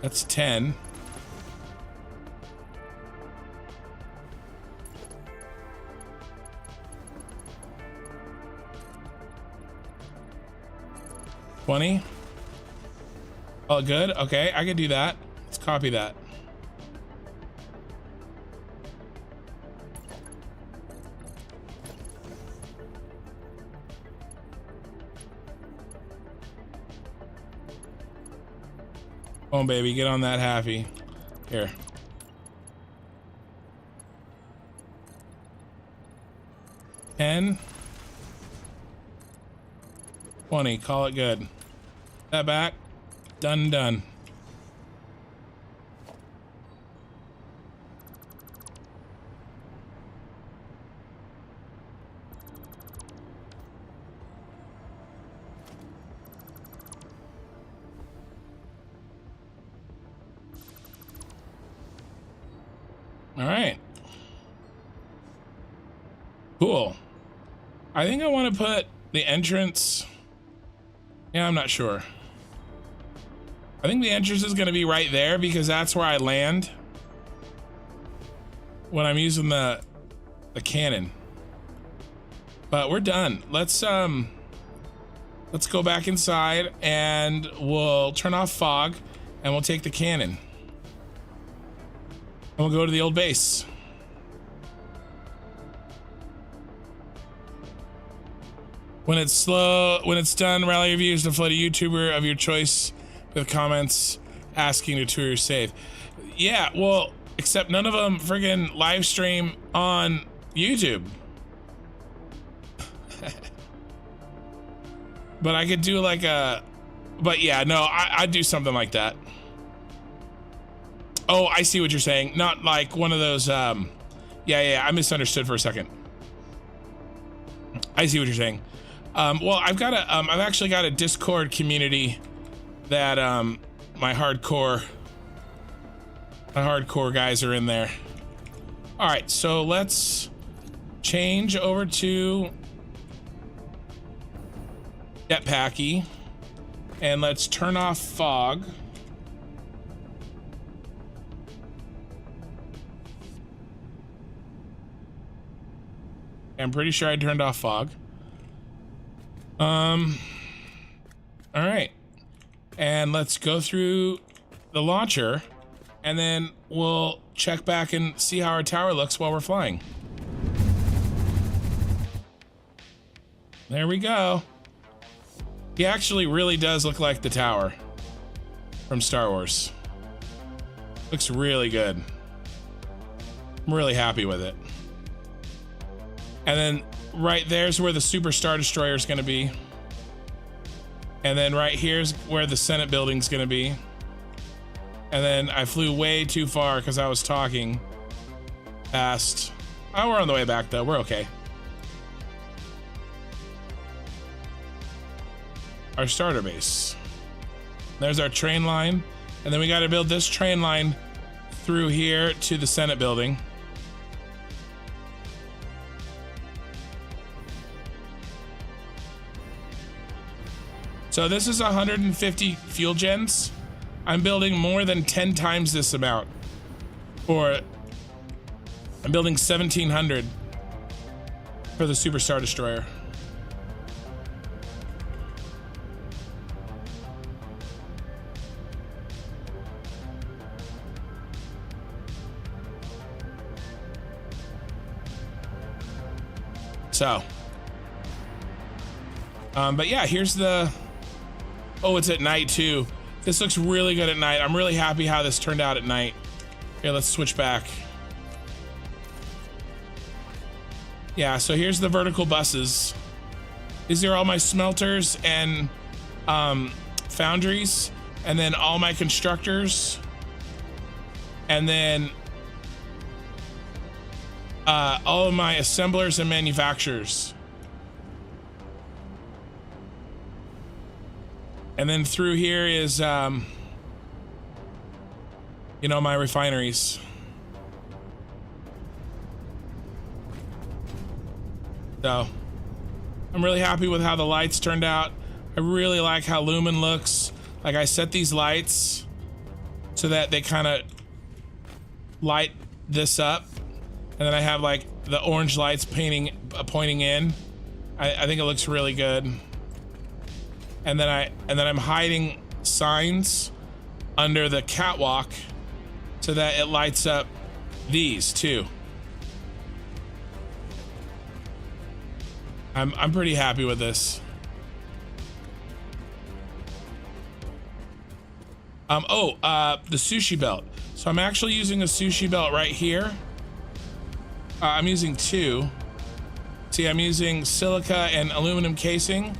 That's 10. $20. Oh, good. Okay, I can do that. Let's copy that. Come on, baby, get on that halfie. Here. $10. $20. Call it good. That back. Done, done. All right. Cool. I think I want to put the entrance. Yeah, I'm not sure. I think the entrance is going to be right there because that's where I land when I'm using the cannon. But we're done. Let's let's go back inside and we'll turn off fog and we'll take the cannon. And we'll go to the old base. When it's done, rally your views to flood a YouTuber of your choice with comments asking to tour your save. Yeah, well, except none of them friggin' live stream on YouTube. But I could do like a, but yeah, no, I'd do something like that. Oh, I see what you're saying. Not like one of those, yeah, I misunderstood for a second. I see what you're saying. Well, I've actually got a Discord community that, my hardcore guys are in there. All right, so let's change over to jetpacky and let's turn off fog. I'm pretty sure I turned off fog. All right, and let's go through the launcher and then we'll check back and see how our tower looks while we're flying. There we go. He actually really does look like the tower from Star Wars. Looks really good. I'm really happy with it. And then right there's where the Super Star Destroyer is going to be. And then right here's where the Senate Building's going to be. And then I flew way too far because I was talking fast. Oh, we're on the way back though. We're okay. Our starter base. There's our train line. And then we got to build this train line through here to the Senate Building. So this is 150 fuel gens. I'm building more than 10 times this amount. Or I'm building 1,700 for the Super Star Destroyer. So, but yeah, here's the, oh, it's at night too. This looks really good at night. I'm really happy how this turned out at night. Here, let's switch back. Yeah, so here's the vertical buses. These are all my smelters and foundries, and then all my constructors, and then all of my assemblers and manufacturers. And then through here is, you know, my refineries. So, I'm really happy with how the lights turned out. I really like how Lumen looks. Like, I set these lights so that they kind of light this up. And then I have like the orange lights pointing in. I think it looks really good. And then I'm hiding signs under the catwalk so that it lights up these too. I'm pretty happy with this. The sushi belt. So I'm actually using a sushi belt right here. I'm using two. See, I'm using silica and aluminum casing.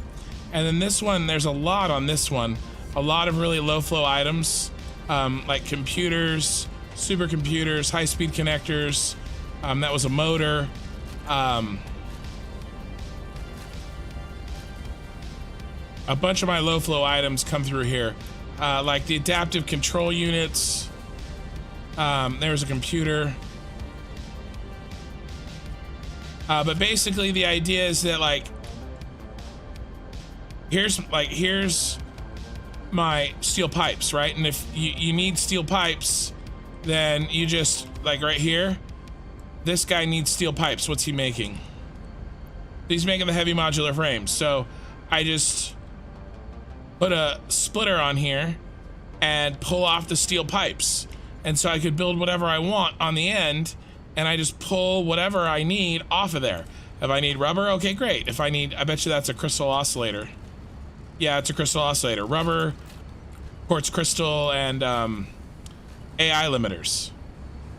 And then this one, there's a lot on this one. A lot of really low flow items, like computers, supercomputers, high speed connectors. That was a motor. A bunch of my low flow items come through here. Like the adaptive control units. There's a computer. But basically the idea is that like, here's my steel pipes, right? And if you need steel pipes, then you just, like right here, this guy needs steel pipes. What's he making? He's making the heavy modular frames. So I just put a splitter on here and pull off the steel pipes. And so I could build whatever I want on the end, and I just pull whatever I need off of there. If I need rubber, okay, great. If I need, I bet you that's a crystal oscillator. Yeah, it's a crystal oscillator. Rubber, quartz crystal, and AI limiters.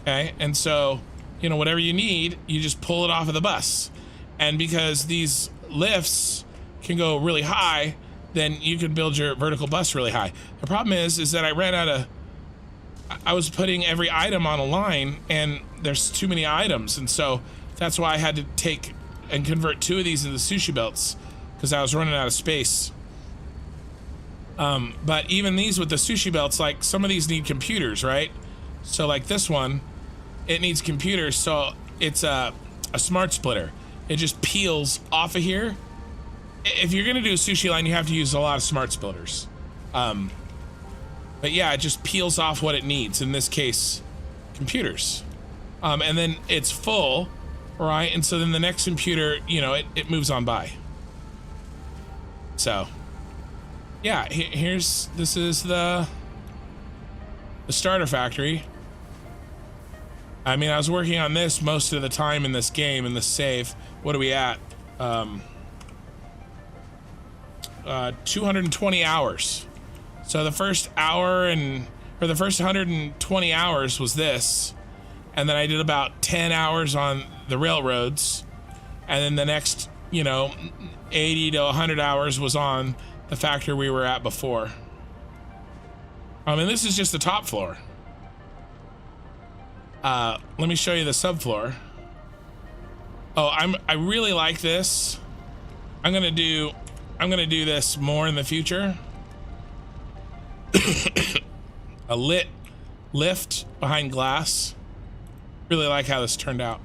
Okay, and so, you know, whatever you need, you just pull it off of the bus. And because these lifts can go really high, then you can build your vertical bus really high. The problem is that I ran out of, I was putting every item on a line, and there's too many items, and so that's why I had to take and convert 2 of these into sushi belts, because I was running out of space. But even these with the sushi belts, like some of these need computers, right? So like this one, it needs computers, so it's a smart splitter. It just peels off of here. If you're gonna do a sushi line, you have to use a lot of smart splitters. But yeah, it just peels off what it needs, in this case, computers. And then it's full, right? And so then the next computer, you know, it moves on by. So, yeah, this is the starter factory. I mean, I was working on this most of the time in this game, in this save. What are we at? 220 hours. So the first hour or the first 120 hours was this. And then I did about 10 hours on the railroads. And then the next, you know, 80 to 100 hours was on the factory we were at before. I mean, this is just the top floor. Let me show you the subfloor. Oh, I really like this. I'm gonna do this more in the future. A lit lift behind glass. Really like how this turned out.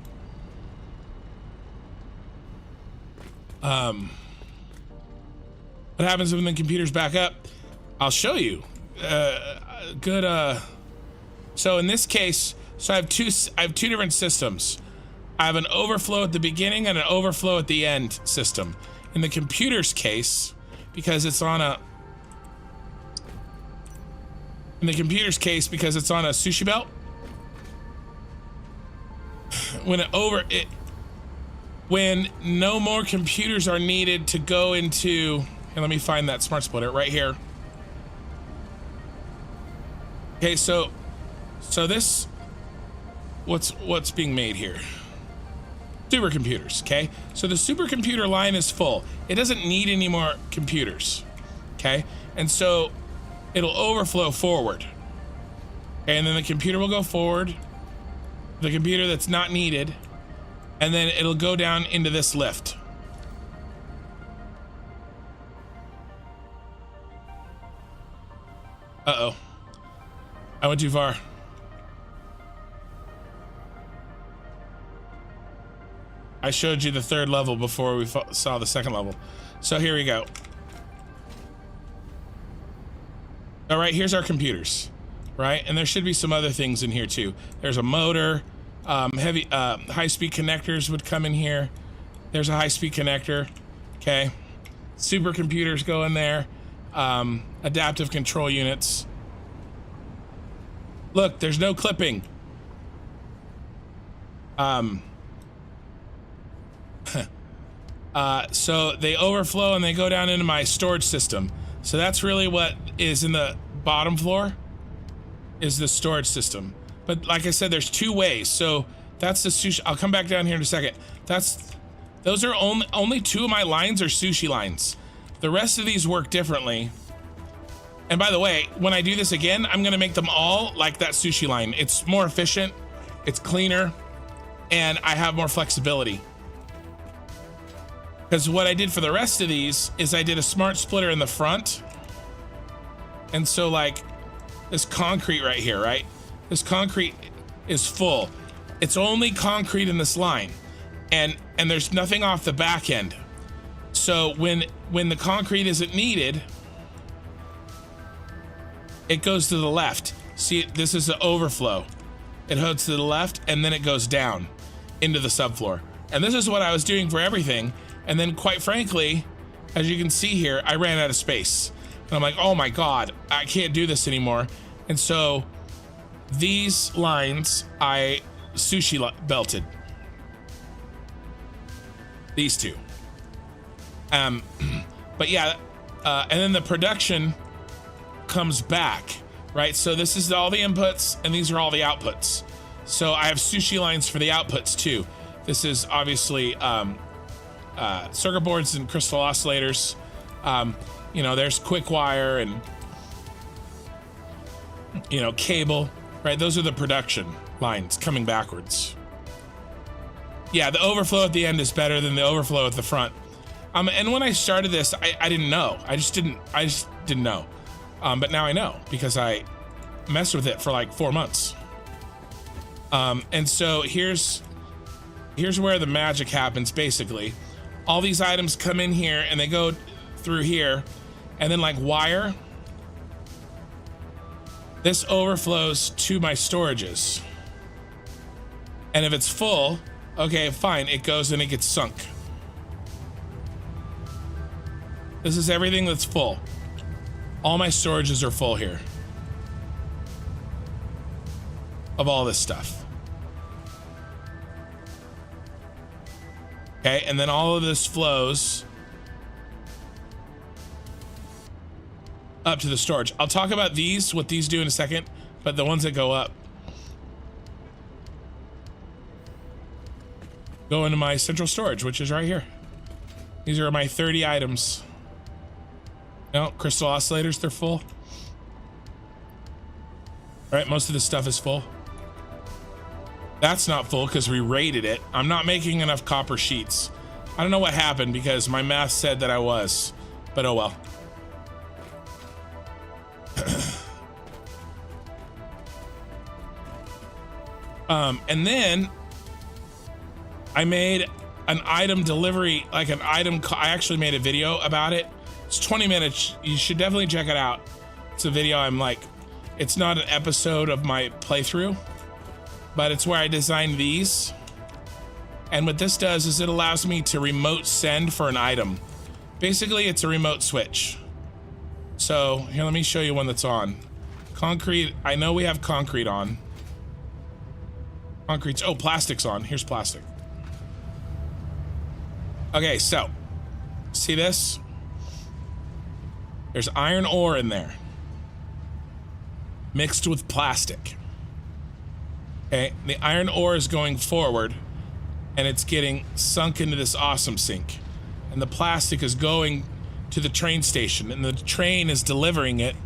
What happens when the computer's back up? I'll show you. So in this case, I have two different systems. I have an overflow at the beginning and an overflow at the end system. In the computer's case, because it's on a sushi belt, when no more computers are needed to go into, and let me find that smart splitter right here. Okay, so this, what's being made here? Supercomputers, okay? So the supercomputer line is full. It doesn't need any more computers, okay? And so it'll overflow forward. And then the computer will go forward, the computer that's not needed, and then it'll go down into this lift. Uh-oh. I went too far. I showed you the third level before we saw the second level. So here we go. All right, here's our computers, right? And there should be some other things in here too. There's a motor, high-speed connectors would come in here. There's a high-speed connector, okay? Supercomputers go in there. Adaptive control units. Look, there's no clipping. So they overflow and they go down into my storage system. So that's really what is in the bottom floor, is the storage system. But like I said, there's 2 ways. So that's the sushi. I'll come back down here in a second. Those are only 2 of my lines are sushi lines. The rest of these work differently. And by the way, when I do this again, I'm gonna make them all like that sushi line. It's more efficient, it's cleaner, and I have more flexibility. Because what I did for the rest of these is I did a smart splitter in the front. And so like this concrete right here, right? This concrete is full. It's only concrete in this line. And there's nothing off the back end. So when the concrete isn't needed, it goes to the left. See, this is the overflow. It heads to the left and then it goes down into the subfloor. And this is what I was doing for everything. And then quite frankly, as you can see here, I ran out of space. And I'm like, oh my God, I can't do this anymore. And so these lines I sushi belted. These two. But yeah, and then the production comes back, right? So this is all the inputs and these are all the outputs. So I have sushi lines for the outputs too. This is obviously circuit boards and crystal oscillators. You know, there's quick wire and, you know, cable, right? Those are the production lines coming backwards. Yeah, the overflow at the end is better than the overflow at the front. And when I started this, I didn't know. I just didn't know. But now I know because I messed with it for like 4 months. And so here's where the magic happens, basically. All these items come in here and they go through here, and then like wire, this overflows to my storages. And if it's full, okay, fine, it goes and it gets sunk. This is everything that's full. All my storages are full here of all this stuff. Okay, and then all of this flows up to the storage. I'll talk about these, what these do in a second, but the ones that go up go into my central storage, which is right here. These are my 30 items. No, crystal oscillators, they're full. All right, most of this stuff is full. That's not full because we rated it. I'm not making enough copper sheets. I don't know what happened because my math said that I was, but oh well. And then I made an item delivery, like an item, I actually made a video about it. It's 20 minutes. You should definitely check it out. It's a video it's not an episode of my playthrough, but it's where I designed these. And what this does is it allows me to remote send for an item. Basically, it's a remote switch. So here, let me show you one that's on. Concrete, I know we have concrete on. Concrete's, oh, plastic's on. Here's plastic. Okay, so, see this? There's iron ore in there, mixed with plastic. Okay, the iron ore is going forward, and it's getting sunk into this awesome sink. And the plastic is going to the train station, and the train is delivering it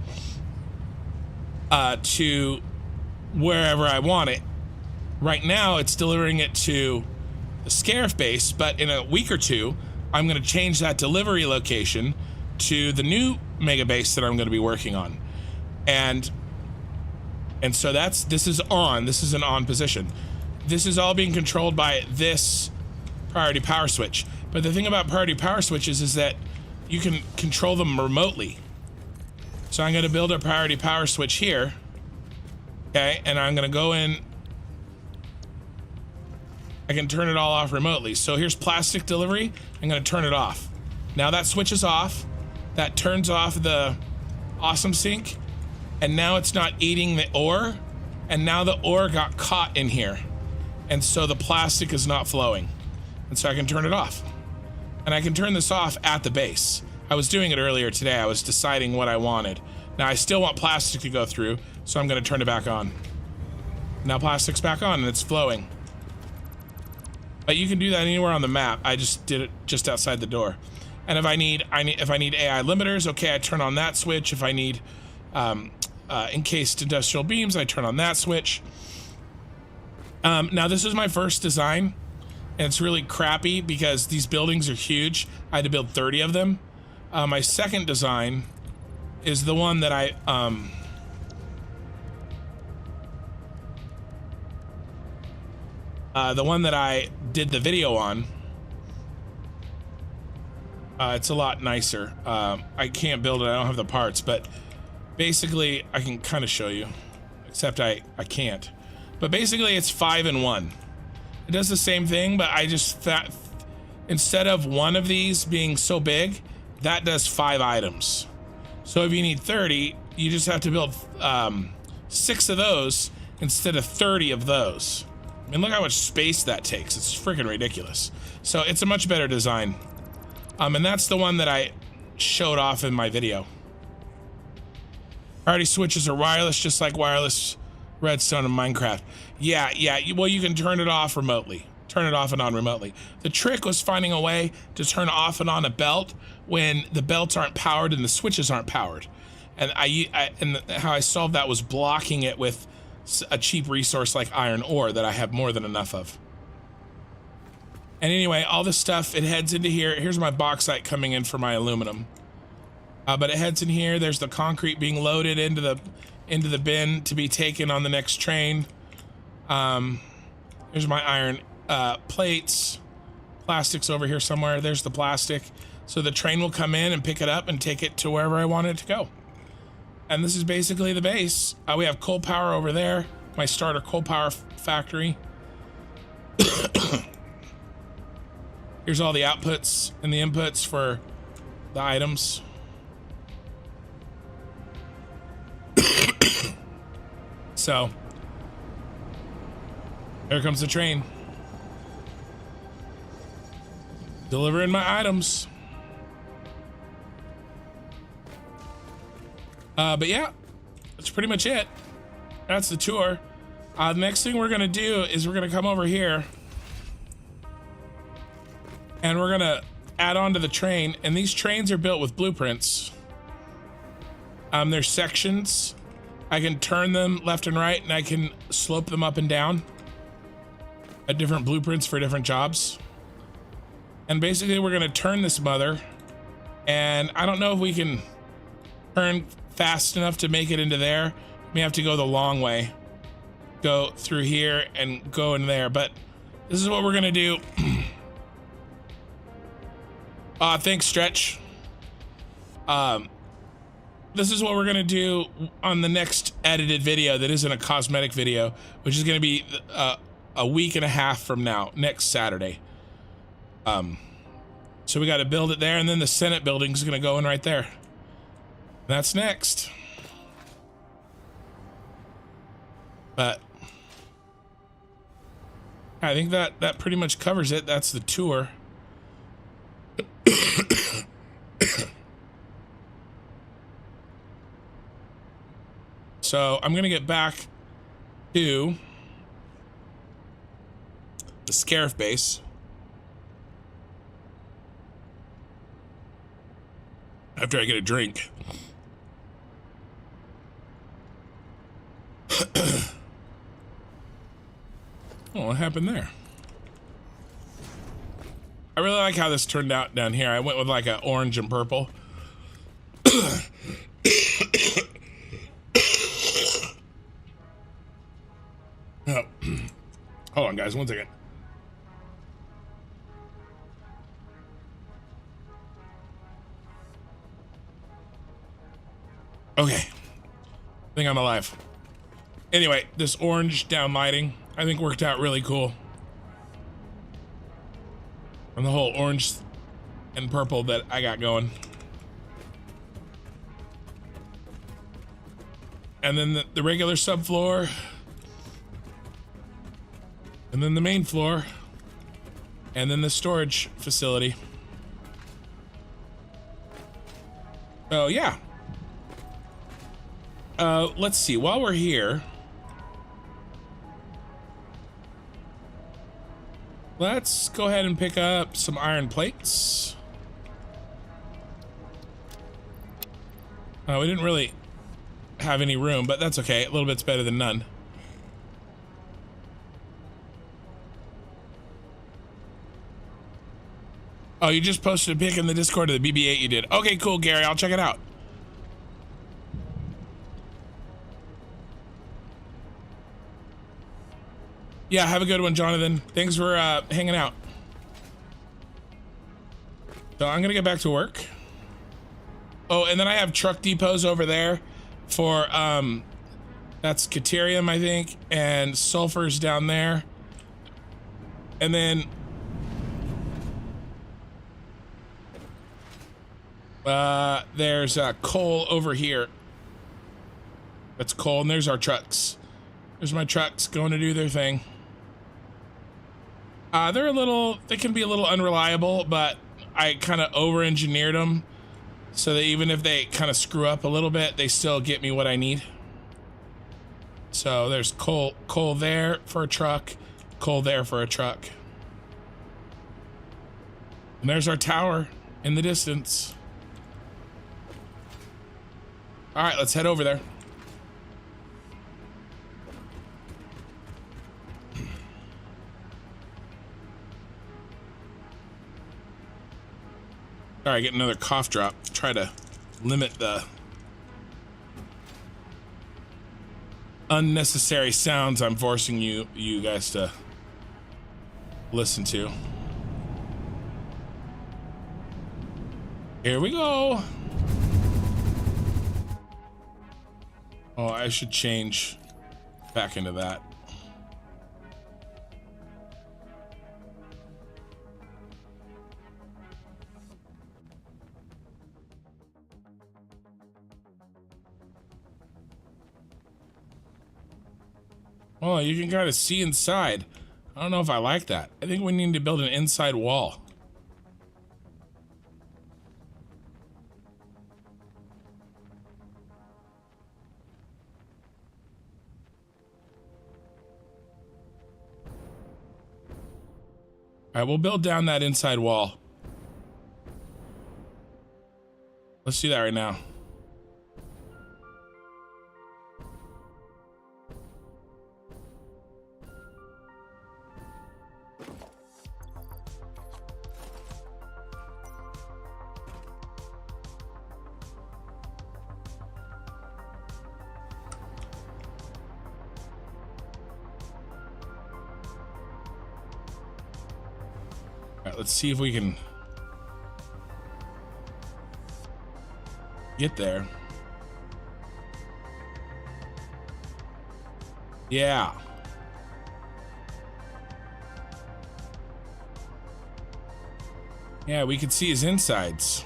to wherever I want it. Right now, it's delivering it to the Scarif base, but in a week or two, I'm going to change that delivery location to the new mega base that I'm going to be working on. And so this is an on position. This is all being controlled by this priority power switch. But the thing about priority power switches is that you can control them remotely. So I'm going to build a priority power switch here. Okay, and I'm going to go in. I can turn it all off remotely. So here's plastic delivery. I'm going to turn it off. Now that switch is off. That turns off the awesome sink. And now it's not eating the ore. And now the ore got caught in here. And so the plastic is not flowing. And so I can turn it off. And I can turn this off at the base. I was doing it earlier today. I was deciding what I wanted. Now I still want plastic to go through, so I'm going to turn it back on. Now plastic's back on and it's flowing. But you can do that anywhere on the map. I just did it just outside the door. And if I need AI limiters, okay, I turn on that switch. If I need encased industrial beams, I turn on that switch. Now this is my first design, and it's really crappy because these buildings are huge. I had to build 30 of them. My second design is the one that I did the video on. It's a lot nicer. I can't build it, I don't have the parts, but basically I can kind of show you, except I can't. But basically it's 5 in 1. It does the same thing, but I just thought instead of one of these being so big, that does 5 items. So if you need 30, you just have to build 6 of those instead of 30 of those. I mean, look how much space that takes. It's freaking ridiculous. So it's a much better design. And that's the one that I showed off in my video. Priority switches are wireless, just like wireless redstone in Minecraft. Yeah, well, you can turn it off remotely. Turn it off and on remotely. The trick was finding a way to turn off and on a belt when the belts aren't powered and the switches aren't powered. And how I solved that was blocking it with a cheap resource like iron ore that I have more than enough of. And anyway, all this stuff, it heads into here. Here's my bauxite coming in for my aluminum. But it heads in here. There's the concrete being loaded into the bin to be taken on the next train. Here's my iron plates. Plastic's over here somewhere. There's the plastic. So the train will come in and pick it up and take it to wherever I want it to go. And this is basically the base. We have coal power over there. My starter coal power factory. Here's all the outputs and the inputs for the items. So, here comes the train. Delivering my items. But yeah, that's pretty much it. That's the tour. The next thing we're gonna do is we're gonna come over here and we're gonna add on to the train. And these trains are built with blueprints. There's sections. I can turn them left and right, and I can slope them up and down at different blueprints for different jobs. And basically we're gonna turn this mother, and I don't know if we can turn fast enough to make it into there. We have to go the long way, go through here and go in there, but this is what we're gonna do. Thanks, Stretch. This is what we're gonna do on the next edited video that isn't a cosmetic video, which is gonna be a week and a half from now, next Saturday. So we got to build it there, and then the Senate building is gonna go in right there. That's next. But I think that pretty much covers it. That's the tour. So I'm gonna get back to the Scarif base after I get a drink. Oh, what happened there? I really like how this turned out down here. I went with like an orange and purple. Oh. Hold on, guys, 1 second. Okay, I think I'm alive. Anyway, this orange down lighting, I think worked out really cool. And the whole orange and purple that I got going. And then the regular subfloor. And then the main floor. And then the storage facility. Oh, yeah. Let's see, while we're here, let's go ahead and pick up some iron plates. We didn't really have any room, but that's okay. A little bit's better than none. Oh, you just posted a pic in the Discord of the BB-8 you did. Okay, cool, Gary. I'll check it out. Yeah, have a good one, Jonathan. Thanks for hanging out. So I'm gonna get back to work. Oh, and then I have truck depots over there for that's Caterium, I think, and sulfur's down there. And then There's coal over here. That's coal, and there's our trucks. There's my trucks going to do their thing. They can be a little unreliable, but I kind of over-engineered them so that even if they kind of screw up a little bit, they still get me what I need. So there's coal there for a truck, coal there for a truck. And there's our tower in the distance. All right, let's head over there. All right, get another cough drop. Try to limit the unnecessary sounds I'm forcing you guys to listen to. Here we go. Oh, I should change back into that. Oh, you can kind of see inside. I don't know if I like that. I think we need to build an inside wall. All right, we'll build down that inside wall. Let's do that right now. Let's see if we can get there. Yeah. Yeah, we can see his insides.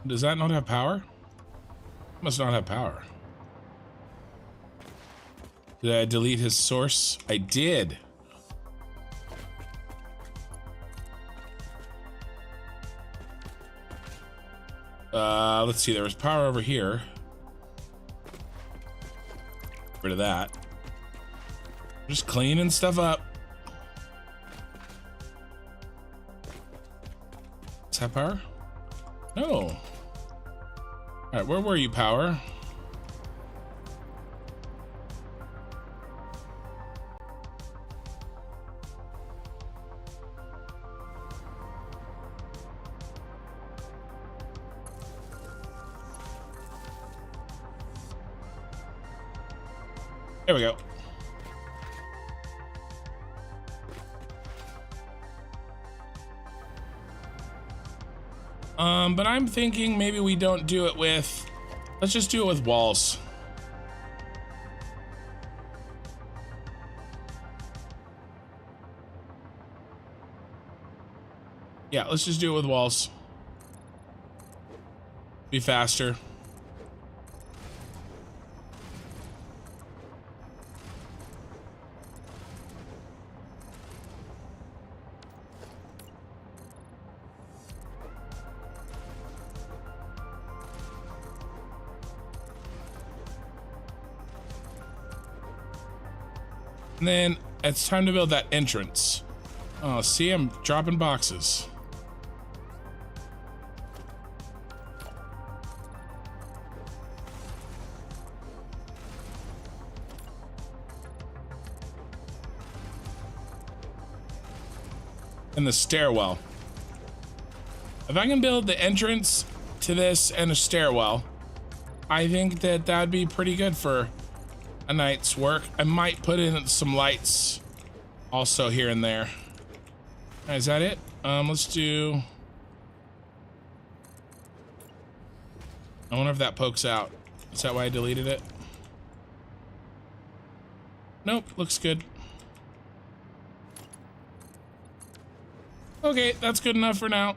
Does that not have power? It must not have power. Did I delete his source? I did. Let's see, there was power over here. Get rid of that. Just cleaning stuff up. Does that have power? No. All right, where were you, power? There we go. But I'm thinking maybe we don't do it with, let's just do it with walls. Yeah, let's just do it with walls. Be faster. And then it's time to build that entrance. Oh, see, I'm dropping boxes. And the stairwell. If I can build the entrance to this and a stairwell, I think that that'd be pretty good for a night's work. I might put in some lights also here and there. Is that it? Let's do I wonder if that pokes out. Is that why I deleted it? Nope, looks good. Okay, that's good enough for now.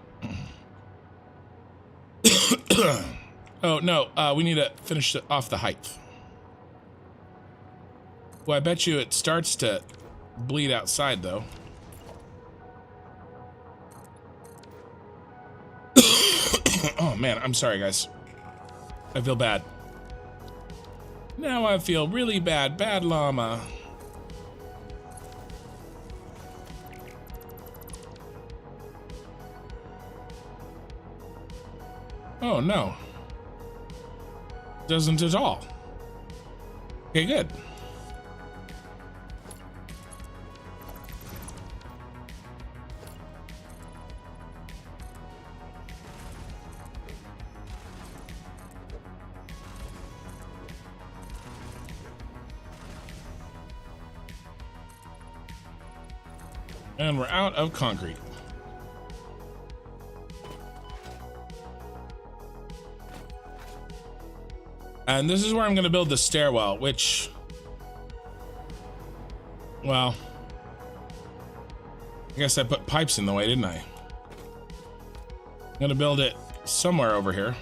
Oh, no, we need to finish off the height. Well, I bet you it starts to bleed outside, though. Oh, man, I'm sorry, guys. I feel bad. Now I feel really bad. Bad llama. Oh, no. Doesn't at all. Okay, good. And we're out of concrete. And this is where I'm going to build the stairwell, which, well, I guess I put pipes in the way, didn't I? I'm going to build it somewhere over here.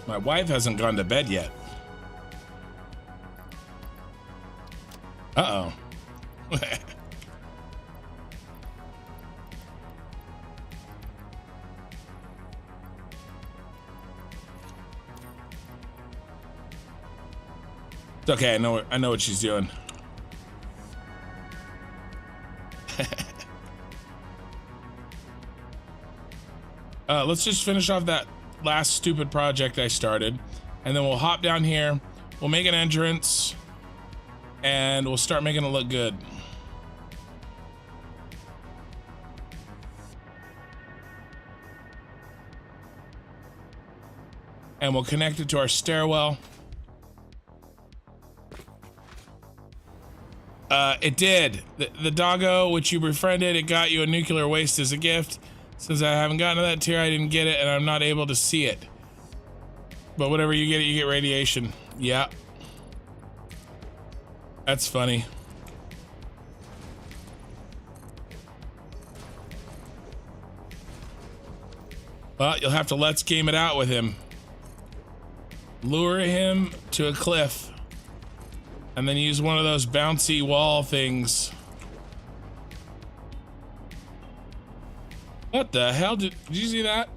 My wife hasn't gone to bed yet. Uh-oh. It's okay, I know what she's doing. Let's just finish off that last stupid project I started, and then we'll hop down here, we'll make an entrance, and we'll start making it look good. And we'll connect it to our stairwell. It did. The doggo, which you befriended, it got you a nuclear waste as a gift. Since I haven't gotten to that tier, I didn't get it, and I'm not able to see it. But whatever you get, you get radiation. Yeah. That's funny. Well, you'll have to let's game it out with him. Lure him to a cliff. And then use one of those bouncy wall things. What the hell? Did you see that?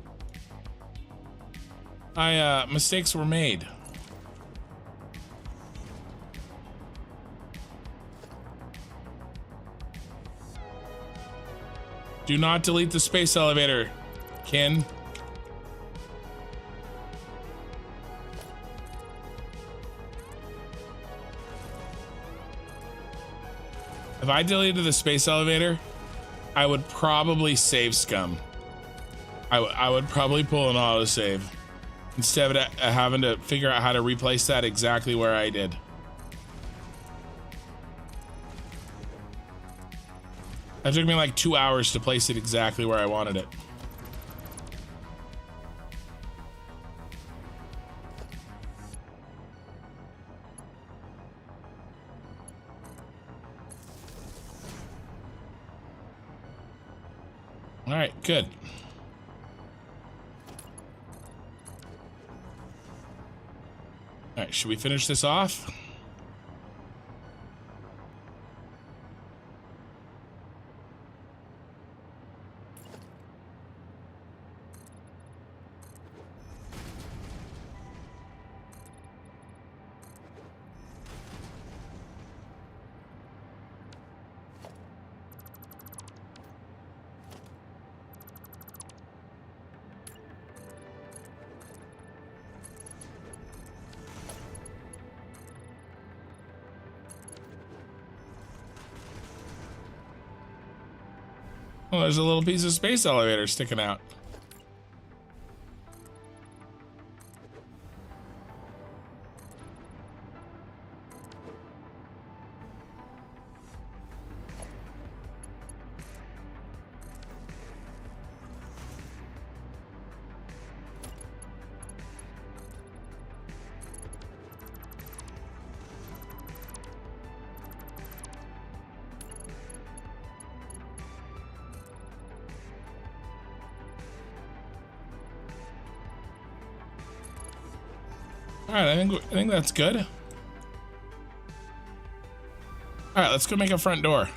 Mistakes were made. Do not delete the space elevator, Ken. If I deleted the space elevator, I would probably save scum. I would probably pull an autosave instead of having to figure out how to replace that exactly where I did. That took me like 2 hours to place it exactly where I wanted it. All right, good. All right, should we finish this off? Oh, there's a little piece of space elevator sticking out. All right, I think that's good. All right, let's go make a front door.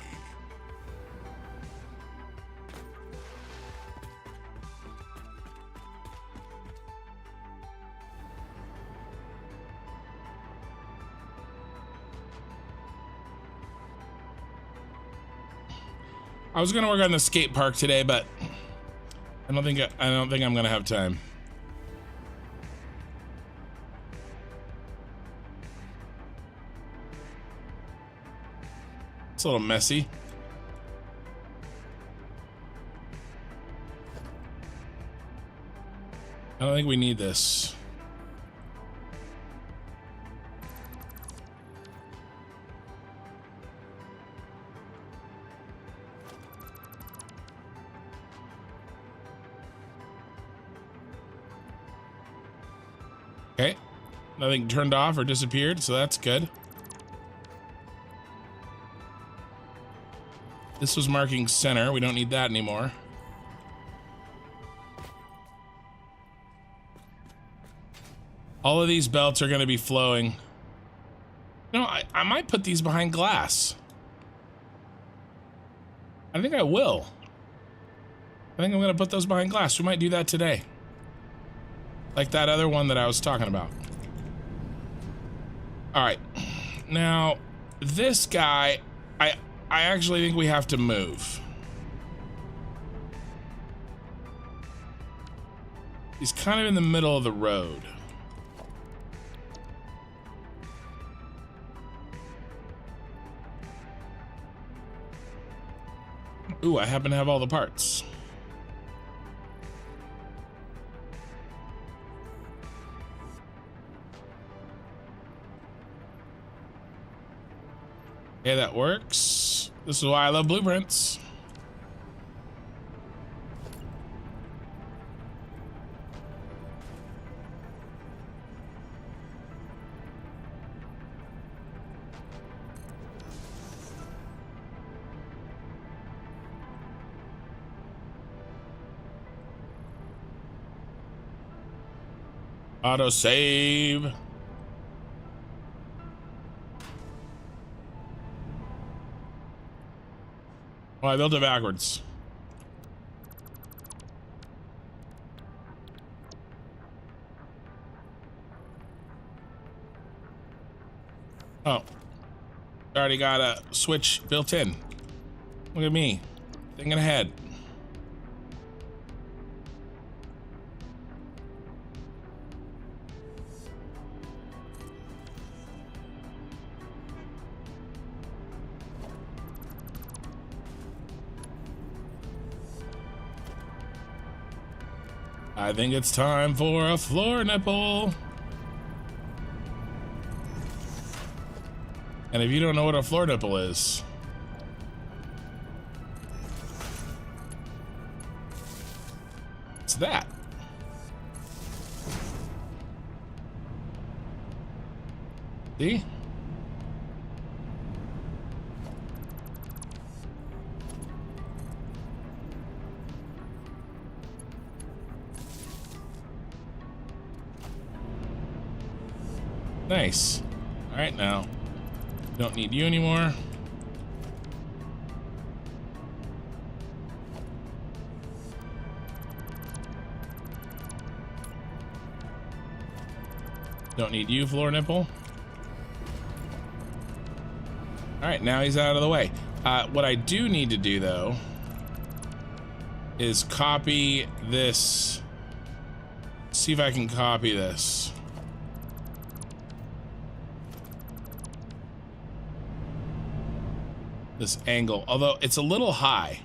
I was gonna work on the skate park today, but I don't think I'm gonna have time. It's a little messy. I don't think we need this. Okay, nothing turned off or disappeared, so that's good. This was marking center. We don't need that anymore. All of these belts are going to be flowing. You know, I might put these behind glass. I think I will. I think I'm going to put those behind glass. We might do that today. Like that other one that I was talking about. All right. Now, this guy, I actually think we have to move. He's kind of in the middle of the road. Ooh, I happen to have all the parts. Okay, that works. This is why I love blueprints. Auto save. Oh, I built it backwards. Oh, I already got a switch built in. Look at me, thinking ahead. I think it's time for a floor nipple. And if you don't know what a floor nipple is, it's that. See? Nice. All right, now don't need you anymore. Don't need you, floor nipple. All right, now he's out of the way. What I do need to do though is copy this. See if I can copy this. This angle, although it's a little high.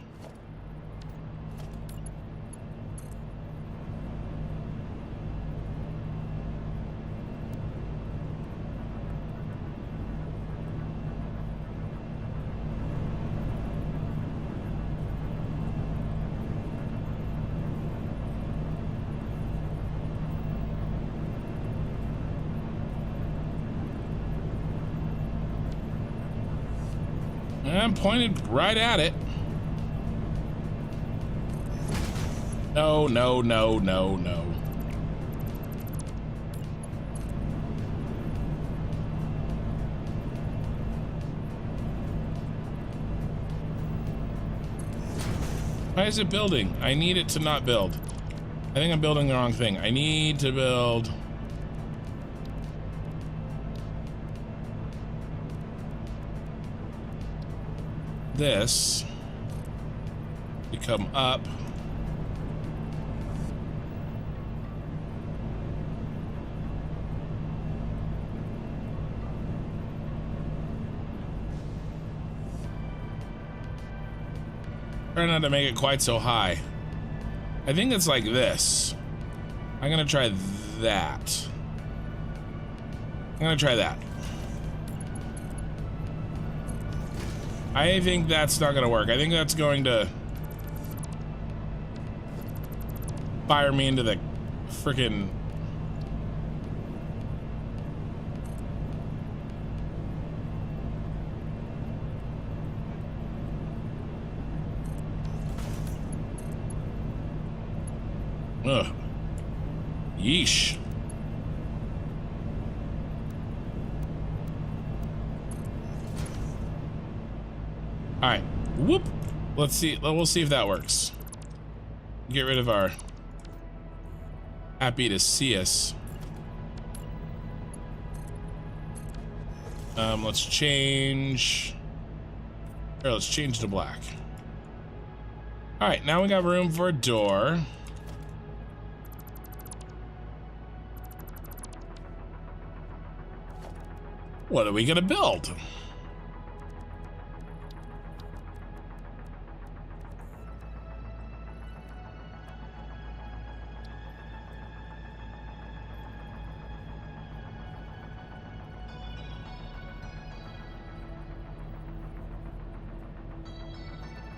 I'm pointed right at it. No, no, no, no, no. Why is it building? I need it to not build. I think I'm building the wrong thing. I need to build... this to come up. Try not to make it quite so high. I think it's like this. I'm gonna try that. I'm gonna try that. I think that's not gonna work. I think that's going to fire me into the frickin' ugh. Yeesh. All right, whoop. Let's see. We'll see if that works. Get rid of our happy to see us. Let's change. Or let's change to black. All right, now we got room for a door. What are we gonna build?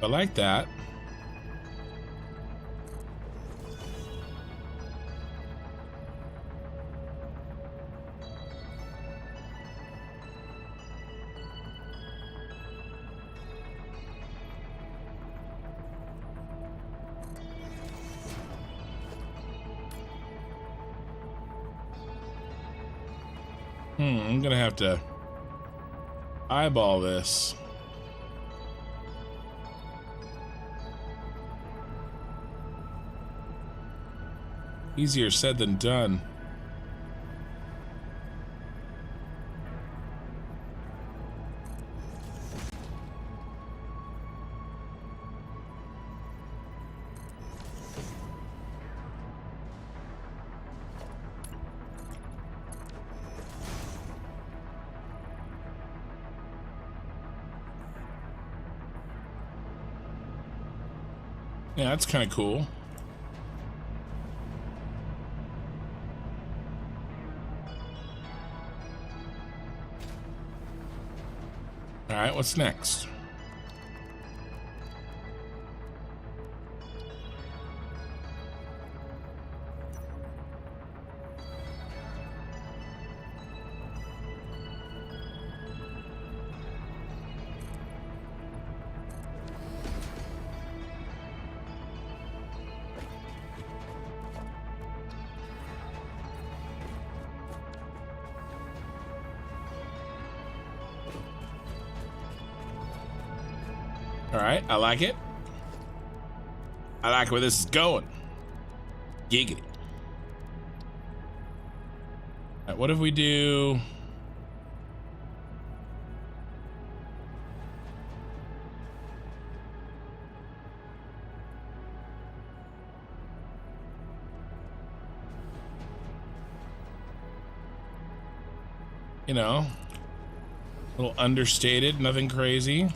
I like that. I'm gonna have to eyeball this. Easier said than done. Yeah, that's kind of cool. All right, what's next? All right, I like it. I like where this is going. Giggity. All right, what if we do... you know, a little understated, nothing crazy.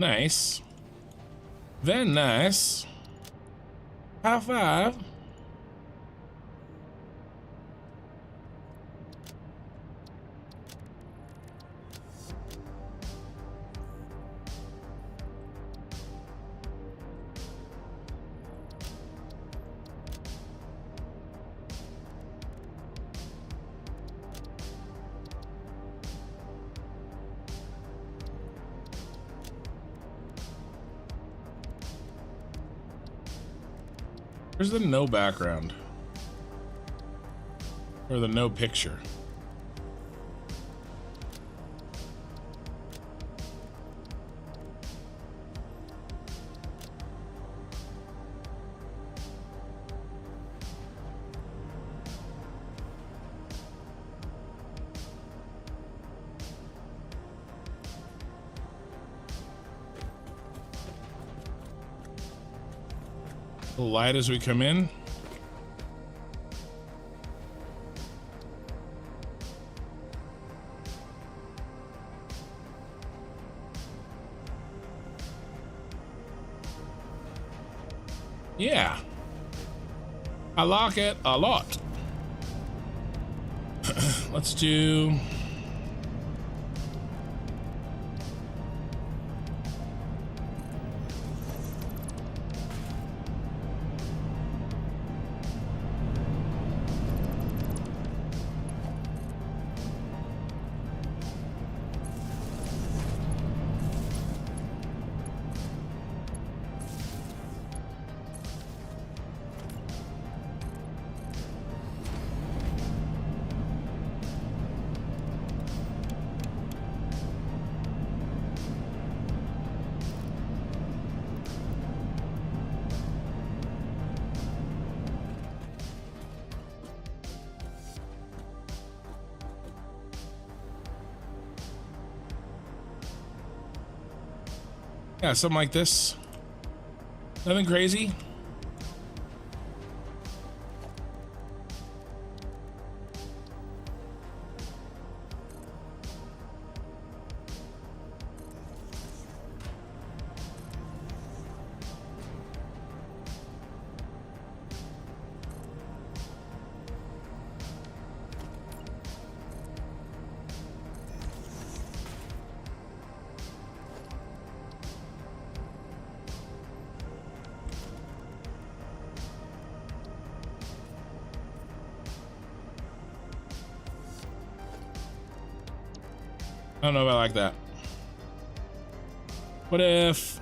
Nice. Very nice. High five. Where's the no background? Or the no picture? The light as we come in. Yeah. I like it a lot. Let's do... Yeah, something like this. Nothing crazy. I don't know if I like that. What if...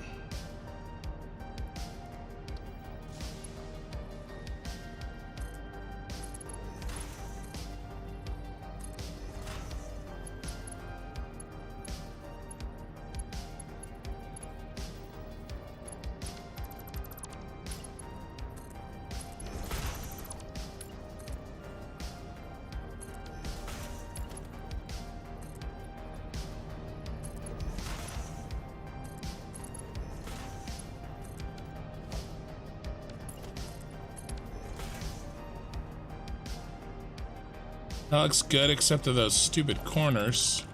That looks good, except for those stupid corners.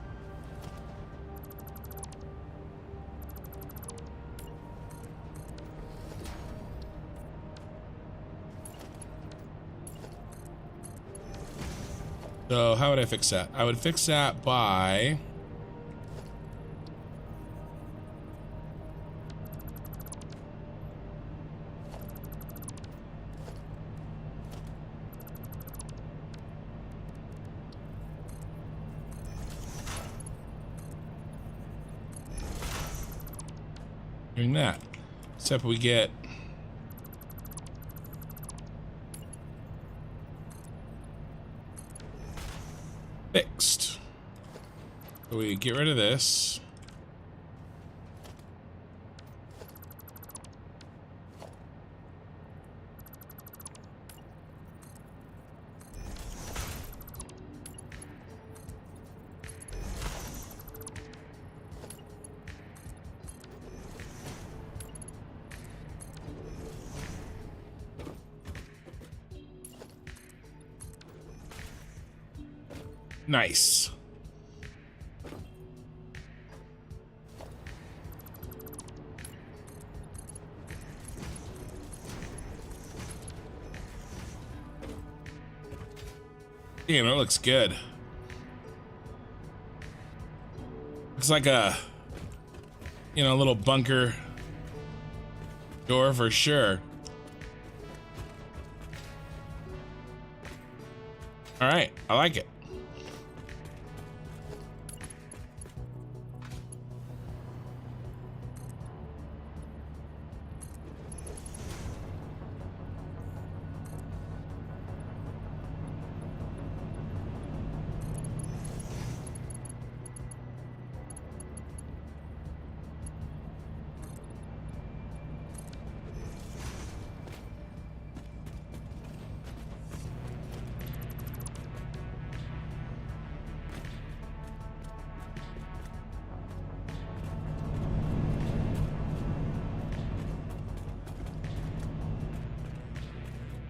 So how would I fix that? I would fix that by... doing that. Except we get fixed. So we get rid of this. Nice. Damn, it looks good. Looks like a, you know, little bunker door for sure. All right, I like it.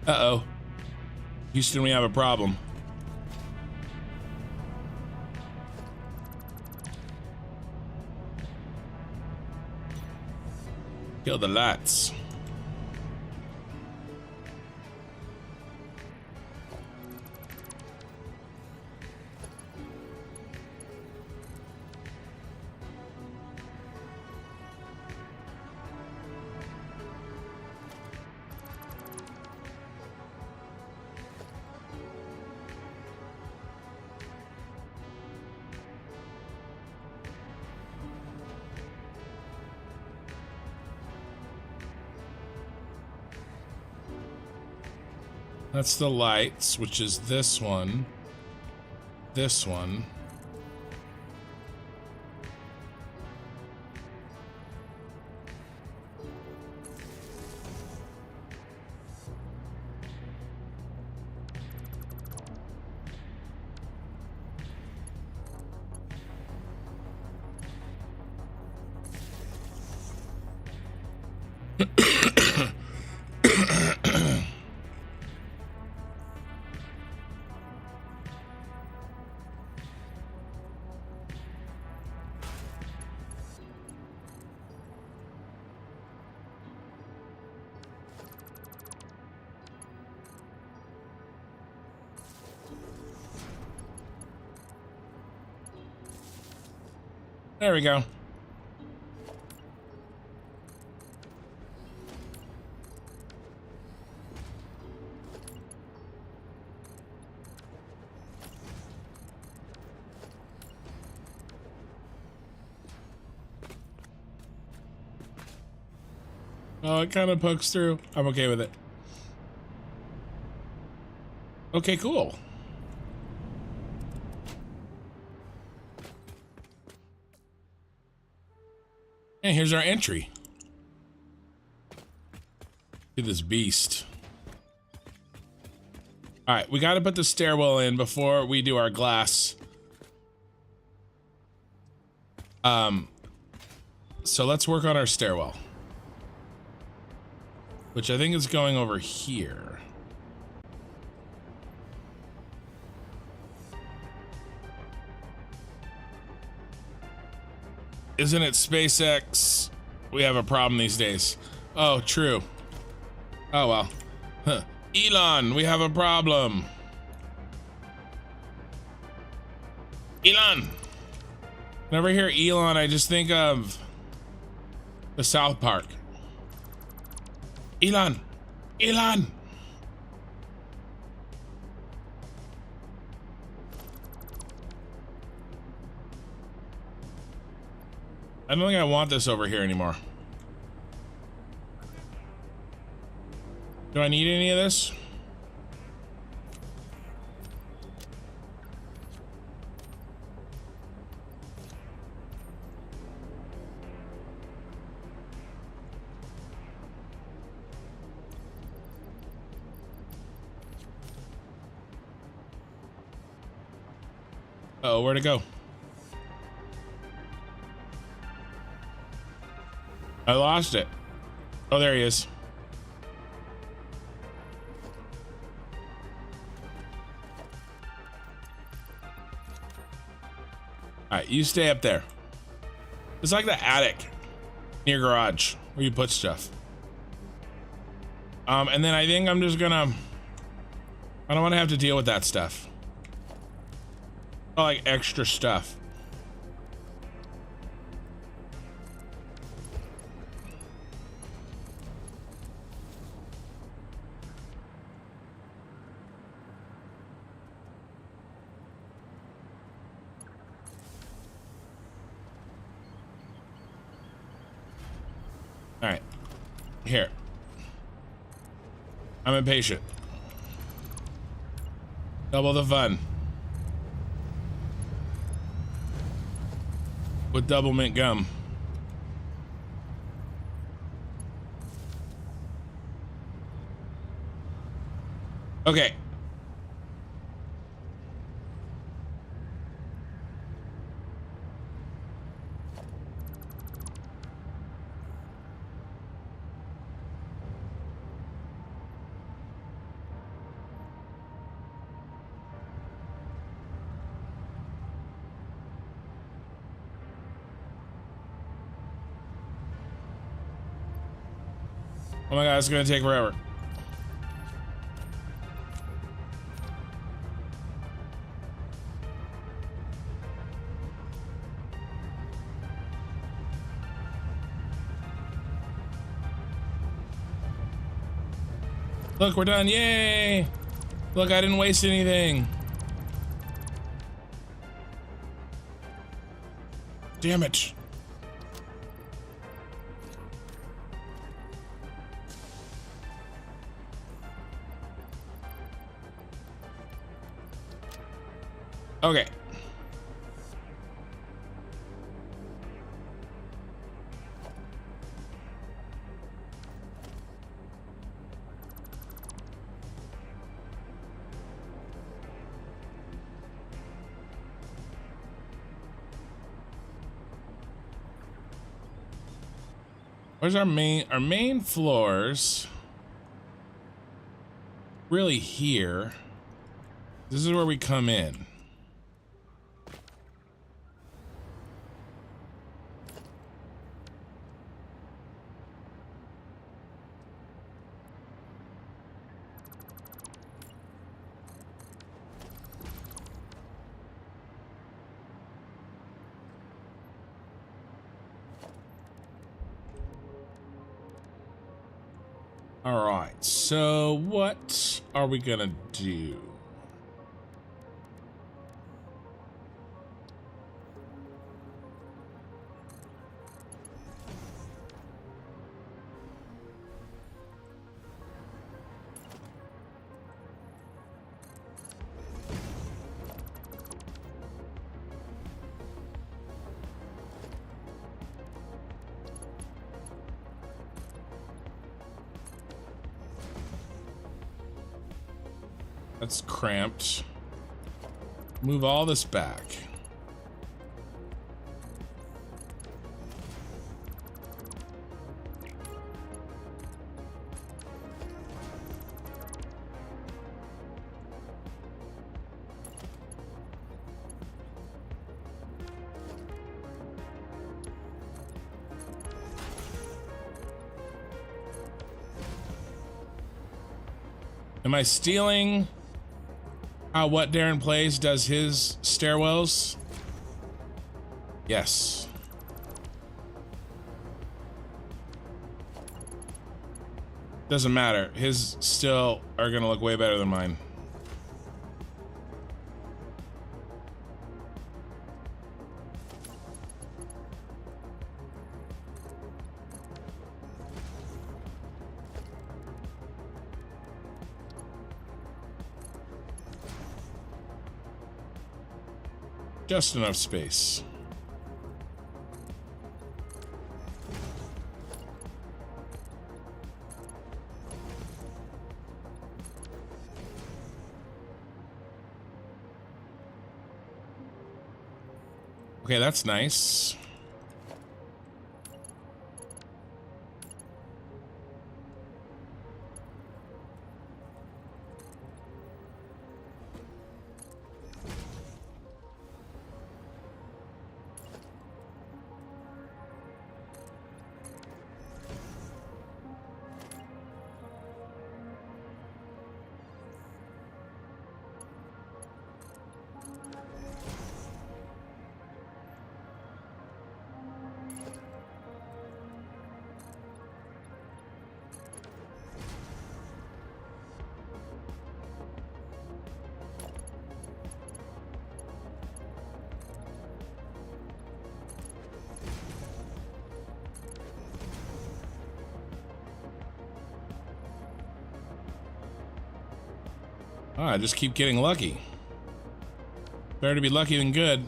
Uh-oh. Houston, we have a problem. Kill the lights. That's the lights, which is this one. This one. There we go. Oh, it kind of pokes through. I'm okay with it. Okay, cool. And here's our entry to this beast. All right, we got to put the stairwell in before we do our glass. So let's work on our stairwell, which I think is going over here. Isn't it SpaceX? We have a problem these days. Oh, true. Oh, well. Huh. Elon, we have a problem. Elon. Whenever I hear Elon, I just think of the South Park. Elon. Elon. I don't think I want this over here anymore. Do I need any of this? Uh-oh, where'd it go? I lost it. Oh, there he is. All right, you stay up there. It's like the attic near garage where you put stuff. And then I think I'm just gonna, I don't want to have to deal with that stuff. Oh, like extra stuff. All right, here. I'm impatient. Double the fun. With double mint gum. Okay. Oh my god, it's gonna take forever. Look, we're done, yay! Look, I didn't waste anything. Damn it. Okay. Where's our main floors? Really here. This is where we come in. All right, so what are we gonna do? That's cramped. Move all this back. Am I stealing how what Darren plays does his stairwells? Yes. Doesn't matter. His still are gonna look way better than mine. Just enough space. Okay, that's nice. Oh, I just keep getting lucky. Better to be lucky than good.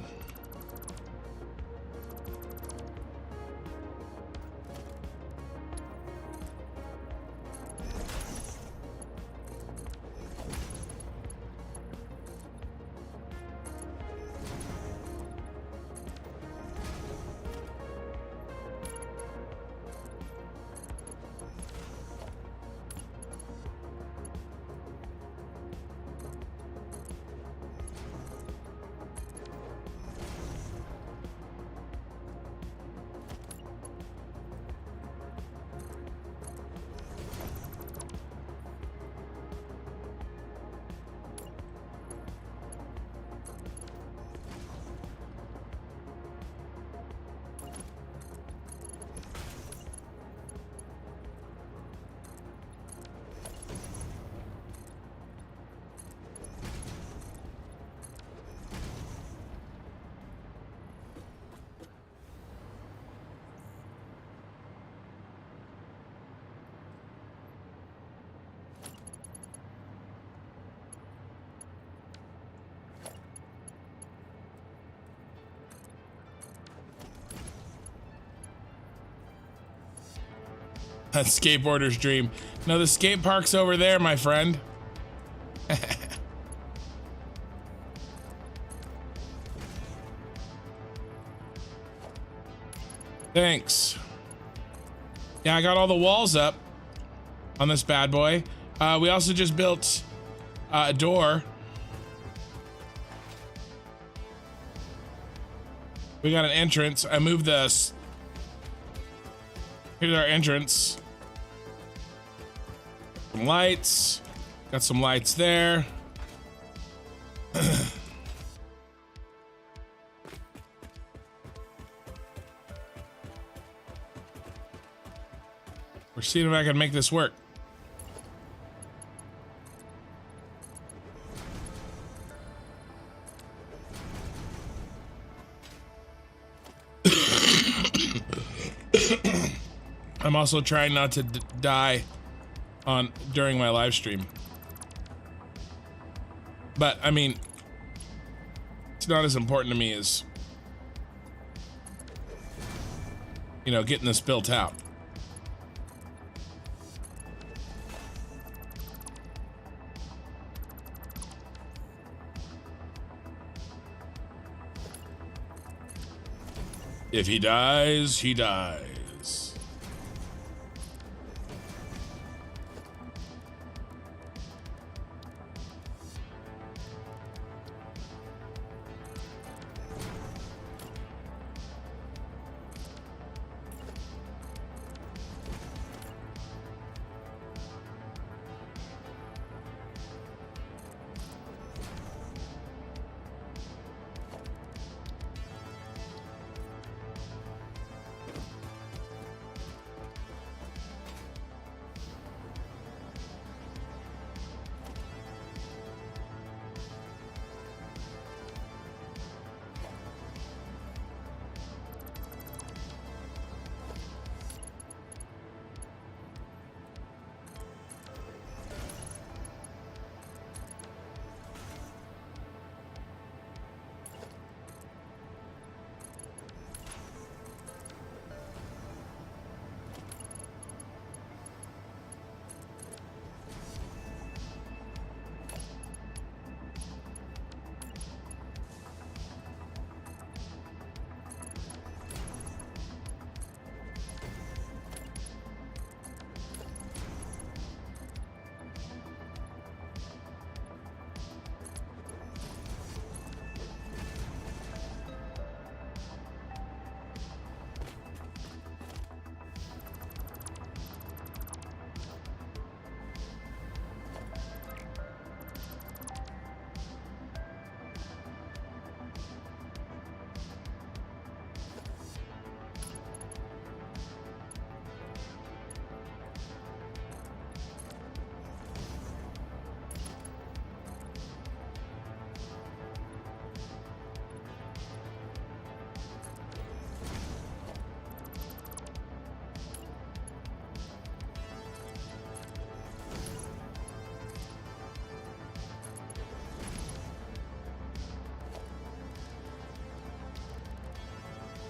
That skateboarder's dream. No, the skate park's over there, my friend. Thanks. Yeah, I got all the walls up on this bad boy. We also just built a door. We got an entrance. I moved this. Here's our entrance. Some lights. Got some lights there. We're seeing if I can make this work. I'm also trying not to die during my live stream. But I mean, it's not as important to me as, you know, getting this built out. If he dies, he dies.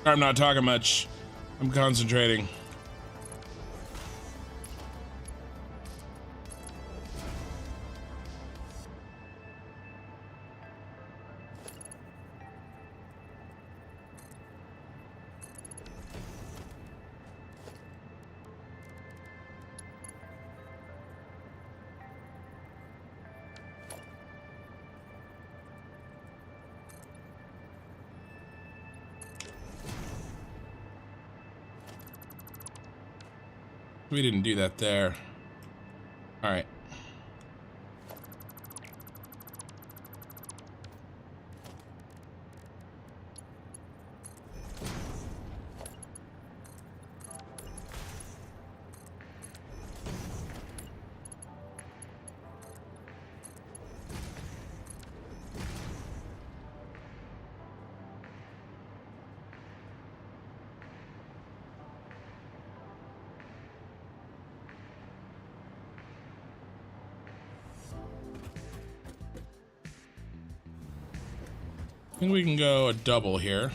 I'm not talking much. I'm concentrating. We didn't do that there. All right. I think we can go a double here.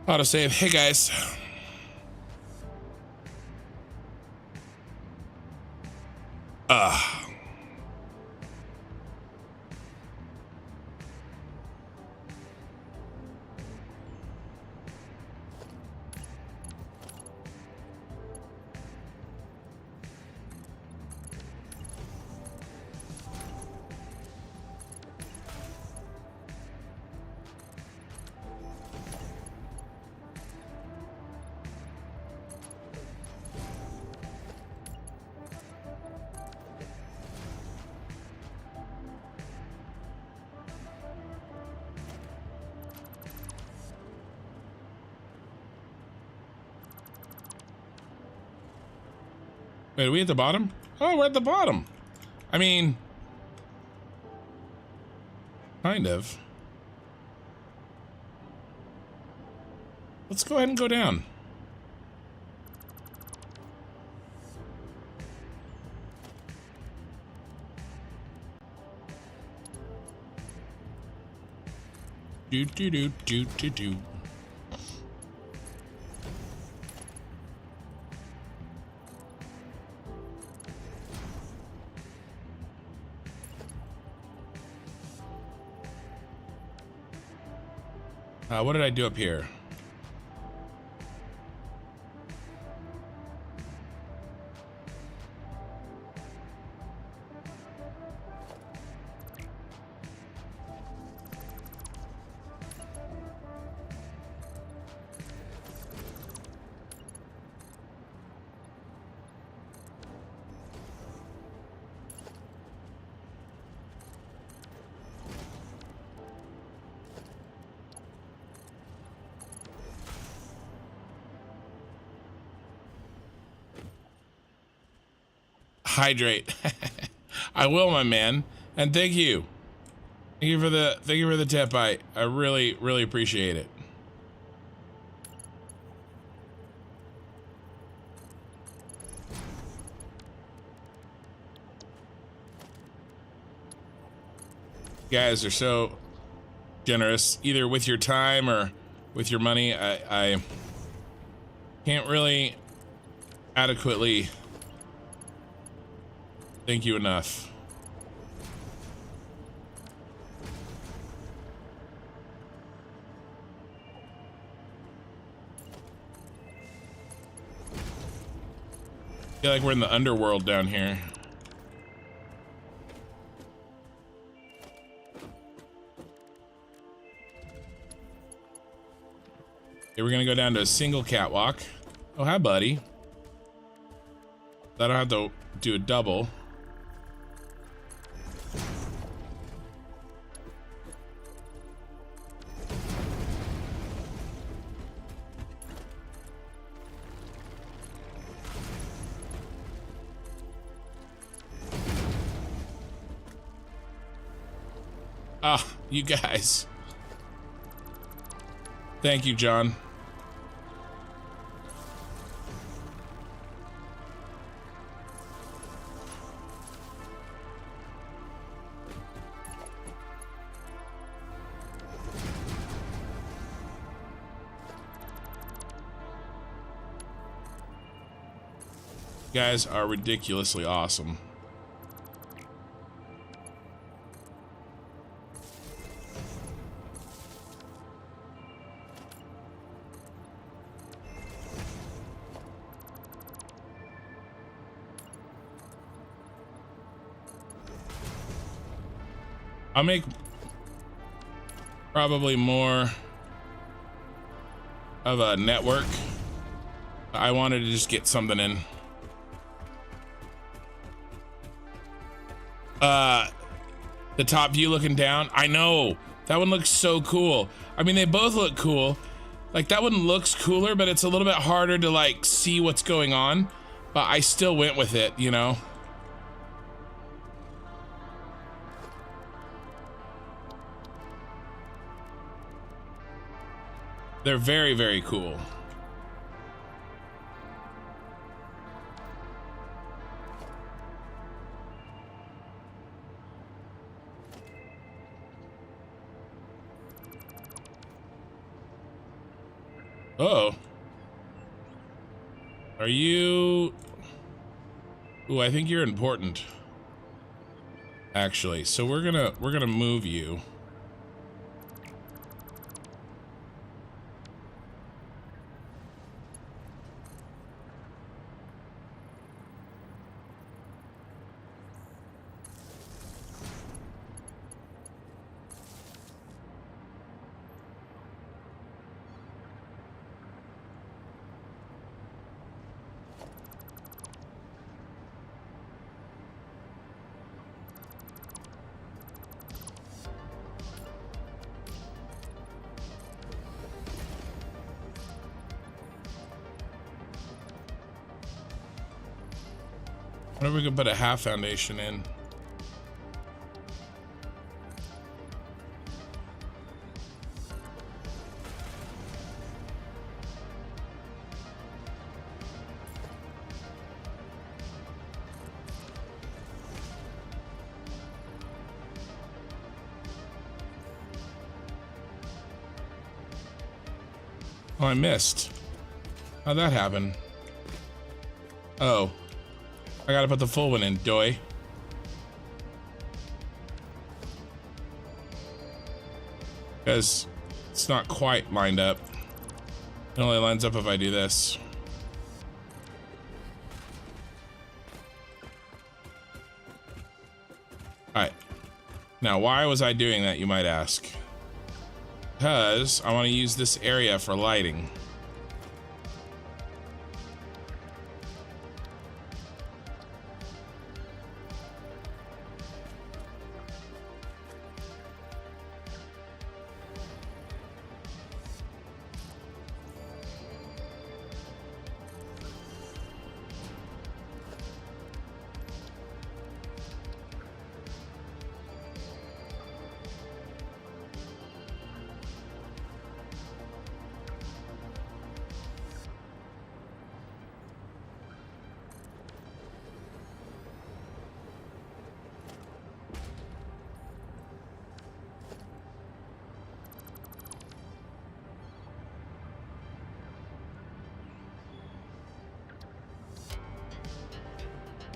Autosave. Hey guys. Wait, are we at the bottom? Oh, we're at the bottom. I mean, kind of. Let's go ahead and go down. Do do do do do do. What did I do up here? Hydrate. I will, my man. And thank you. Thank you for the tip. I really appreciate it. You guys are so generous, either with your time or with your money. I can't really adequately thank you enough. I feel like we're in the underworld down here. Okay, we're gonna go down to a single catwalk. Oh, hi, buddy. I don't have to do a double. Ah, you guys. Thank you, John. You guys are ridiculously awesome. I'll make probably more of a network. I wanted to just get something in. The top view looking down. I know that one looks so cool. I mean, they both look cool. Like that one looks cooler, but it's a little bit harder to like see what's going on. But I still went with it, you know. They're very, very cool. Uh-oh. Are you... Ooh, I think you're important. Actually, so we're gonna move you. What if we could put a half foundation in? Oh, I missed. How'd that happen? Oh. I gotta put the full one in, doy. Because it's not quite lined up. It only lines up if I do this. Alright. Now, why was I doing that, you might ask? Because I want to use this area for lighting.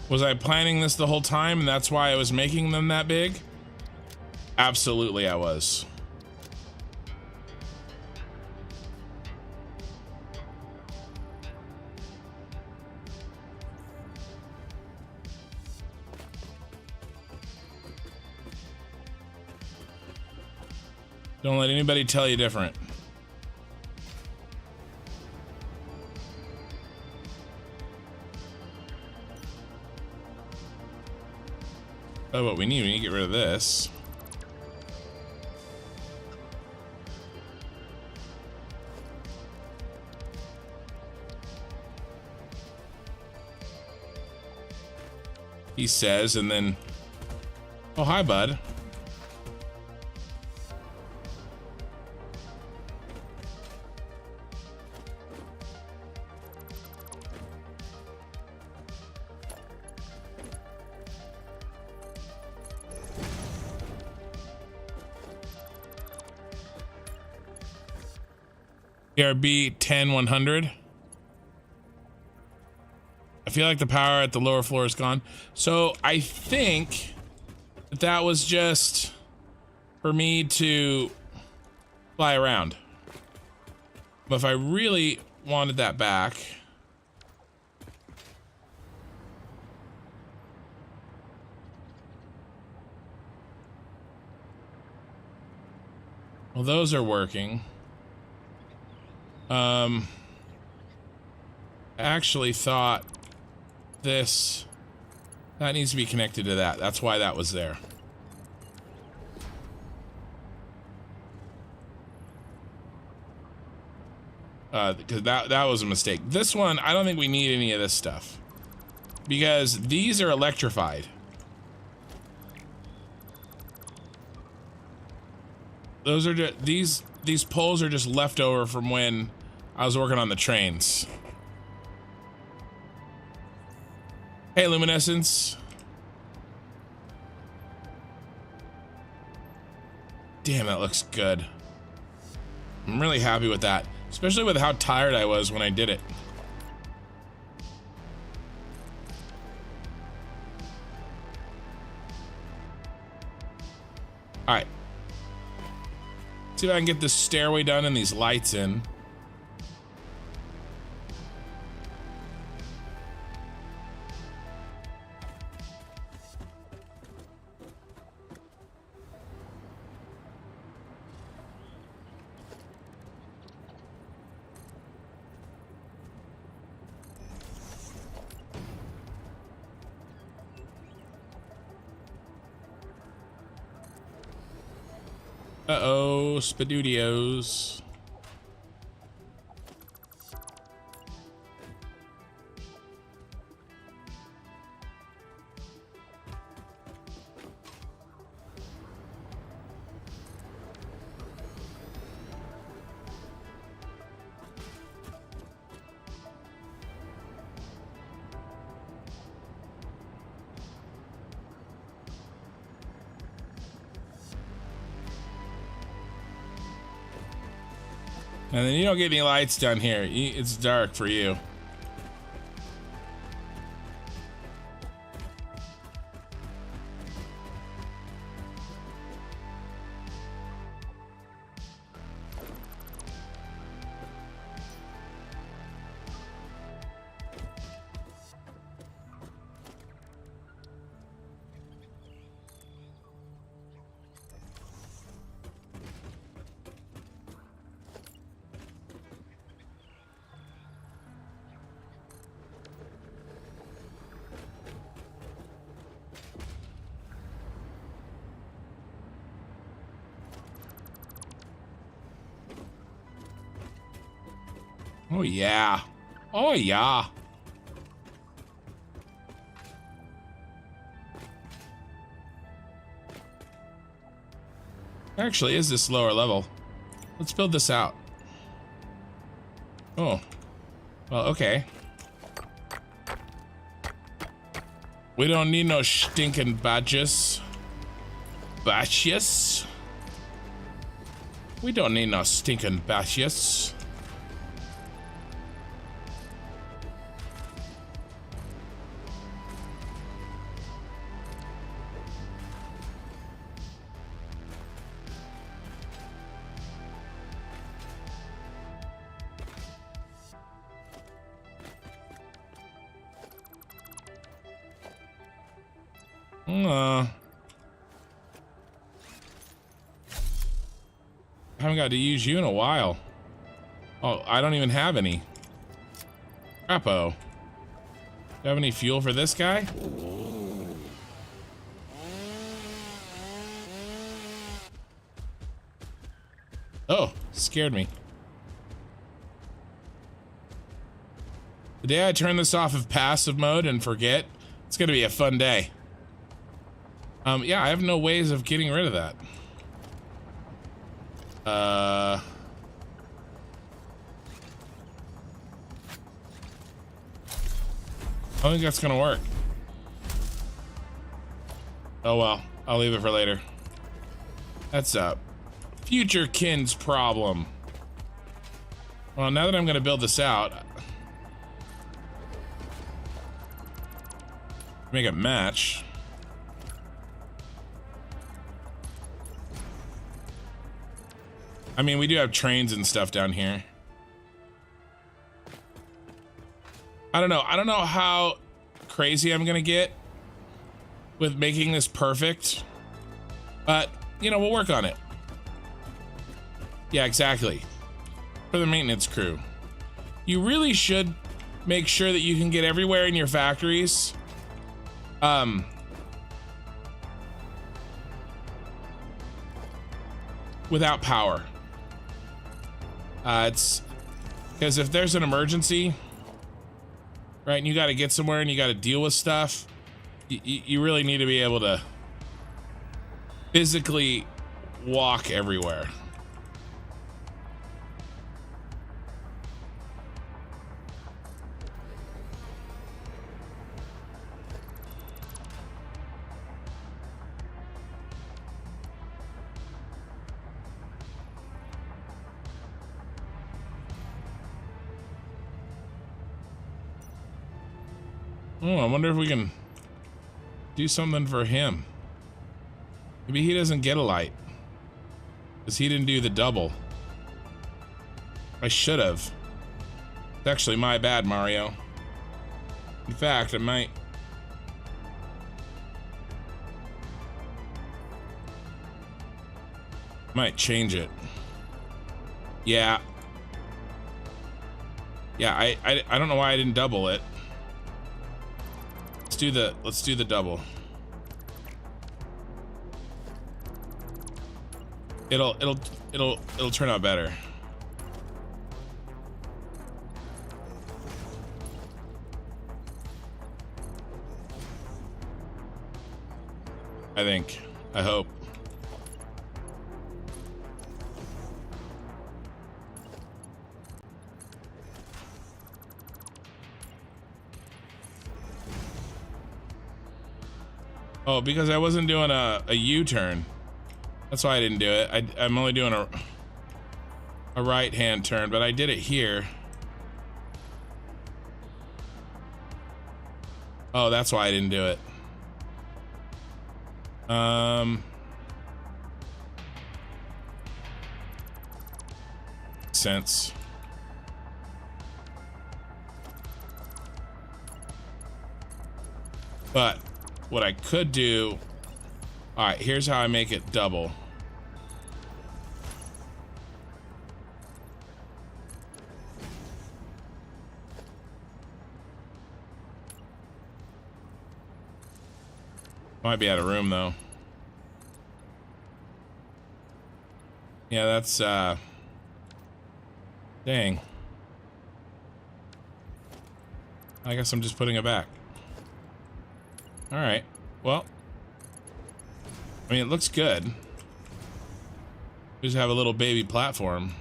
Was I planning this the whole time and that's why I was making them that big? Absolutely I was. Don't let anybody tell you different. Oh, what we need to get rid of this. He says, and then, oh, hi, bud. BRB 10100. I feel like the power at the lower floor is gone. So I think that was just for me to fly around. But if I really wanted that back, well, those are working. I actually thought that needs to be connected to that. That's why that was there. Because that was a mistake. This one, I don't think we need any of this stuff because these are electrified. Those are just, these poles are just left over from when I was working on the trains. Hey, Luminescence. Damn, that looks good. I'm really happy with that, especially with how tired I was when I did it. All right. See if I can get this stairway done and these lights in. Uh-oh, Spadudios. And then you don't get any lights down here. It's dark for you. Oh yeah. Oh yeah. Actually, is this lower level? Let's build this out. Oh. Well, okay. We don't need no stinking badges. Badges? We don't need no stinking badges. I haven't got to use you in a while. Oh, I don't even have any. Crapo. Do you have any fuel for this guy? Oh, scared me. The day I turn this off of passive mode and forget, it's gonna be a fun day. Yeah, I have no ways of getting rid of that. I don't think that's gonna work. Oh well, I'll leave it for later. That's a future kin's problem. Well, now that I'm gonna build this out, make it match. I mean, we do have trains and stuff down here. I don't know how crazy I'm gonna get with making this perfect, but you know, we'll work on it. Yeah, exactly. For the maintenance crew, you really should make sure that you can get everywhere in your factories. Without power. It's because if there's an emergency, right, and you got to get somewhere and you got to deal with stuff, you really need to be able to physically walk everywhere. Oh, I wonder if we can do something for him. Maybe he doesn't get a light because he didn't do the double. I should have. It's actually my bad, Mario. In fact, I might change it. Yeah. Yeah, I don't know why I didn't double it. Let's do the double. It'll turn out better. I think. I hope. Oh, because I wasn't doing a U-turn. That's why I didn't do it. I'm only doing a right-hand turn, but I did it here. Oh, that's why I didn't do it. Sense. But what I could do, all right, here's how I make it double. Might be out of room though. Yeah, that's dang. I guess I'm just putting it back. All right, well, I mean, it looks good. We just have a little baby platform.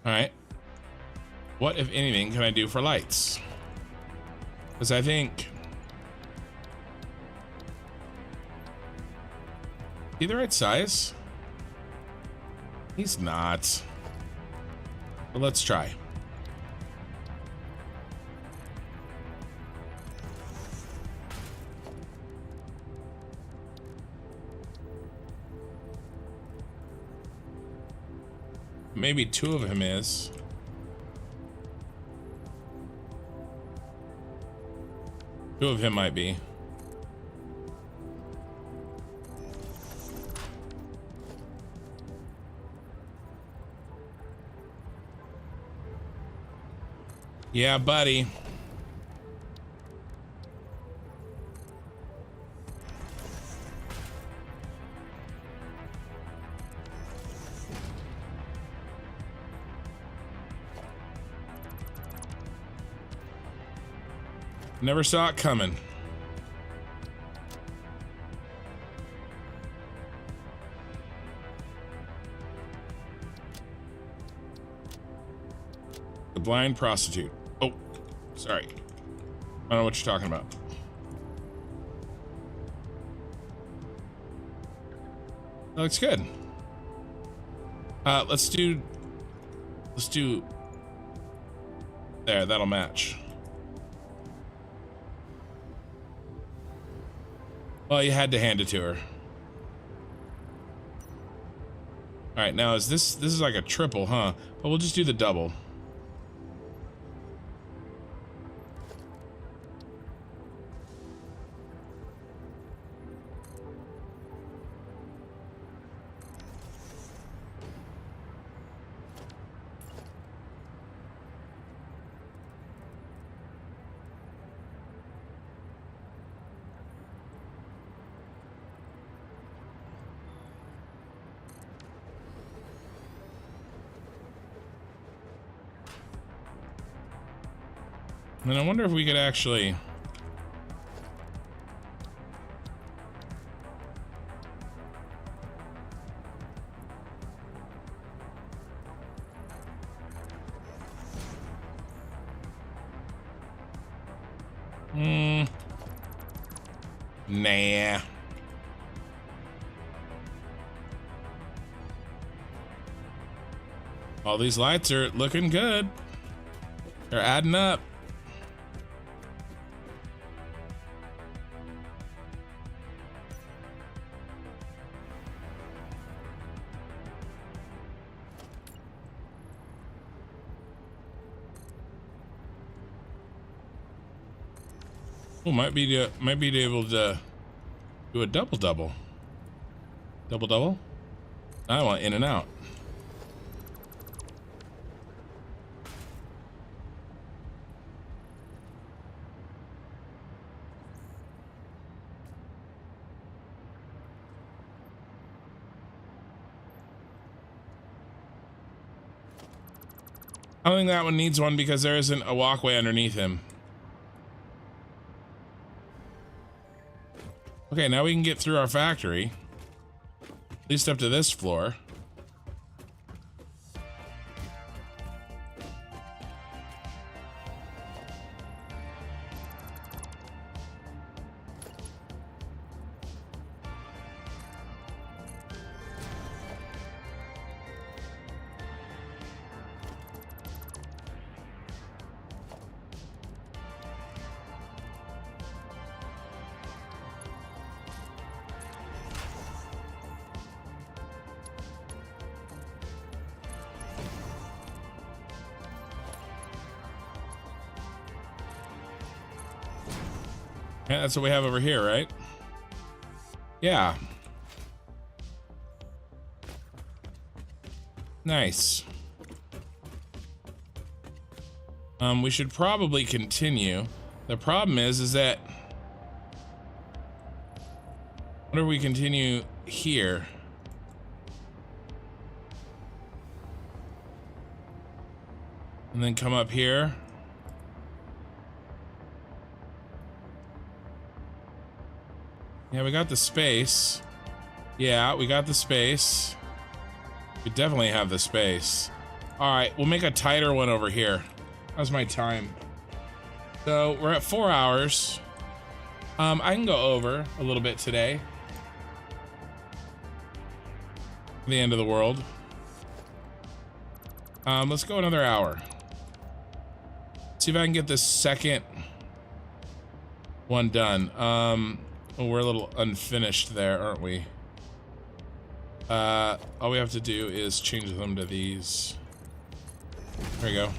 All right, what, if anything, can I do for lights? Because I think, is he the right size? He's not. But let's try. Maybe two of him is. Two of him might be. Yeah, buddy. Never saw it coming. The blind prostitute. Oh, sorry. I don't know what you're talking about. That looks good. Let's do there, that'll match. Well, you had to hand it to her. All right, now this is like a triple, huh? But we'll just do the double. And then I wonder if we could actually... Nah. All these lights are looking good. They're adding up. Oh, might be able to do a double. Double? I want in and out. I don't think that one needs one because there isn't a walkway underneath him. Okay, now we can get through our factory. At least up to this floor. Yeah, that's what we have over here, right? Yeah. Nice. We should probably continue. The problem is that what if we continue here? And then come up here. Yeah, we got the space. Yeah, we got the space. We definitely have the space. All right, we'll make a tighter one over here. How's my time? So we're at 4 hours. I can go over a little bit today. The end of the world. Let's go another hour. See if I can get this second one done. Oh, we're a little unfinished there, aren't we? All we have to do is change them to these. There we go.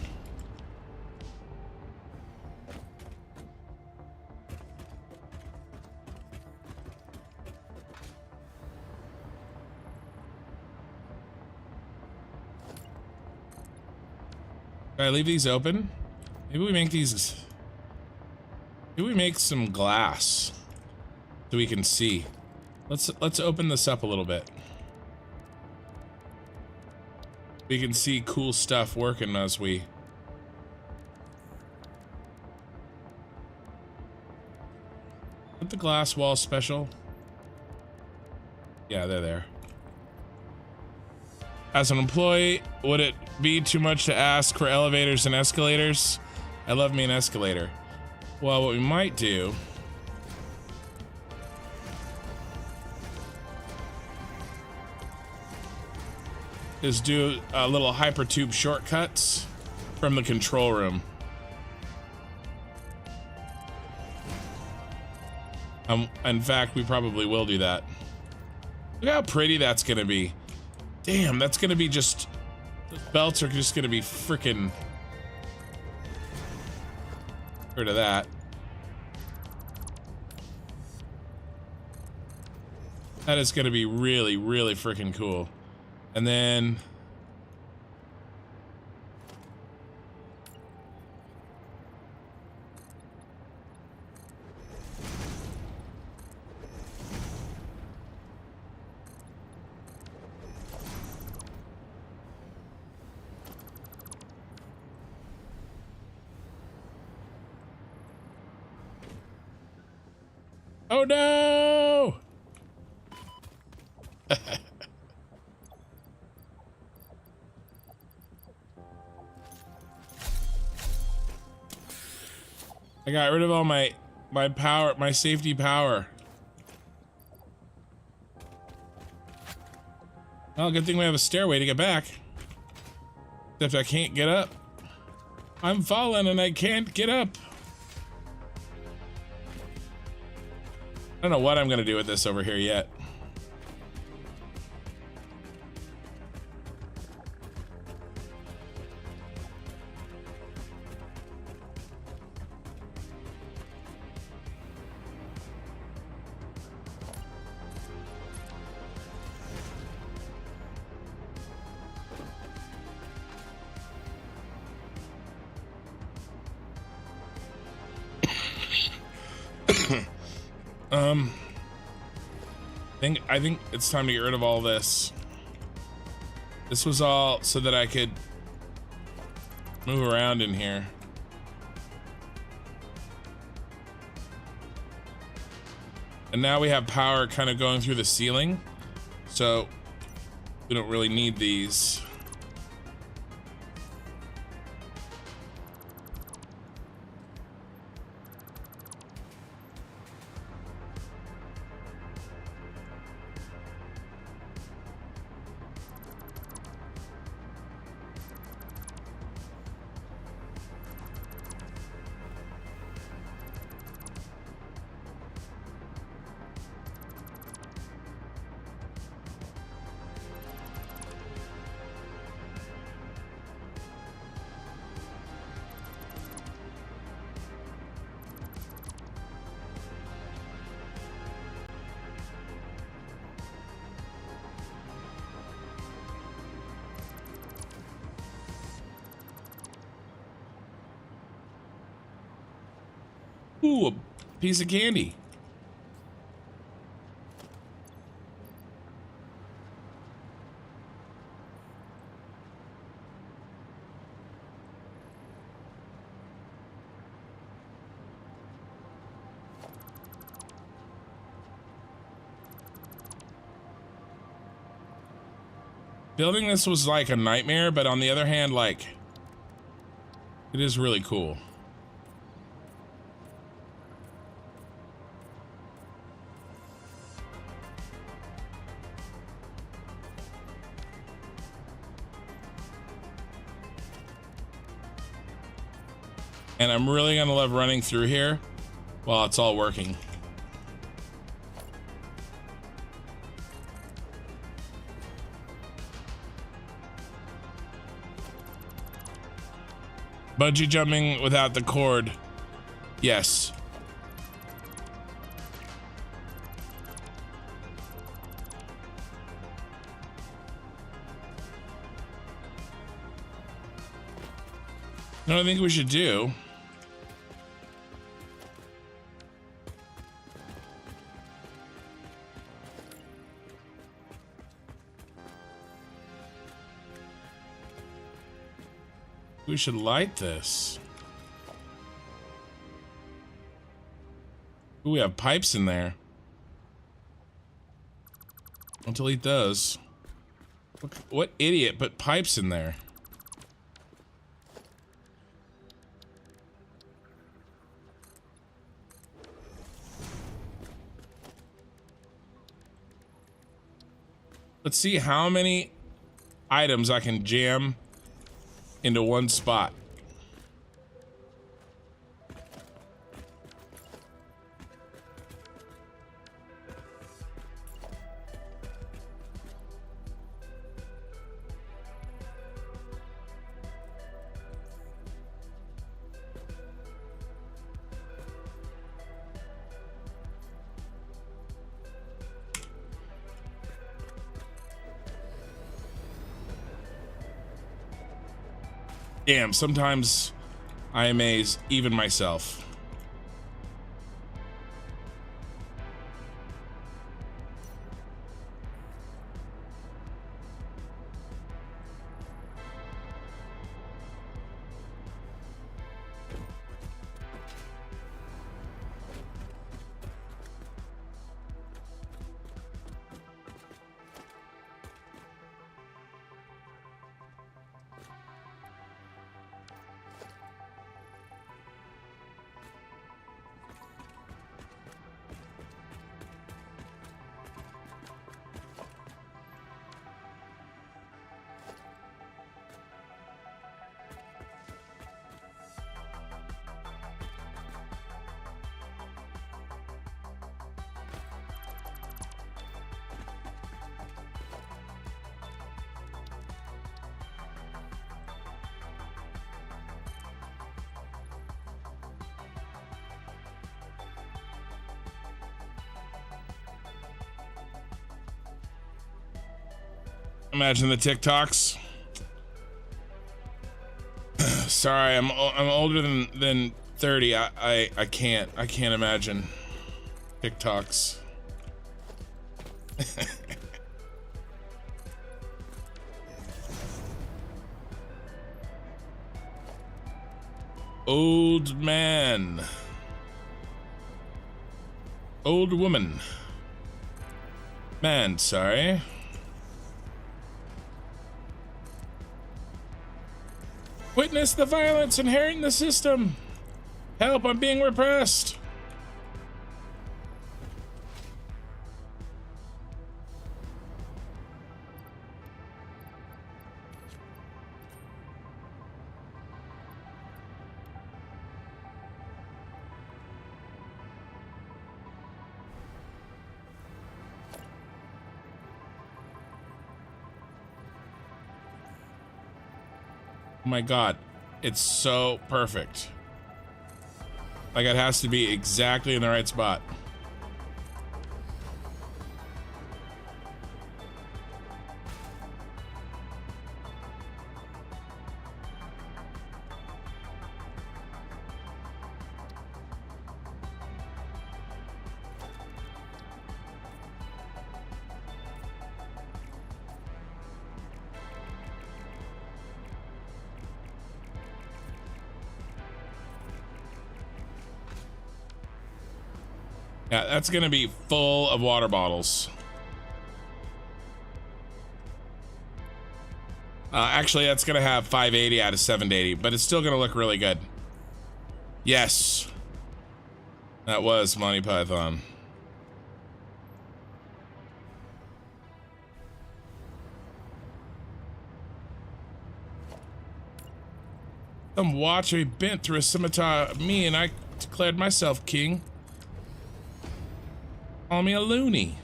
Can I leave these open? Maybe we make these... Maybe we make some glass so we can see. Let's open this up a little bit. We can see cool stuff working as we... Put the glass wall special. Yeah, they're there. As an employee, would it be too much to ask for elevators and escalators? I love me an escalator. Well, what we might do... is do a little hypertube shortcuts from the control room. In fact, we probably will do that. Look how pretty that's gonna be. Damn, that's gonna be just... Those belts are just gonna be freaking... Rid of that. That is gonna be really, really freaking cool. And then... Oh no! I got rid of all my power, my safety power. Well, good thing we have a stairway to get back. Except I can't get up. I'm falling and I can't get up. I don't know what I'm gonna do with this over here yet. I think it's time to get rid of all this. This was all so that I could move around in here. And now we have power kind of going through the ceiling, so we don't really need these. Ooh, a piece of candy. Building this was like a nightmare, but on the other hand, like, it is really cool. And I'm really gonna love running through here while it's all working. Bungee jumping without the cord. Yes. You know what I think we should do? We should light this. Ooh, we have pipes in there. I'll delete those. What idiot put pipes in there? Let's see how many items I can jam into one spot. Damn, sometimes I amaze even myself. Imagine the TikToks. Sorry, I'm older than 30. I can't imagine TikToks. Old man. Old woman. Man, sorry. Witness the violence inherent in the system. Help, I'm being repressed. Oh my god, it's so perfect. Like, it has to be exactly in the right spot. Yeah, that's gonna be full of water bottles. Actually, that's gonna have 580 out of 780, but it's still gonna look really good. Yes. That was Monty Python. Some watch me bent through a scimitar of me, and I declared myself king. Call me a loony.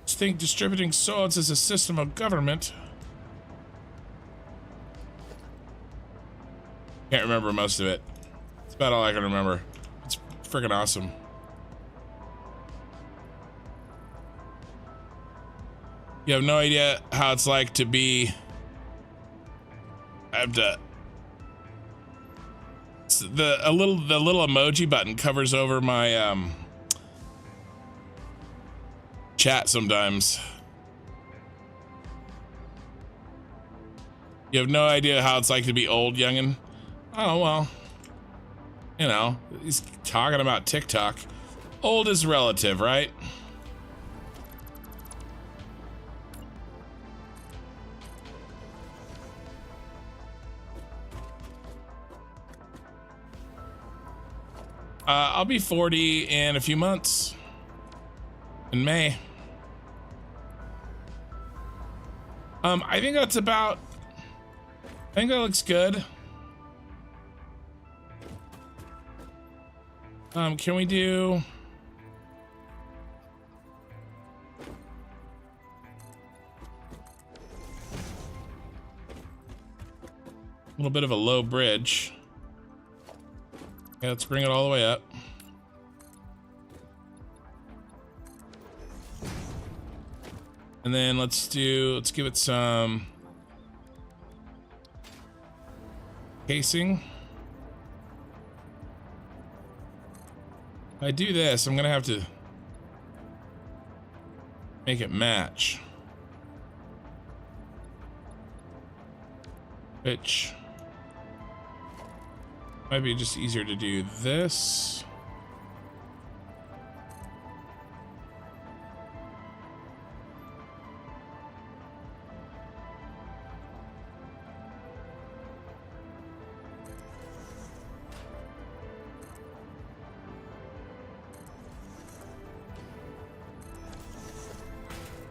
Just think distributing swords is a system of government. Can't remember most of it. It's about all I can remember. It's freaking awesome. You have no idea how it's like to be. I have to. The little emoji button covers over my chat sometimes. You have no idea how it's like to be old, youngin'. Oh well, you know, he's talking about TikTok. Old is relative, right? I'll be 40 in a few months. In May. I think that's about... I think that looks good. Can we do... a little bit of a low bridge. Okay, let's bring it all the way up. And then let's give it some casing. If I do this, I'm gonna have to make it match. Which might be just easier to do this.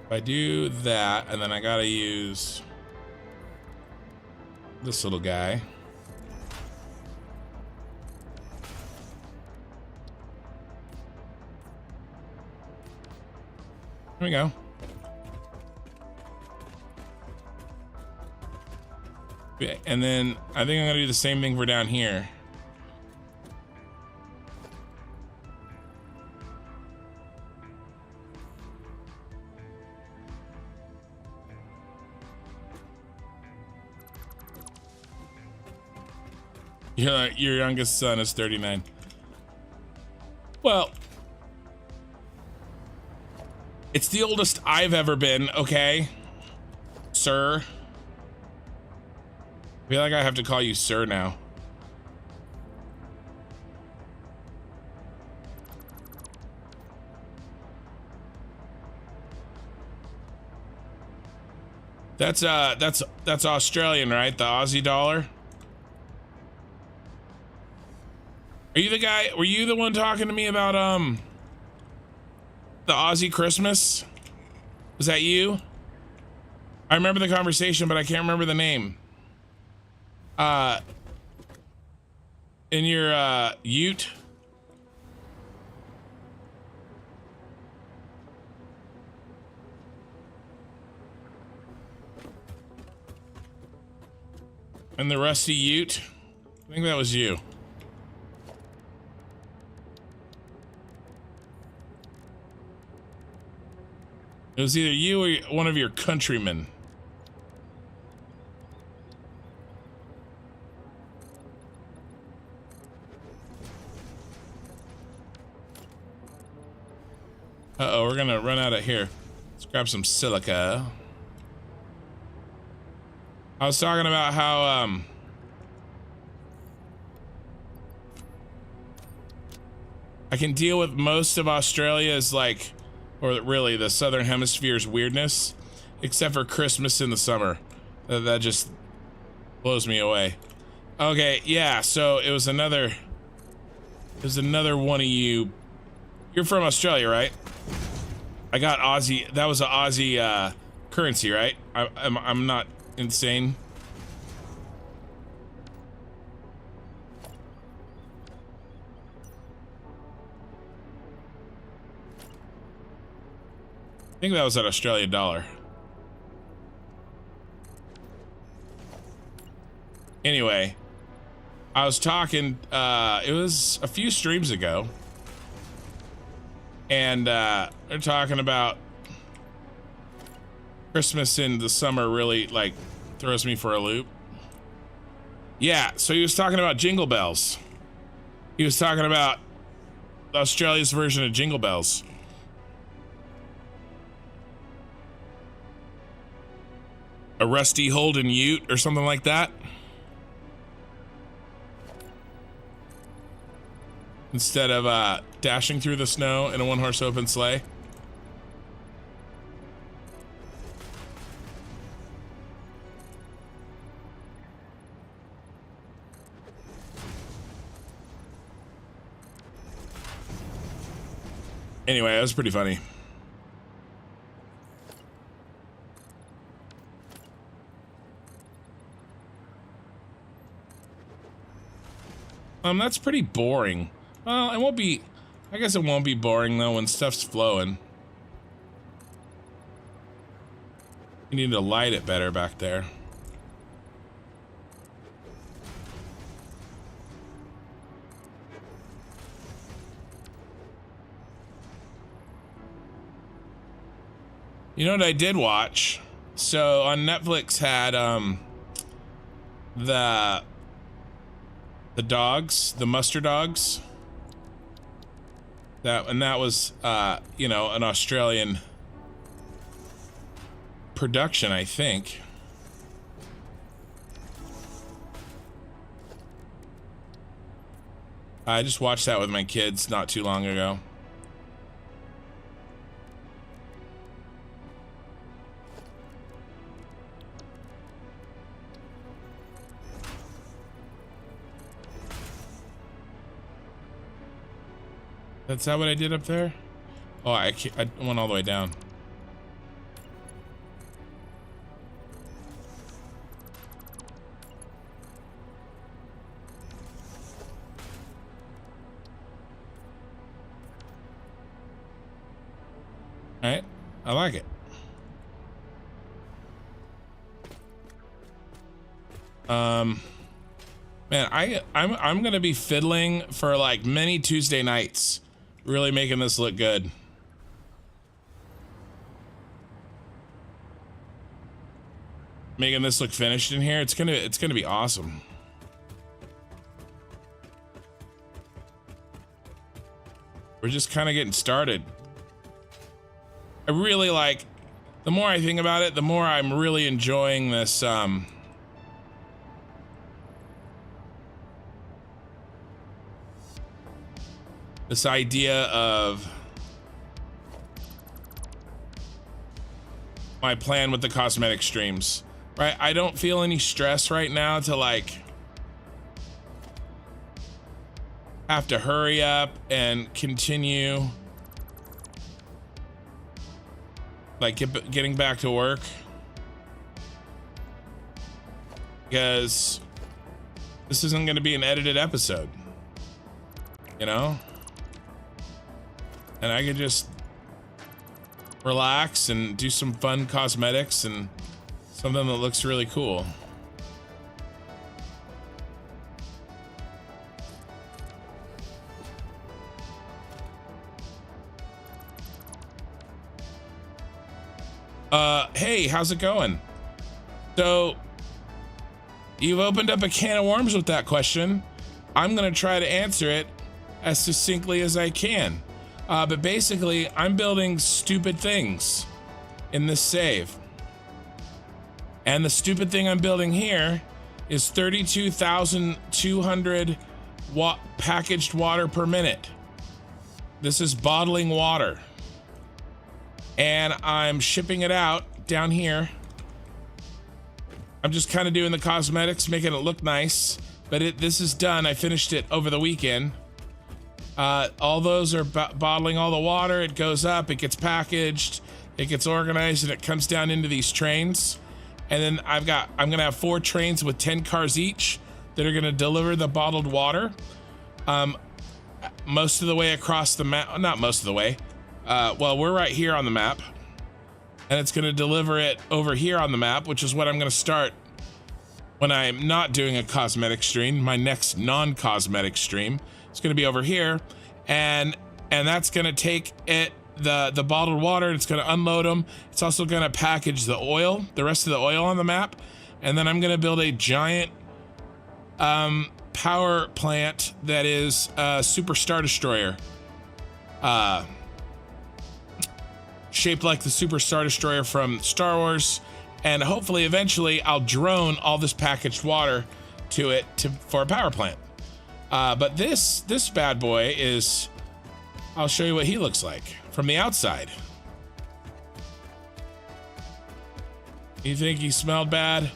If I do that, and then I gotta use this little guy. There we go. Okay, and then I think I'm gonna do the same thing for down here. Your youngest son is 39. Well, it's the oldest I've ever been, okay? Sir. I feel like I have to call you sir now. That's Australian, right? The Aussie dollar. Are you the guy? Were you the one talking to me about the Aussie Christmas? Was that you? I remember the conversation, but I can't remember the name. In your ute. And the rusty ute. I think that was you. It was either you or one of your countrymen. Uh-oh, we're gonna run out of here. Let's grab some silica. I was talking about how, I can deal with most of Australia's, like, or really the southern hemisphere's weirdness, except for Christmas in the summer. That just blows me away. Okay, yeah, so it was another one of you. You're from Australia, right? I got Aussie. That was an Aussie currency, right? I'm not insane. I think that was an Australian dollar. Anyway, I was talking, it was a few streams ago, and they're talking about Christmas in the summer really, like, throws me for a loop. Yeah, so he was talking about Jingle Bells. He was talking about Australia's version of Jingle Bells. A rusty Holden ute or something like that. Instead of dashing through the snow in a one-horse open sleigh. Anyway, that was pretty funny. That's pretty boring. Well, it won't be, I guess it won't be boring though when stuff's flowing. You need to light it better back there. You know what I did watch? So on Netflix had the dogs, the muster dogs. That was you know, an Australian production, I think. I just watched that with my kids not too long ago. That's that what I did up there? Oh, I went all the way down. All right, I like it. Man, I'm gonna be fiddling for like many Tuesday nights. Really making this look good. Making this look finished in here. It's gonna be awesome. We're just kind of getting started. I really like, the more I think about it, the more I'm really enjoying this this idea of my plan with the cosmetic streams, right? I don't feel any stress right now to like have to hurry up and continue like getting back to work, because this isn't going to be an edited episode, you know? And I could just relax and do some fun cosmetics and something that looks really cool. Hey, how's it going? So, you've opened up a can of worms with that question. I'm gonna try to answer it as succinctly as I can. But basically, I'm building stupid things in this save. And the stupid thing I'm building here is 32,200 packaged water per minute. This is bottling water. And I'm shipping it out down here. I'm just kind of doing the cosmetics, making it look nice. But this is done. I finished it over the weekend. All those are bottling all the water. It goes up, it gets packaged, it gets organized, and it comes down into these trains. And then I'm gonna have 4 trains with 10 cars each that are gonna deliver the bottled water most of the way across the map. Not most of the way. Well, we're right here on the map, and it's gonna deliver it over here on the map, which is what I'm gonna start when I'm not doing a cosmetic stream. My next non-cosmetic stream. It's going to be over here, and that's going to take the bottled water, and it's going to unload them. It's also going to package the oil, the rest of the oil on the map, and then I'm going to build a giant power plant that is a super Star Destroyer, shaped like the super Star Destroyer from Star Wars, and hopefully eventually I'll drone all this packaged water to it for a power plant. But this bad boy is, I'll show you what he looks like from the outside. You think he smelled bad?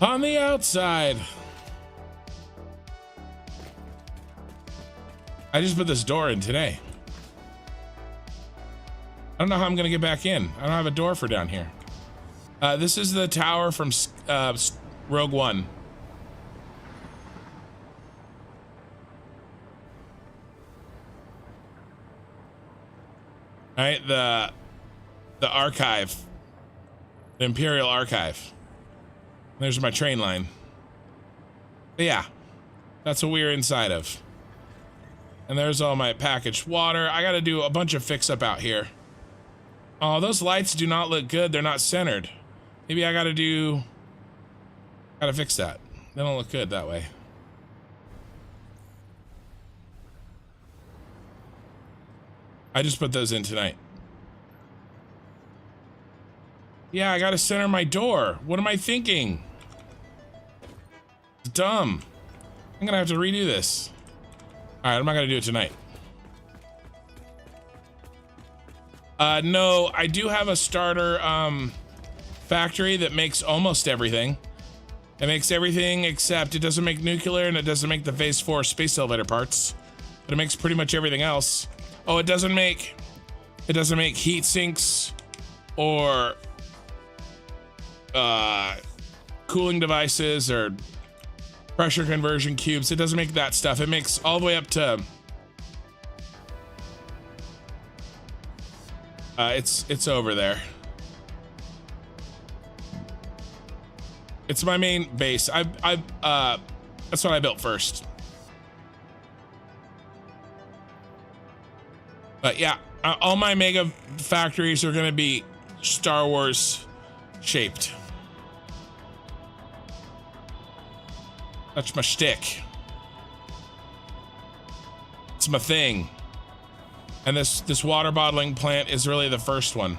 On the outside. I just put this door in today. I don't know how I'm gonna get back in. I don't have a door for down here. This is the tower from Rogue One. All right, the archive, the Imperial Archive. There's my train line. But yeah, that's what we're inside of. And there's all my packaged water. I gotta do a bunch of fix up out here. Oh, those lights do not look good. They're not centered. Maybe I gotta fix that. They don't look good that way. I just put those in tonight. Yeah, I gotta center my door. What am I thinking? It's dumb. I'm gonna have to redo this. All right, I'm not gonna do it tonight. No, I do have a starter factory that makes almost everything. It makes everything except it doesn't make nuclear and it doesn't make the Phase 4 space elevator parts, but it makes pretty much everything else. Oh, it doesn't make heat sinks or cooling devices or pressure conversion cubes. It doesn't make that stuff. It makes all the way up to it's over there. It's my main base. That's what I built first. But yeah, all my mega factories are gonna be Star Wars shaped. That's my shtick. It's my thing. And this water bottling plant is really the first one.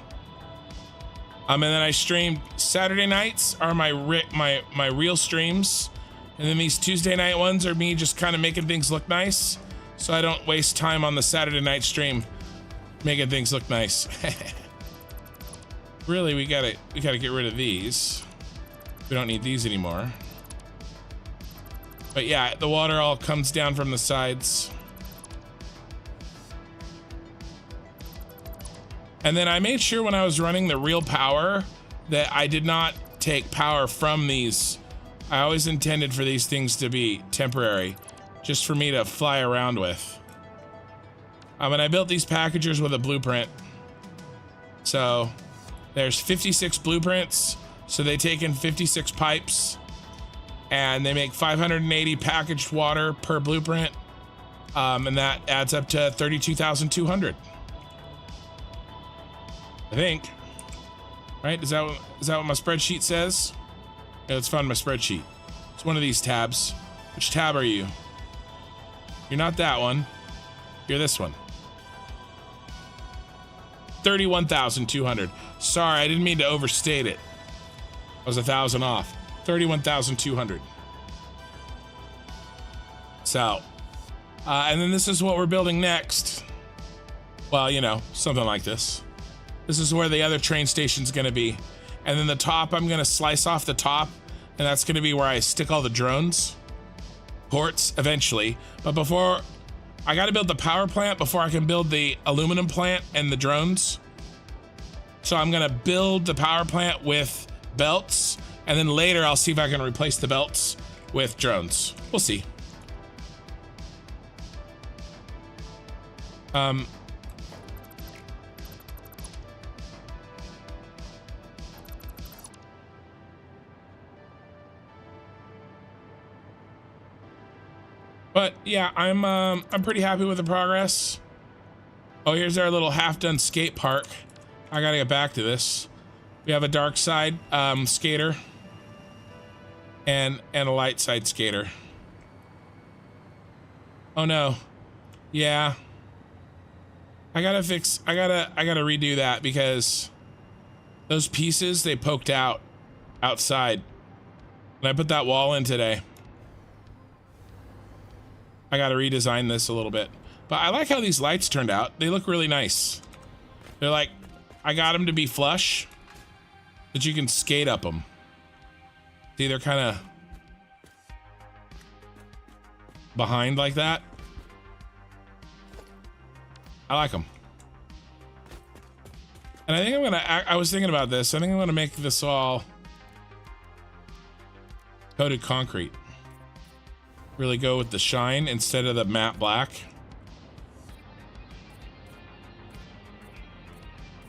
And then I stream Saturday nights are my real streams, and then these Tuesday night ones are me just kind of making things look nice, so I don't waste time on the Saturday night stream making things look nice. Really, we gotta get rid of these. We don't need these anymore. But yeah, the water all comes down from the sides. And then I made sure when I was running the real power that I did not take power from these. I always intended for these things to be temporary, just for me to fly around with. And I built these packagers with a blueprint. So there's 56 blueprints. So they take in 56 pipes and they make 580 packaged water per blueprint. And that adds up to 32,200. I think, right? Is that what my spreadsheet says? Yeah, let's find my spreadsheet. It's one of these tabs. Which tab are you? You're not that one. You're this one. 31,200. Sorry, I didn't mean to overstate it. I was 1,000 off. 31,200. So, and then this is what we're building next. Well, you know, something like this. This is where the other train station's gonna be. And then the top, I'm gonna slice off the top, and that's gonna be where I stick all the drones. Ports, eventually. But before, I gotta build the power plant before I can build the aluminum plant and the drones. So I'm gonna build the power plant with belts, and then later I'll see if I can replace the belts with drones. We'll see. But yeah, I'm pretty happy with the progress. Oh, here's our little half-done skate park. I gotta get back to this. We have a dark side skater and a light side skater. Oh no. Yeah. I gotta redo that because those pieces, they poked out outside. And I put that wall in today. I gotta redesign this a little bit. But I like how these lights turned out. They look really nice. They're like, I got them to be flush, but you can skate up them. See, they're kind of behind like that. I like them. And I think I'm gonna, I was thinking about this. I think I'm gonna make this all coated concrete. Really go with the shine instead of the matte black.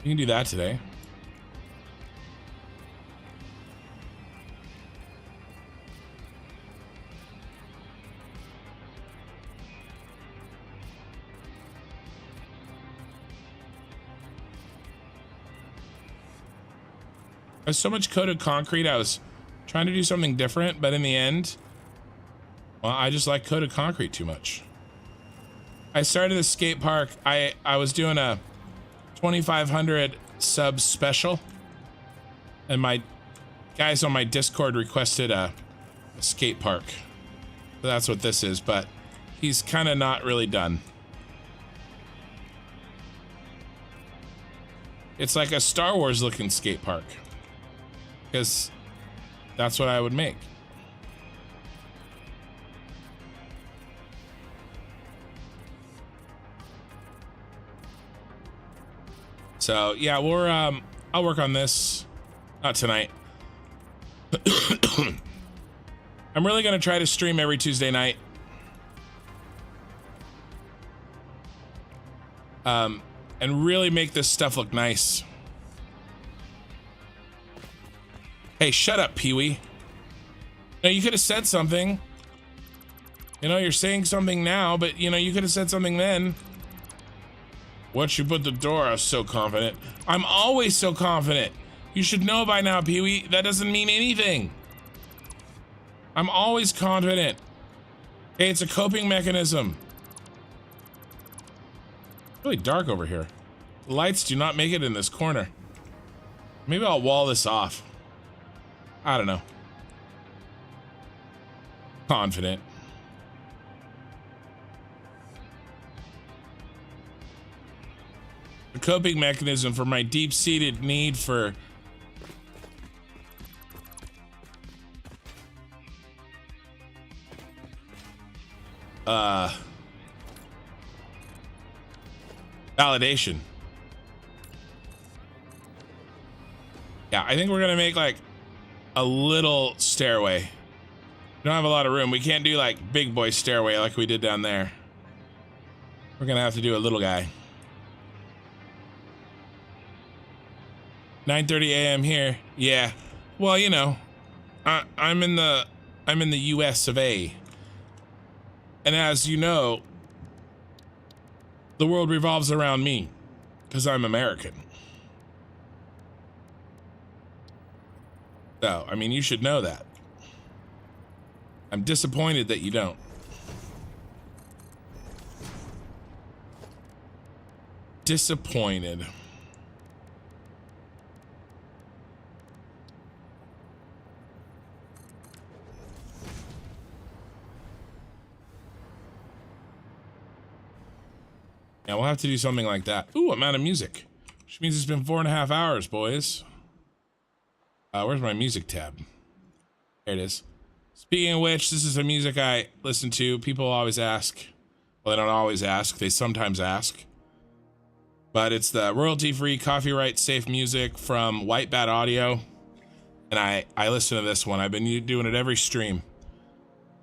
You can do that today. There's so much coated concrete. I was trying to do something different, but in the end, well, I just like coated concrete too much. I started the skate park. I was doing a 2,500 sub special, and my guys on my Discord requested a skate park. So that's what this is, but he's kind of not really done. It's like a Star Wars looking skate park, because that's what I would make. So yeah, I'll work on this. Not tonight. I'm really gonna try to stream every Tuesday night. And really make this stuff look nice. Hey, shut up, Pee-wee. No, you could have said something. You know, you're saying something now, but you know, you could have said something then. Once you put the door, I was so confident. I'm always so confident. You should know by now, Pee-wee. That doesn't mean anything. I'm always confident. Hey, it's a coping mechanism. It's really dark over here. The lights do not make it in this corner. Maybe I'll wall this off. I don't know. Confident. A coping mechanism for my deep-seated need for validation. Yeah, I think we're gonna make like a little stairway. We don't have a lot of room. We can't do like big boy stairway like we did down there. We're gonna have to do a little guy. 9:30 a.m. here. Yeah. Well, you know, I'm in the US of A. And as you know, the world revolves around me because I'm American. So, I mean, you should know that. I'm disappointed that you don't. Disappointed. Yeah, we'll have to do something like that. Ooh, I'm out of music. Which means it's been 4.5 hours, boys. Where's my music tab? There it is. Speaking of which, this is the music I listen to. People always ask. Well, they don't always ask. They sometimes ask. But it's the royalty-free, copyright-safe music from White Bat Audio. And I listen to this one. I've been doing it every stream.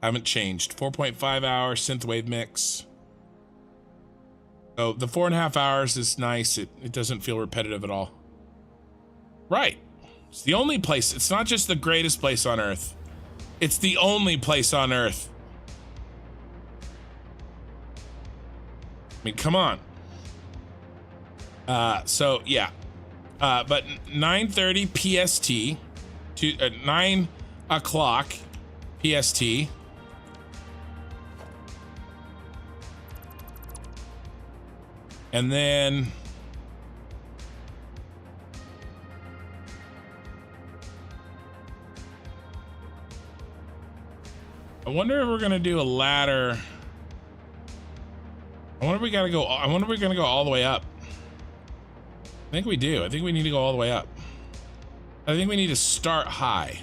Haven't changed. 4.5 hour synthwave mix. So the 4.5 hours is nice. It doesn't feel repetitive at all. Right. It's the only place. It's not just the greatest place on Earth. It's the only place on Earth. I mean, come on. So yeah. But 9:30 PST to 9 o'clock PST. And then I wonder if we're gonna do a ladder. I wonder if we gotta go. I wonder if we're gonna go all the way up. I think we do. I think we need to go all the way up. I think we need to start high.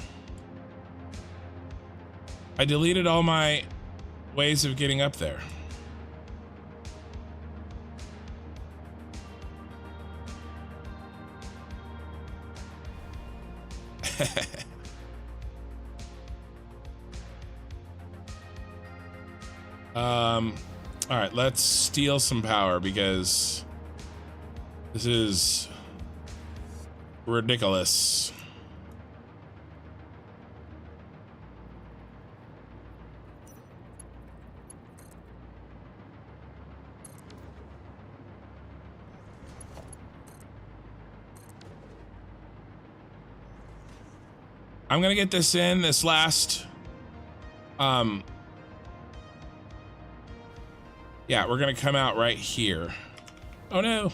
I deleted all my ways of getting up there. All right, let's steal some power because this is ridiculous. I'm gonna get this in this last, yeah, we're gonna come out right here. Oh no.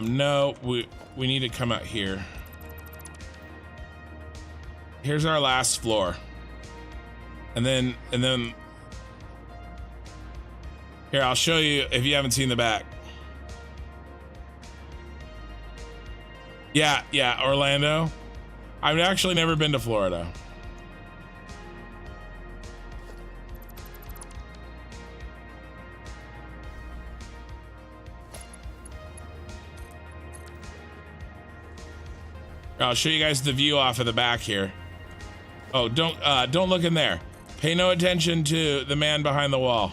No, we need to come out here. Here's our last floor. And then here, I'll show you if you haven't seen the back. Yeah, Orlando. I've actually never been to Florida. I'll show you guys the view off of the back here. Oh, don't look in there. Pay no attention to the man behind the wall.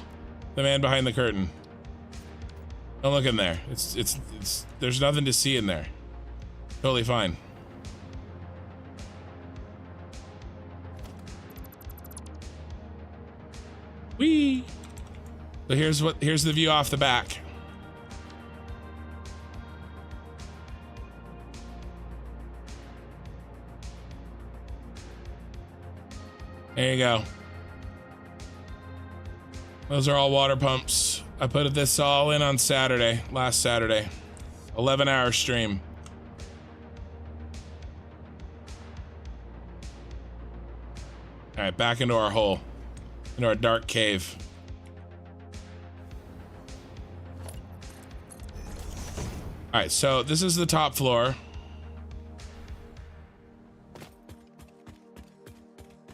The man behind the curtain. Don't look in there. It's there's nothing to see in there. Totally fine. Whee! So here's the view off the back. There you go. Those are all water pumps. I put this all in on Saturday, last Saturday. 11-hour stream. All right, back into our hole, into our dark cave. All right, so this is the top floor.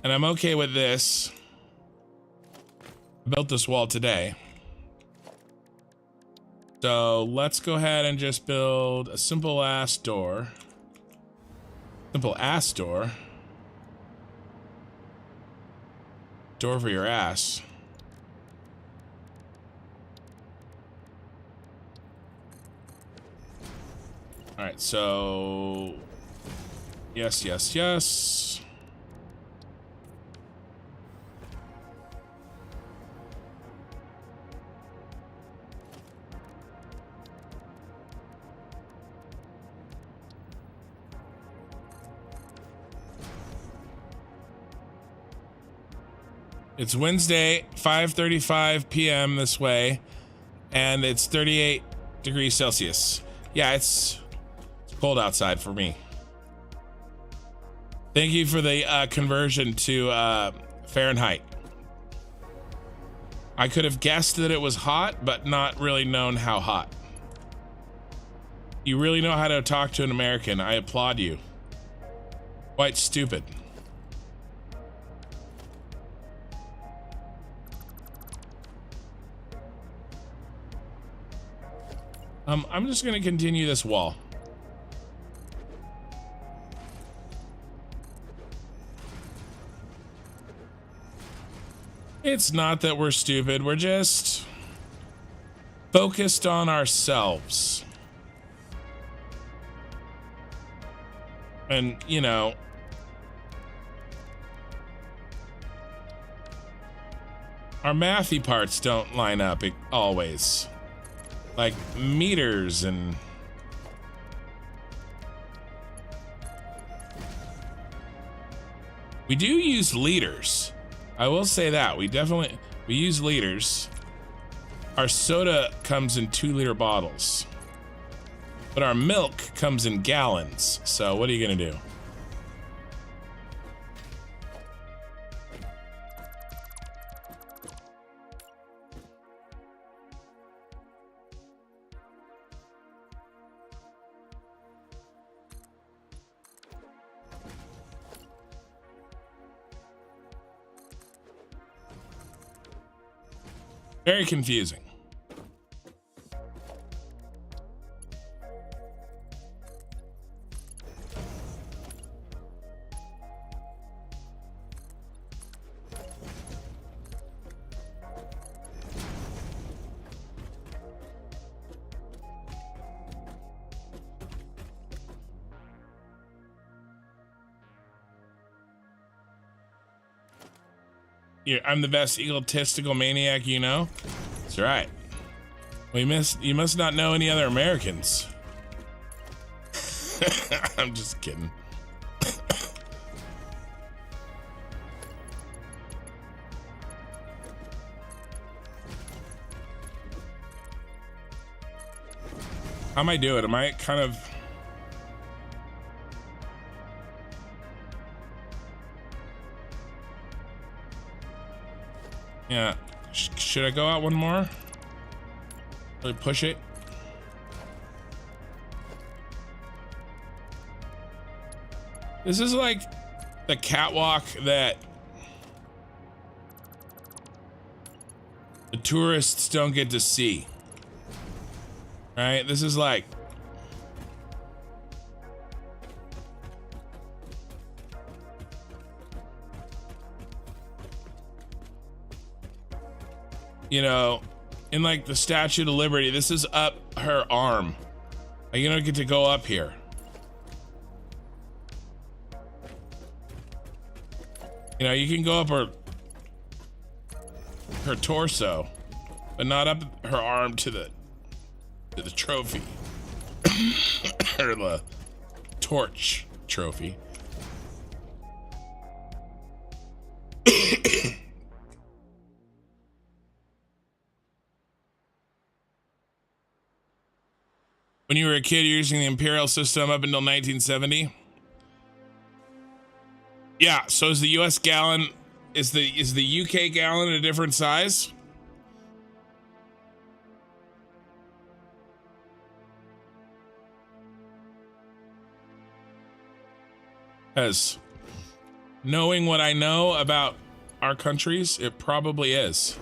And I'm okay with this. I built this wall today. So let's go ahead and just build a simple ass door. Simple ass door. Door for your ass. All right, so yes. It's Wednesday, 5:35 p.m. this way, and it's 38 degrees Celsius. Yeah, it's cold outside for me. Thank you for the conversion to Fahrenheit. I could have guessed that it was hot, but not really known how hot. You really know how to talk to an American. I applaud you. Quite stupid. I'm just gonna continue this wall. It's not that we're stupid, we're just focused on ourselves. And, you know, our mathy parts don't line up always. Like meters and we do use liters. I will say that we use liters. Our soda comes in 2-liter bottles, but our milk comes in gallons. So what are you gonna do? Very confusing. I'm the best egotistical maniac you know. That's right. You must not know any other Americans. I'm just kidding. How am I doing? Am I kind of... Yeah. Should I go out one more? Really push it? This is like the catwalk that the tourists don't get to see. Right? This is like... You know, in like the Statue of Liberty, this is up her arm. Like, you don't get to go up here. You know, you can go up her torso, but not up her arm to the trophy. Or the torch trophy. When you were a kid using the Imperial system up until 1970? Yeah, so is the US gallon, is the UK gallon a different size? As knowing what I know about our countries, it probably is.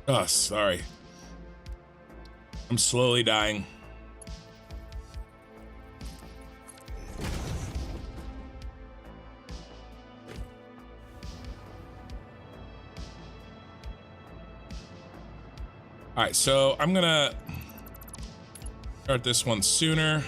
Oh, sorry. I'm slowly dying. All right, so I'm gonna start this one sooner.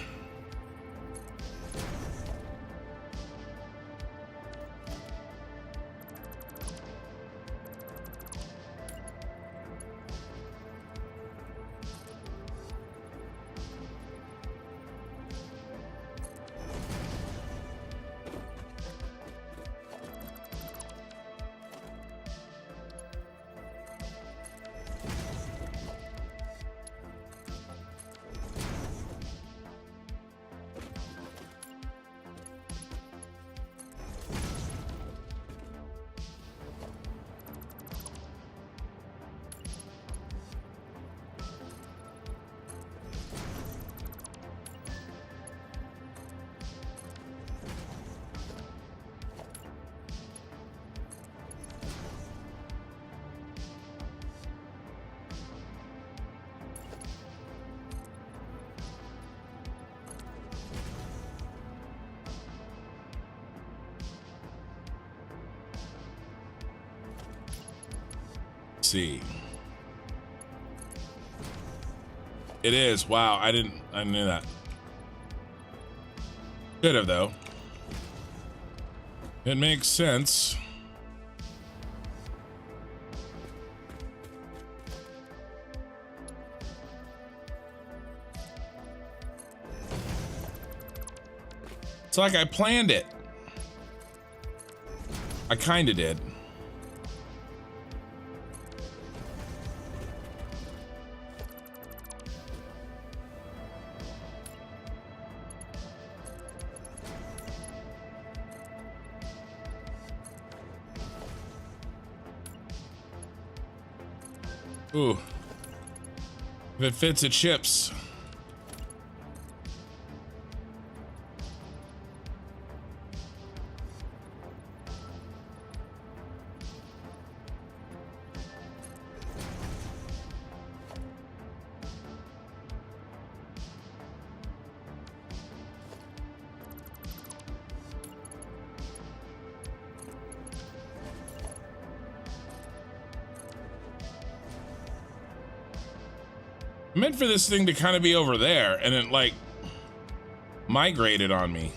See, it is. Wow, I knew that. Could have though. It makes sense. It's like I planned it. I kinda did. Ooh. If it fits, it ships. I meant for this thing to kind of be over there, and it like migrated on me.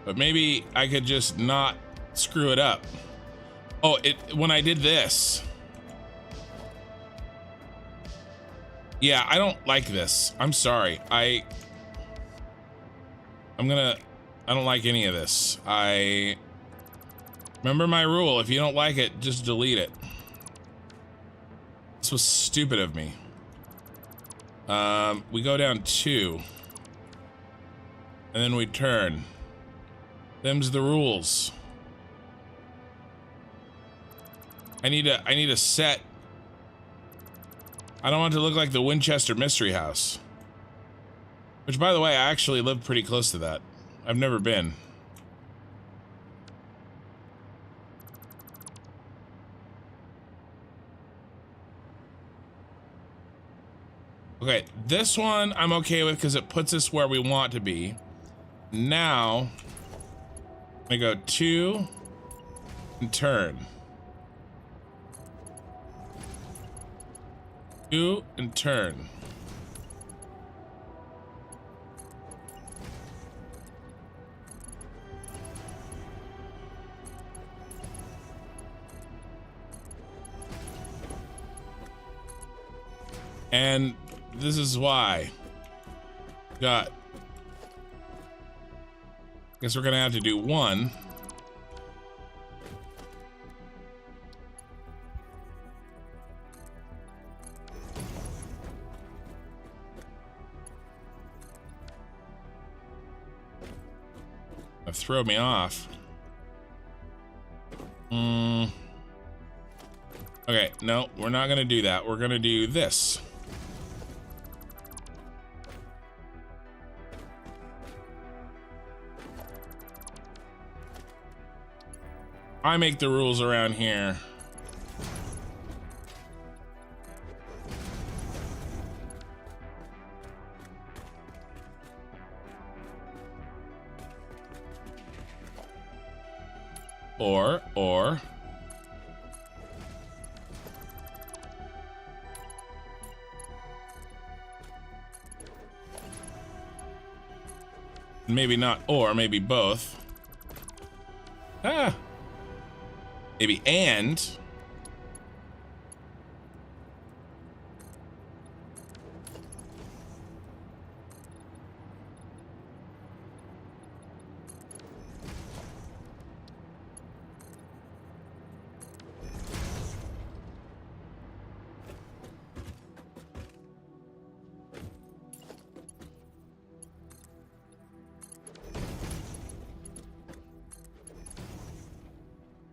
But maybe I could just not screw it up. Oh, when I did this. Yeah, I don't like this. I'm sorry. I don't like any of this. Remember my rule. If you don't like it, just delete it. This was stupid of me. We go down 2. And then we turn. Them's the rules. I need a set. I don't want it to look like the Winchester Mystery House. Which, by the way, I actually live pretty close to that. I've never been. Okay, this one I'm okay with because it puts us where we want to be. Now, I go 2 and turn. 2 and turn. And this is why. Guess we're gonna have to do 1. Throw me off. Okay, no, we're not gonna do that. We're gonna do this. I make the rules around here. Or maybe not, or maybe both. Maybe and.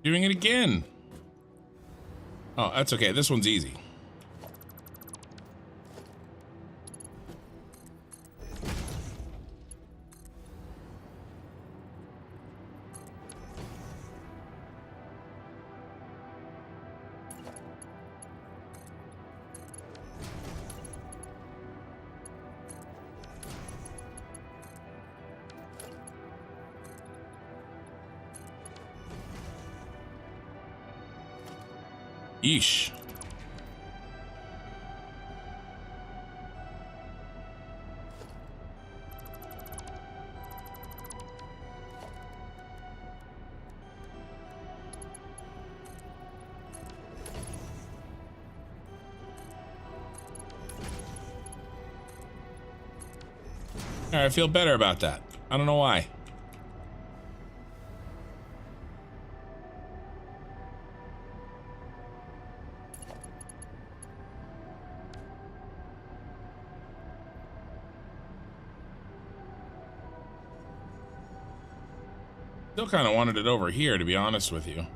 Doing it again. Oh, that's okay. This one's easy. Yeesh. All right, I feel better about that. I don't know why. Still kind of wanted it over here, to be honest with you.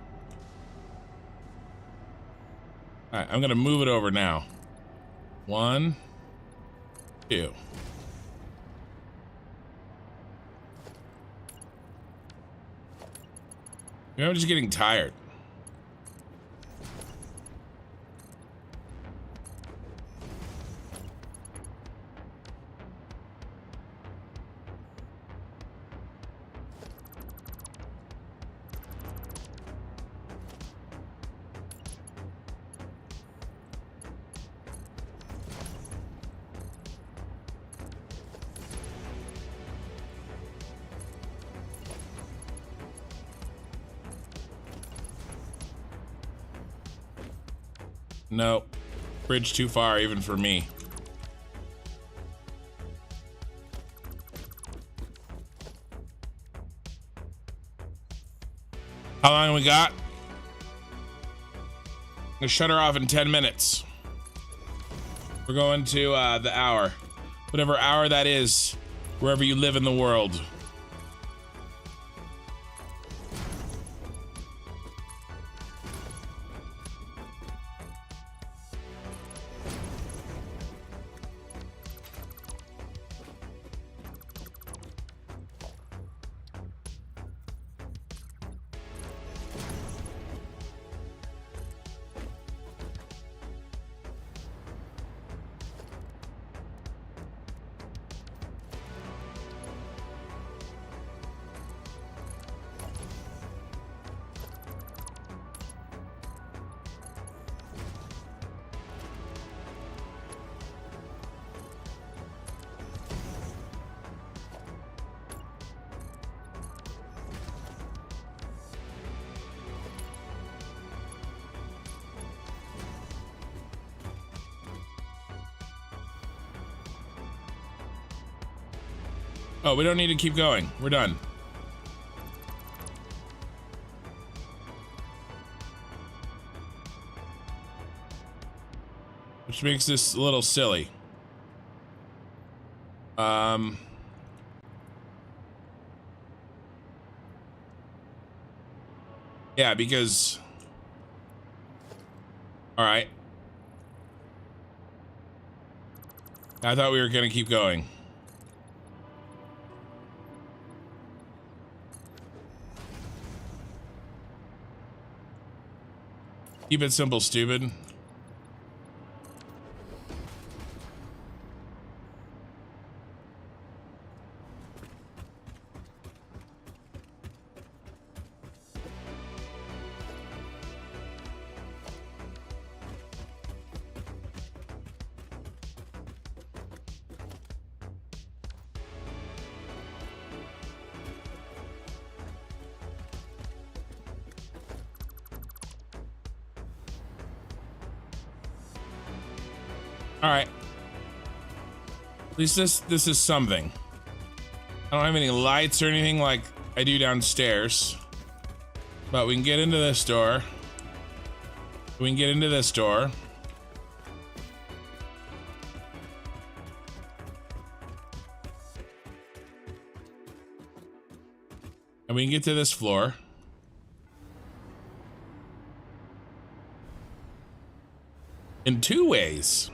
All right, I'm gonna move it over now. 1, 2. Maybe I'm just getting tired. No. Bridge too far, even for me. How long we got? I'm gonna shut her off in 10 minutes. We're going to the hour. Whatever hour that is, wherever you live in the world. Oh, we don't need to keep going. We're done. Which makes this a little silly. Yeah, because... All right. I thought we were gonna keep going. Keep it simple, stupid. All right. At least this is something. I don't have any lights or anything like I do downstairs. But we can get into this door. We can get into this door. And we can get to this floor. In two ways.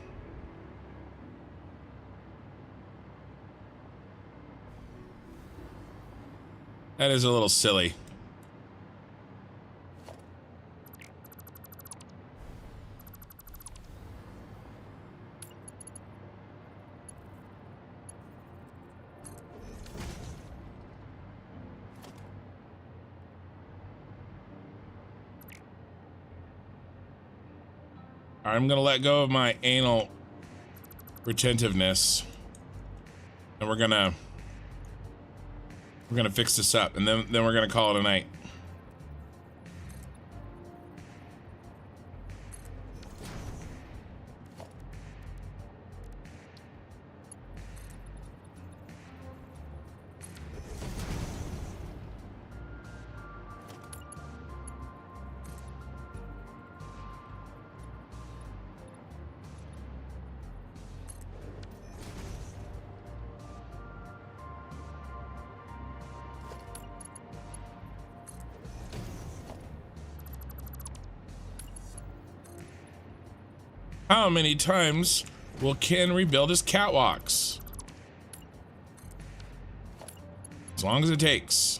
That is a little silly. I'm gonna let go of my anal retentiveness, and we're gonna fix this up, and then we're gonna call it a night. How many times will Ken rebuild his catwalks? As long as it takes.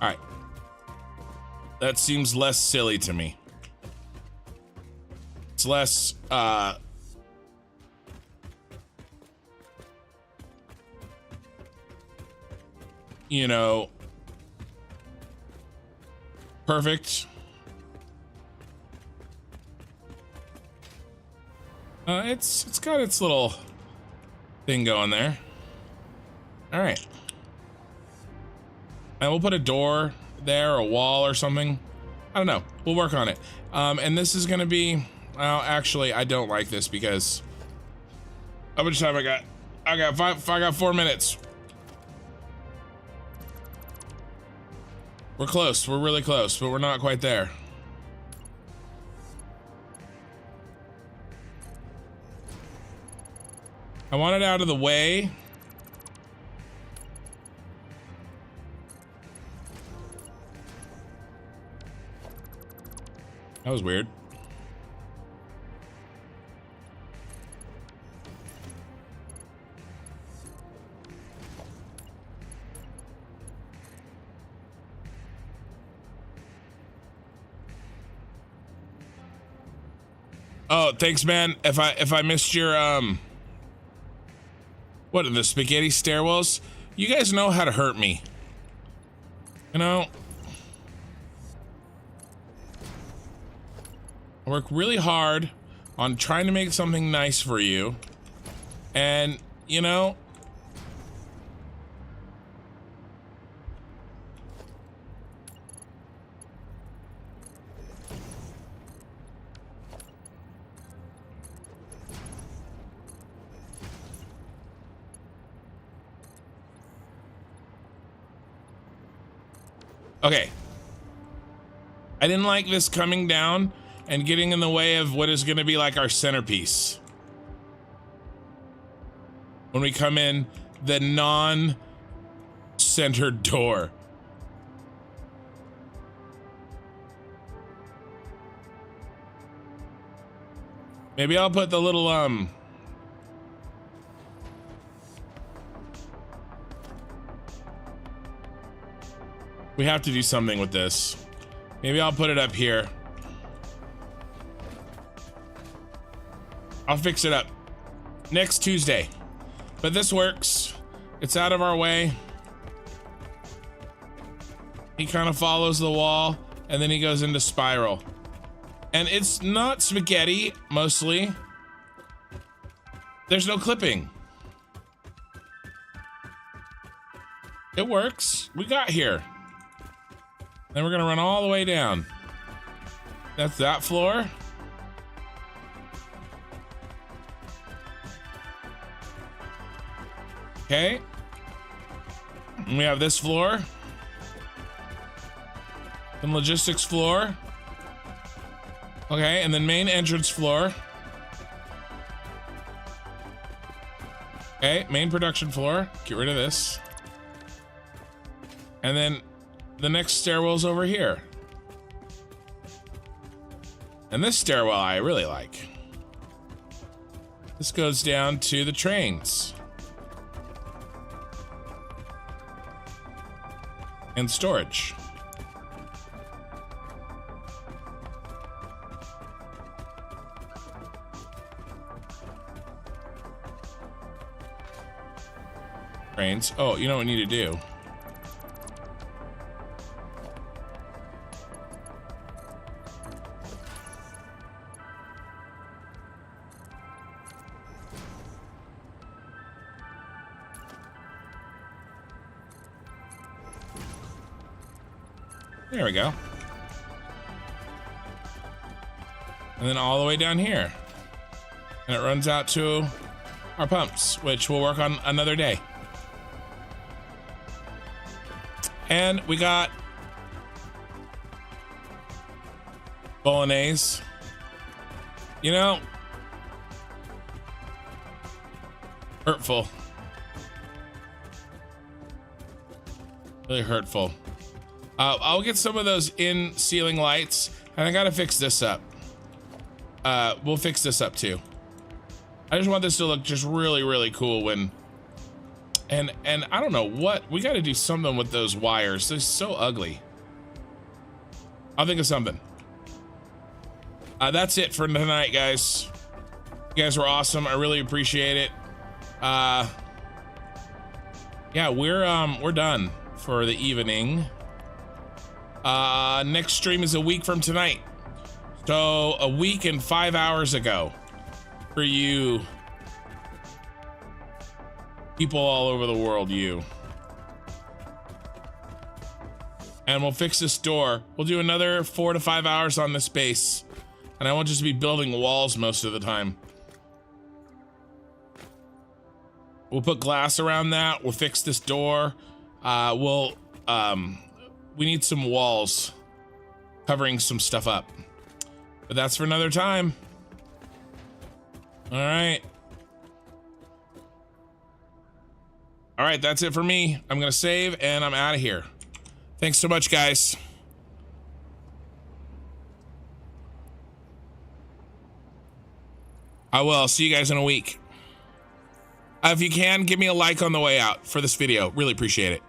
All right. That seems less silly to me. It's less, you know, perfect. It's got its little thing going there. All right. And we'll put a door there, a wall or something. I don't know. We'll work on it. And this is gonna be, well, actually, I don't like this because how much time I got? I got 4 minutes. We're close. We're really close, but we're not quite there. I want it out of the way. That was weird. Oh, thanks, man. If I missed your what are the spaghetti stairwells? You guys know how to hurt me. You know, I work really hard on trying to make something nice for you, and you know, okay. I didn't like this coming down and getting in the way of what is going to be like our centerpiece. When we come in the non-centered door. Maybe I'll put the little, we have to do something with this. Maybe I'll put it up here. I'll fix it up next Tuesday. But this works. It's out of our way. He kind of follows the wall and then he goes into spiral. And it's not spaghetti, mostly. There's no clipping. It works. We got here. Then we're gonna run all the way down. That's that floor. Okay. And we have this floor. Then logistics floor. Okay, and then main entrance floor. Okay, main production floor. Get rid of this. And then the next stairwell's over here. And this stairwell I really like. This goes down to the trains. And storage. Trains. Oh, you know what we need to do? There we go. And then all the way down here. And it runs out to our pumps, which we'll work on another day. And we got bolognese. You know, hurtful. Really hurtful. I'll get some of those in ceiling lights, and I gotta fix this up. We'll fix this up too. I just want this to look just really, really cool when And I don't know what, we got to do something with those wires. They're so ugly. I'll think of something. That's it for tonight, guys. You guys were awesome. I really appreciate it. Yeah, we're done for the evening. Next stream is a week from tonight. So a week and 5 hours ago for you people all over the world, you. And we'll fix this door. We'll do another 4 to 5 hours on this base. And I won't just be building walls most of the time. We'll put glass around that. We'll fix this door. We need some walls covering some stuff up. But that's for another time. All right. All right, that's it for me. I'm gonna save and I'm out of here. Thanks so much, guys. I will. See you guys in a week. If you can, give me a like on the way out for this video. Really appreciate it.